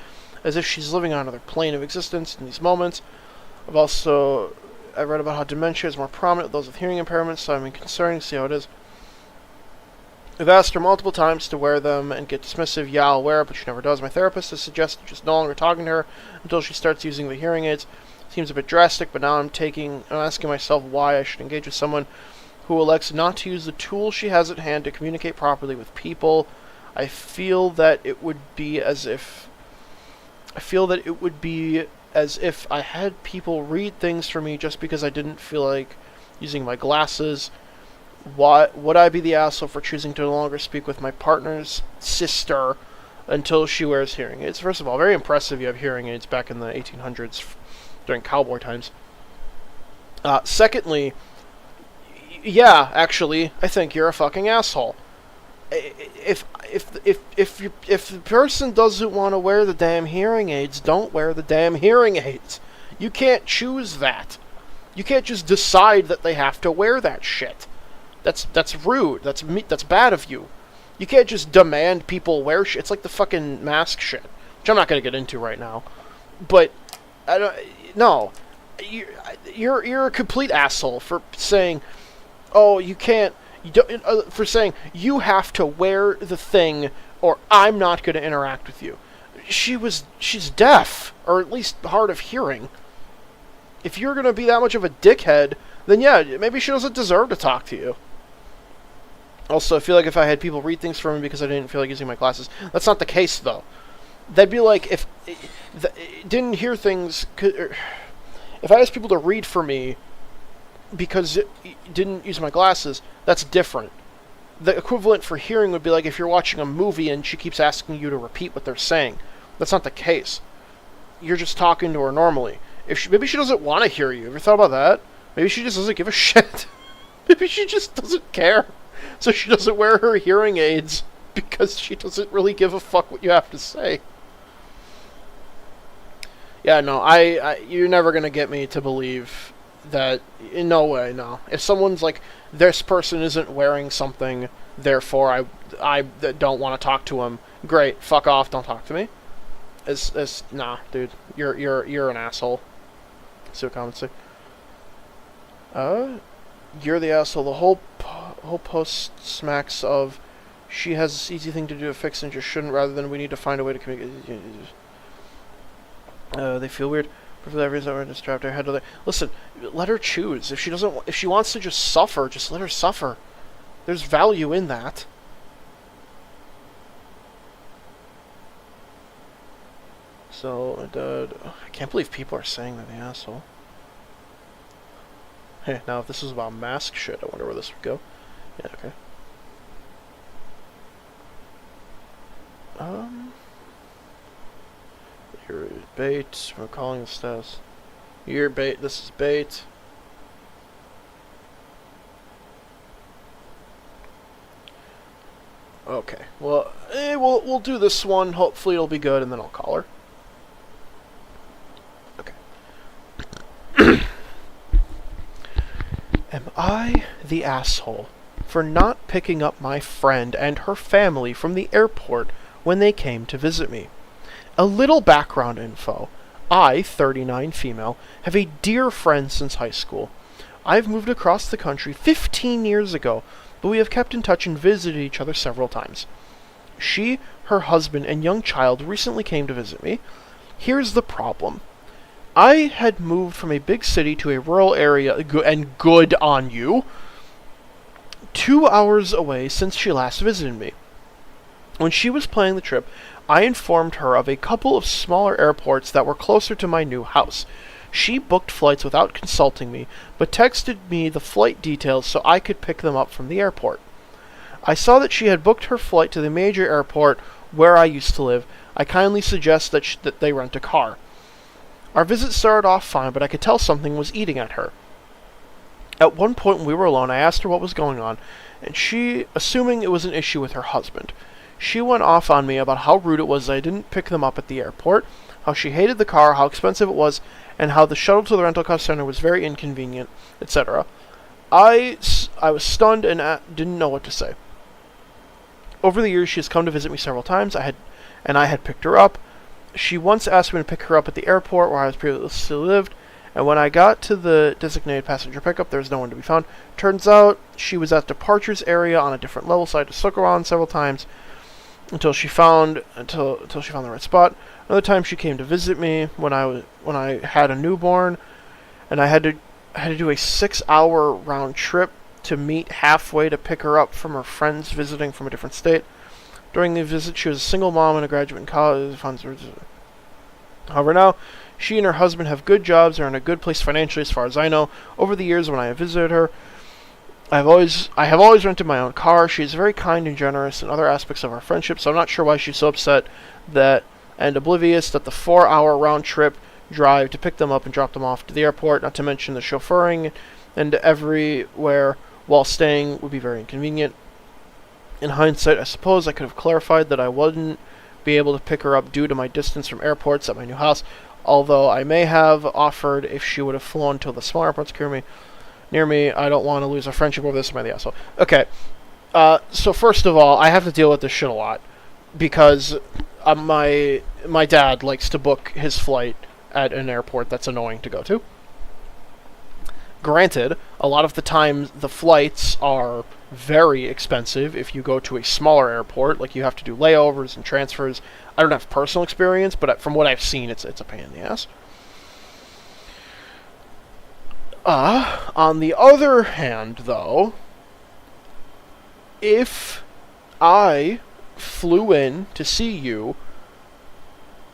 as if she's living on another plane of existence in these moments. I read about how dementia is more prominent with those with hearing impairments, so I'm concerned to see how it is. I've asked her multiple times to wear them and get dismissive, yeah, I'll wear it, but she never does. My therapist has suggested just no longer talking to her until she starts using the hearing aids. Seems a bit drastic, but now I'm asking myself why I should engage with someone who elects not to use the tool she has at hand to communicate properly with people. I feel that it would be as if I had people read things for me just because I didn't feel like using my glasses. Why would I be the asshole for choosing to no longer speak with my partner's sister until she wears hearing aids? First of all, very impressive you have hearing aids back in the 1800s during cowboy times. Secondly, yeah, actually, I think you're a fucking asshole. If the person doesn't want to wear the damn hearing aids, don't wear the damn hearing aids. You can't choose that. You can't just decide that they have to wear that shit. That's rude. That's bad of you. You can't just demand people wear shit. It's like the fucking mask shit, which I'm not gonna get into right now. But I don't. No, you're a complete asshole for saying, oh, you can't. You don't, for saying you have to wear the thing or I'm not going to interact with you. She's deaf, or at least hard of hearing. If you're going to be that much of a dickhead, then yeah, maybe she doesn't deserve to talk to you. Also, I feel like if I had people read things for me because I didn't feel like using my glasses, that's not the case though. That'd be like if didn't hear things. If I asked people to read for me because it didn't use my glasses, that's different. The equivalent for hearing would be like if you're watching a movie and she keeps asking you to repeat what they're saying. That's not the case. You're just talking to her normally. Maybe she doesn't want to hear you. Ever thought about that? Maybe she just doesn't give a shit. Maybe she just doesn't care. So she doesn't wear her hearing aids because she doesn't really give a fuck what you have to say. Yeah, no, you're never gonna get me to believe that. In no way, no. If someone's like, this person isn't wearing something, therefore I don't want to talk to him. Great, fuck off, don't talk to me. Nah, dude, you're an asshole. See what comments say. You're the asshole. The whole post smacks of, she has this easy thing to do to fix and just shouldn't, rather than we need to find a way to communicate. They feel weird. For that reason, we're just trapped our head to the. Listen, let her choose. If she wants to just suffer, just let her suffer. There's value in that. So, I can't believe people are saying that, the asshole. Hey, now if this is about mask shit, I wonder where this would go. Yeah, okay. You're bait. We're calling the status. You're bait. This is bait. Okay. Well, we'll do this one. Hopefully it'll be good, and then I'll call her. I the asshole for not picking up my friend and her family from the airport when they came to visit me. A little background info. I, 39 female, have a dear friend since high school. I've moved across the country 15 years ago, but we have kept in touch and visited each other several times. She, her husband, and young child recently came to visit me. Here's the problem. I had moved from a big city to a rural area, and good on you, 2 hours away since she last visited me. When she was planning the trip, I informed her of a couple of smaller airports that were closer to my new house. She booked flights without consulting me, but texted me the flight details so I could pick them up from the airport. I saw that she had booked her flight to the major airport where I used to live. I kindly suggest that they rent a car. Our visit started off fine, but I could tell something was eating at her. At one point when we were alone, I asked her what was going on, and she, assuming it was an issue with her husband, she went off on me about how rude it was that I didn't pick them up at the airport, how she hated the car, how expensive it was, and how the shuttle to the rental car center was very inconvenient, etc. I was stunned and didn't know what to say. Over the years, she has come to visit me several times. I had picked her up. She once asked me to pick her up at the airport where I was previously lived, and when I got to the designated passenger pickup, there was no one to be found. Turns out she was at departures area on a different level, so I had to look around several times until she found the right spot. Another time, she came to visit me when I had a newborn, and I had to do a 6-hour round trip to meet halfway to pick her up from her friends visiting from a different state. During the visit, she was a single mom and a graduate in college. However, now, she and her husband have good jobs, are in a good place financially as far as I know. Over the years when I have visited her, I have always rented my own car. She is very kind and generous in other aspects of our friendship, so I'm not sure why she's so upset and oblivious that the 4-hour round trip drive to pick them up and drop them off to the airport, not to mention the chauffeuring and everywhere while staying, would be very inconvenient. In hindsight, I suppose I could have clarified that I wouldn't be able to pick her up due to my distance from airports at my new house, although I may have offered if she would have flown to the small airports near me. I don't want to lose a friendship over this. Am I the asshole? Okay, so first of all, I have to deal with this shit a lot, because my dad likes to book his flight at an airport that's annoying to go to. Granted, a lot of the time the flights are very expensive if you go to a smaller airport, like you have to do layovers and transfers. I don't have personal experience, but from what I've seen, it's a pain in the ass. On the other hand, though, if I flew in to see you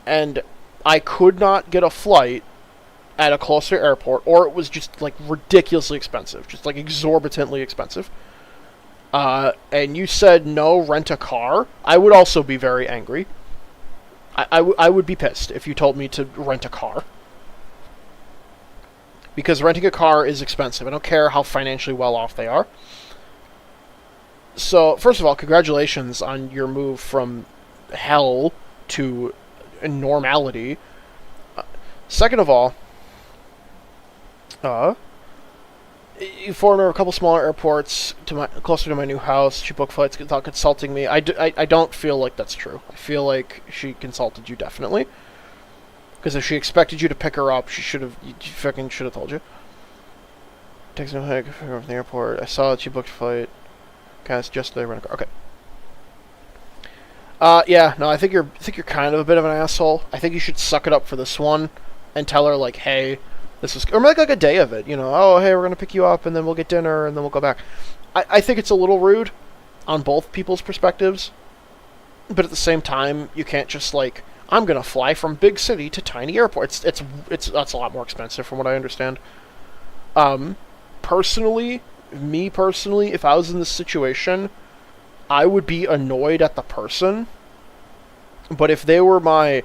and I could not get a flight at a closer airport, or it was just like ridiculously expensive, just like exorbitantly expensive, and you said no, rent a car, I would also be very angry. I would be pissed if you told me to rent a car. Because renting a car is expensive. I don't care how financially well off they are. So, first of all, congratulations on your move from hell to normality. Second of all, you informed her a couple smaller airports closer to my new house. She booked flights without consulting me. I don't feel like that's true. I feel like she consulted you, definitely. Because if she expected you to pick her up, she fucking should have told you. Takes no heck from the airport. I saw that she booked a flight. Kind of suggested they rent a car. Okay. Yeah, no, I think you're kind of a bit of an asshole. I think you should suck it up for this one and tell her, like, hey, this is, or make like a day of it, you know, oh, hey, we're gonna pick you up and then we'll get dinner and then we'll go back. I think it's a little rude on both people's perspectives, but at the same time, you can't just, like, I'm gonna fly from big city to tiny airport. That's a lot more expensive from what I understand. Personally, if I was in this situation, I would be annoyed at the person. But if they were my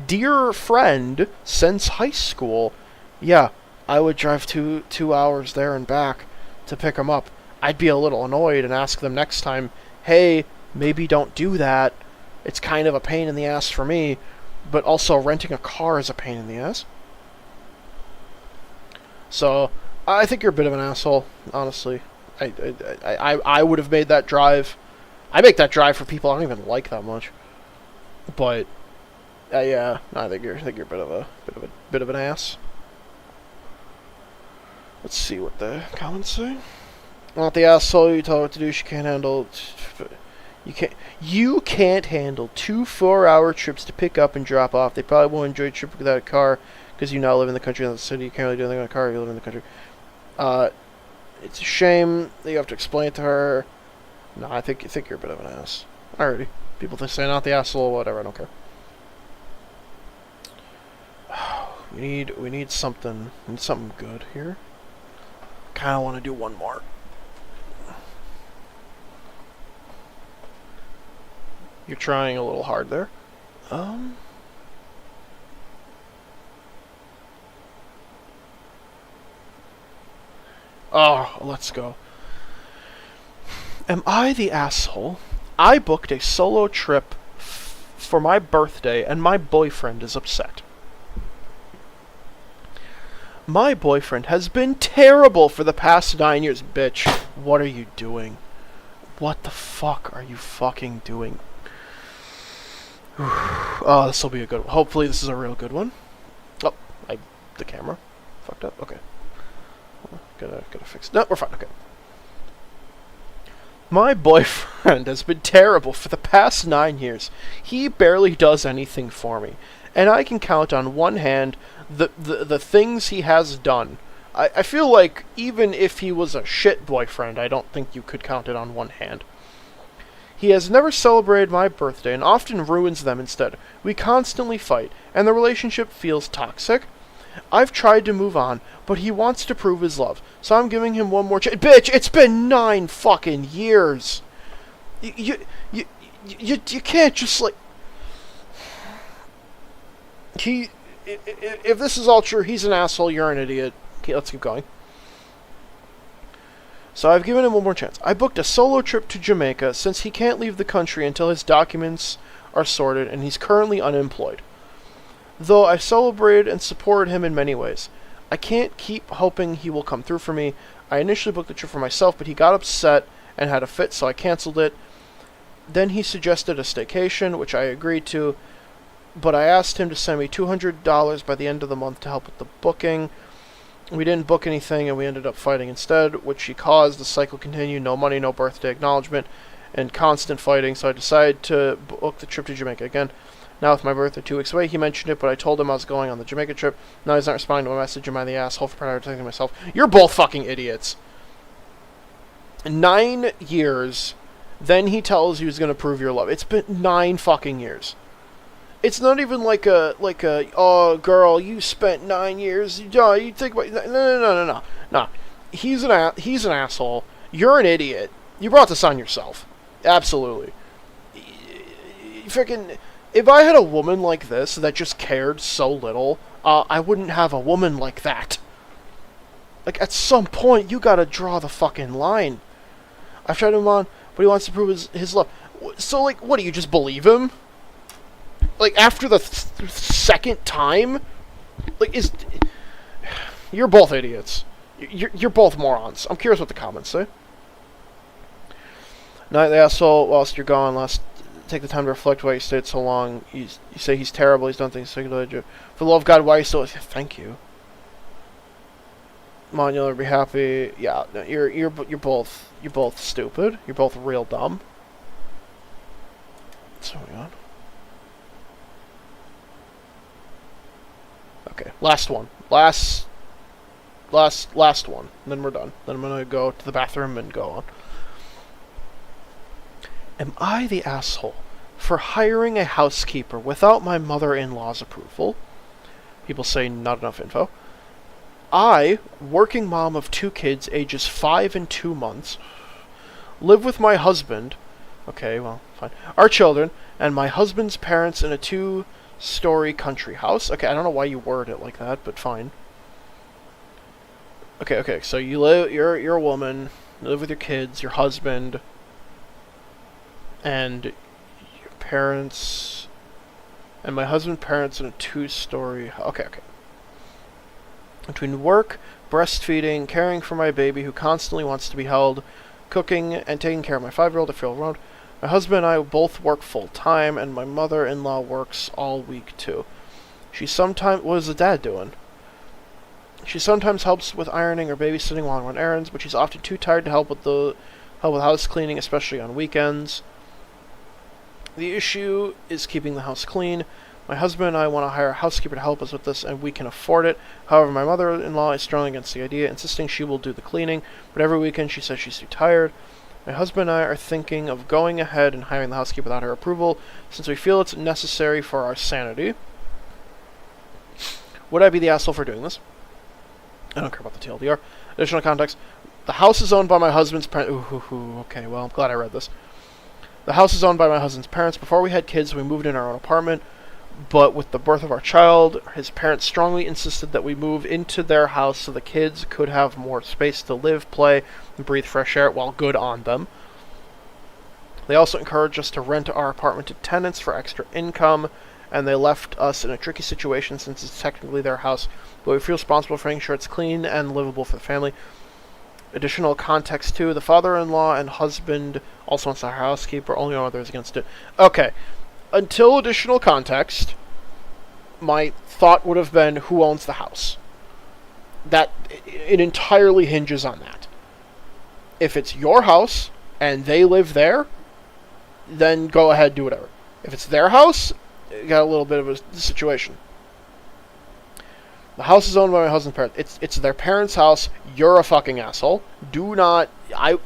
dear friend since high school, yeah, I would drive two hours there and back to pick them up. I'd be a little annoyed and ask them next time, hey, maybe don't do that. It's kind of a pain in the ass for me, but also renting a car is a pain in the ass. So, I think you're a bit of an asshole, honestly. I would have made that drive. I make that drive for people I don't even like that much. But yeah, I think you're a bit of an ass. Let's see what the comments say. Not the asshole you tell her what to do. She can't handle. You can't handle 2 4-hour trips to pick up and drop off. They probably won't enjoy a trip without a car because you now live in the country, not the city. You can't really do anything with a car. You live in the country. It's a shame that you have to explain it to her. No, I think you're a bit of an ass. Alrighty. People say not the asshole, whatever. I don't care. We need something. We need something good here. Kind of want to do one more. You're trying a little hard there. Oh, let's go. Am I the asshole? I booked a solo trip for my birthday and my boyfriend is upset. My boyfriend has been terrible for the past 9 years. Bitch, what are you doing? What the fuck are you fucking doing? Oh, this will be a good one. Hopefully this is a real good one. Oh, the camera fucked up. Okay. Gotta fix it. No, we're fine. Okay. My boyfriend has been terrible for the past 9 years. He barely does anything for me. And I can count on one hand the things he has done. I feel like even if he was a shit boyfriend, I don't think you could count it on one hand. He has never celebrated my birthday and often ruins them instead. We constantly fight, and the relationship feels toxic. I've tried to move on, but he wants to prove his love, so I'm giving him one more chance. Bitch, it's been 9 fucking years. You can't just like... If this is all true, he's an asshole, you're an idiot. Okay, let's keep going. So I've given him one more chance. I booked a solo trip to Jamaica since he can't leave the country until his documents are sorted and he's currently unemployed. Though I've celebrated and supported him in many ways. I can't keep hoping he will come through for me. I initially booked the trip for myself, but he got upset and had a fit, so I canceled it. Then he suggested a staycation, which I agreed to, but I asked him to send me $200 by the end of the month to help with the booking. We didn't book anything, and we ended up fighting instead, which he caused the cycle continue. No money, no birthday acknowledgement, and constant fighting, so I decided to book the trip to Jamaica again. Now with my birthday 2 weeks away, he mentioned it, but I told him I was going on the Jamaica trip. Now he's not responding to my message. Am I the asshole for prioritizing myself? You're both fucking idiots. 9 years, then he tells you he's going to prove your love. It's been 9 fucking years. It's not even like a, oh, girl, you spent 9 years, you think about, no. He's an asshole. You're an idiot. You brought this on yourself. Absolutely. Freaking, if I had a woman like this that just cared so little, I wouldn't have a woman like that. Like, at some point, you gotta draw the fucking line. I've tried him on, but he wants to prove his love. So, like, what, do you just believe him? Like, after the second time? Like, you're both idiots. You're both morons. I'm curious what the comments say. Night the asshole, whilst you're gone, take the time to reflect why you stayed so long. You say he's terrible, he's done things so good. For the love of God, why are you still... Thank you. Come on, you'll never be happy. Yeah, no, you're both stupid. You're both real dumb. What's going on? Okay, last one. Last one. Then we're done. Then I'm gonna go to the bathroom and go on. Am I the asshole for hiring a housekeeper without my mother-in-law's approval? People say not enough info. I, working mom of 2 kids, ages 5 and 2 months, live with my husband, okay, well, fine, our children, and my husband's parents in a 2-story country house. Okay, I don't know why you word it like that, but fine. Okay, so you're a woman, you live with your kids, your husband, and your parents, and my husband's parents in a 2-story, okay. Between work, breastfeeding, caring for my baby who constantly wants to be held, cooking, and taking care of my 5-year-old to feel around, my husband and I both work full-time, and my mother-in-law works all week, too. She sometimes... What is the dad doing? She sometimes helps with ironing or babysitting while I run errands, but she's often too tired to help with house cleaning, especially on weekends. The issue is keeping the house clean. My husband and I want to hire a housekeeper to help us with this, and we can afford it. However, my mother-in-law is strong against the idea, insisting she will do the cleaning, but every weekend she says she's too tired. My husband and I are thinking of going ahead and hiring the housekeeper without her approval, since we feel it's necessary for our sanity. Would I be the asshole for doing this? I don't care about the TLDR. Additional context. The house is owned by my husband's parents. Okay, well, I'm glad I read this. The house is owned by my husband's parents. Before we had kids, we moved in our own apartment. But with the birth of our child, his parents strongly insisted that we move into their house so the kids could have more space to live, play, and breathe fresh air while good on them. They also encouraged us to rent our apartment to tenants for extra income, and they left us in a tricky situation since it's technically their house, but we feel responsible for making sure it's clean and livable for the family. Additional context too, the father-in-law and husband also wants our housekeeper, only our mother is against it. Okay. Until additional context, my thought would have been who owns the house. That it entirely hinges on that. If it's your house and they live there, then go ahead, do whatever. If it's their house, you got a little bit of a situation. The house is owned by my husband's parents. It's their parents' house. You're a fucking asshole. Do not. I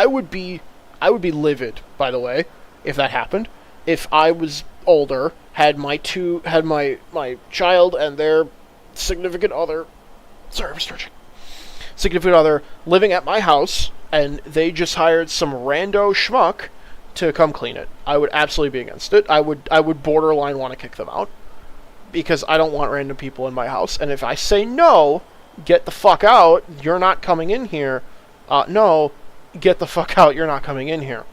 would be livid, by the way, if that happened. If I was older, had my child and their significant other, sorry, I'm stretching, significant other living at my house, and they just hired some rando schmuck to come clean it, I would absolutely be against it. I would borderline want to kick them out, because I don't want random people in my house. And if I say no, get the fuck out, you're not coming in here. No, get the fuck out, you're not coming in here.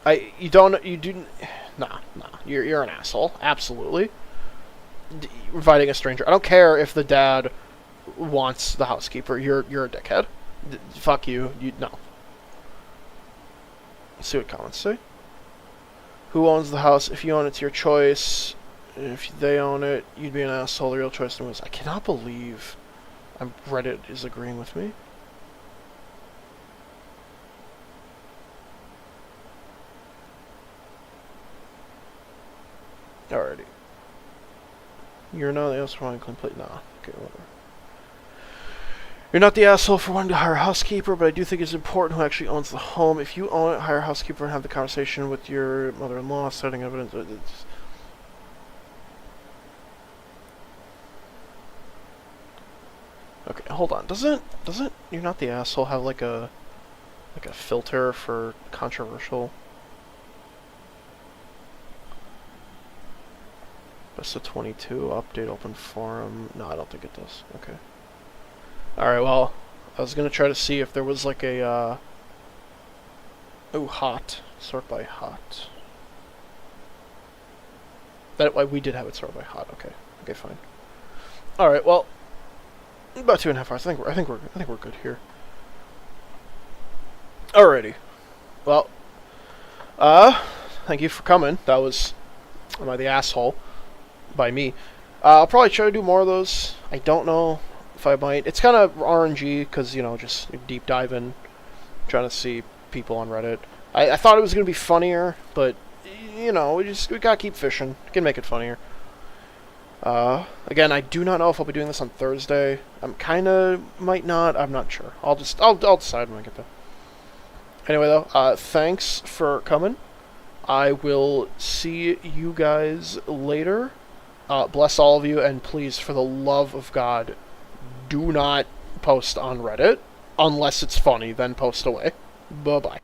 Nah, you're an asshole, absolutely. Inviting a stranger. I don't care if the dad wants the housekeeper. You're a dickhead. Fuck you. No. Let's see what comments say. Who owns the house? If you own it, it's your choice. If they own it, you'd be an asshole. The real choice was. I cannot believe Reddit is agreeing with me. Alrighty. You're not the asshole for wanting to complete. Nah. Okay, whatever. You're not the asshole for wanting to hire a housekeeper, but I do think it's important who actually owns the home. If you own it, hire a housekeeper and have the conversation with your mother-in-law, citing evidence. Okay, hold on. Doesn't You're Not the Asshole have like a filter for controversial? Best of 22, update open forum. No, I don't think it does. Okay. Alright, well, I was going to try to see if there was like a, hot. Sort by hot. We did have it sort by hot. Okay. Okay, fine. Alright, well, about 2.5 hours. I think we're good here. Alrighty. Well, thank you for coming. That was Am I the Asshole by me. I'll probably try to do more of those. I don't know if I might. It's kind of RNG because, just deep diving, trying to see people on Reddit. I thought it was going to be funnier, but, we gotta keep fishing. We can make it funnier. Again, I do not know if I'll be doing this on Thursday. Might not. I'm not sure. I'll decide when I get there. Anyway, though, thanks for coming. I will see you guys later. Bless all of you, and please, for the love of God, do not post on Reddit. Unless it's funny, then post away. Bye-bye.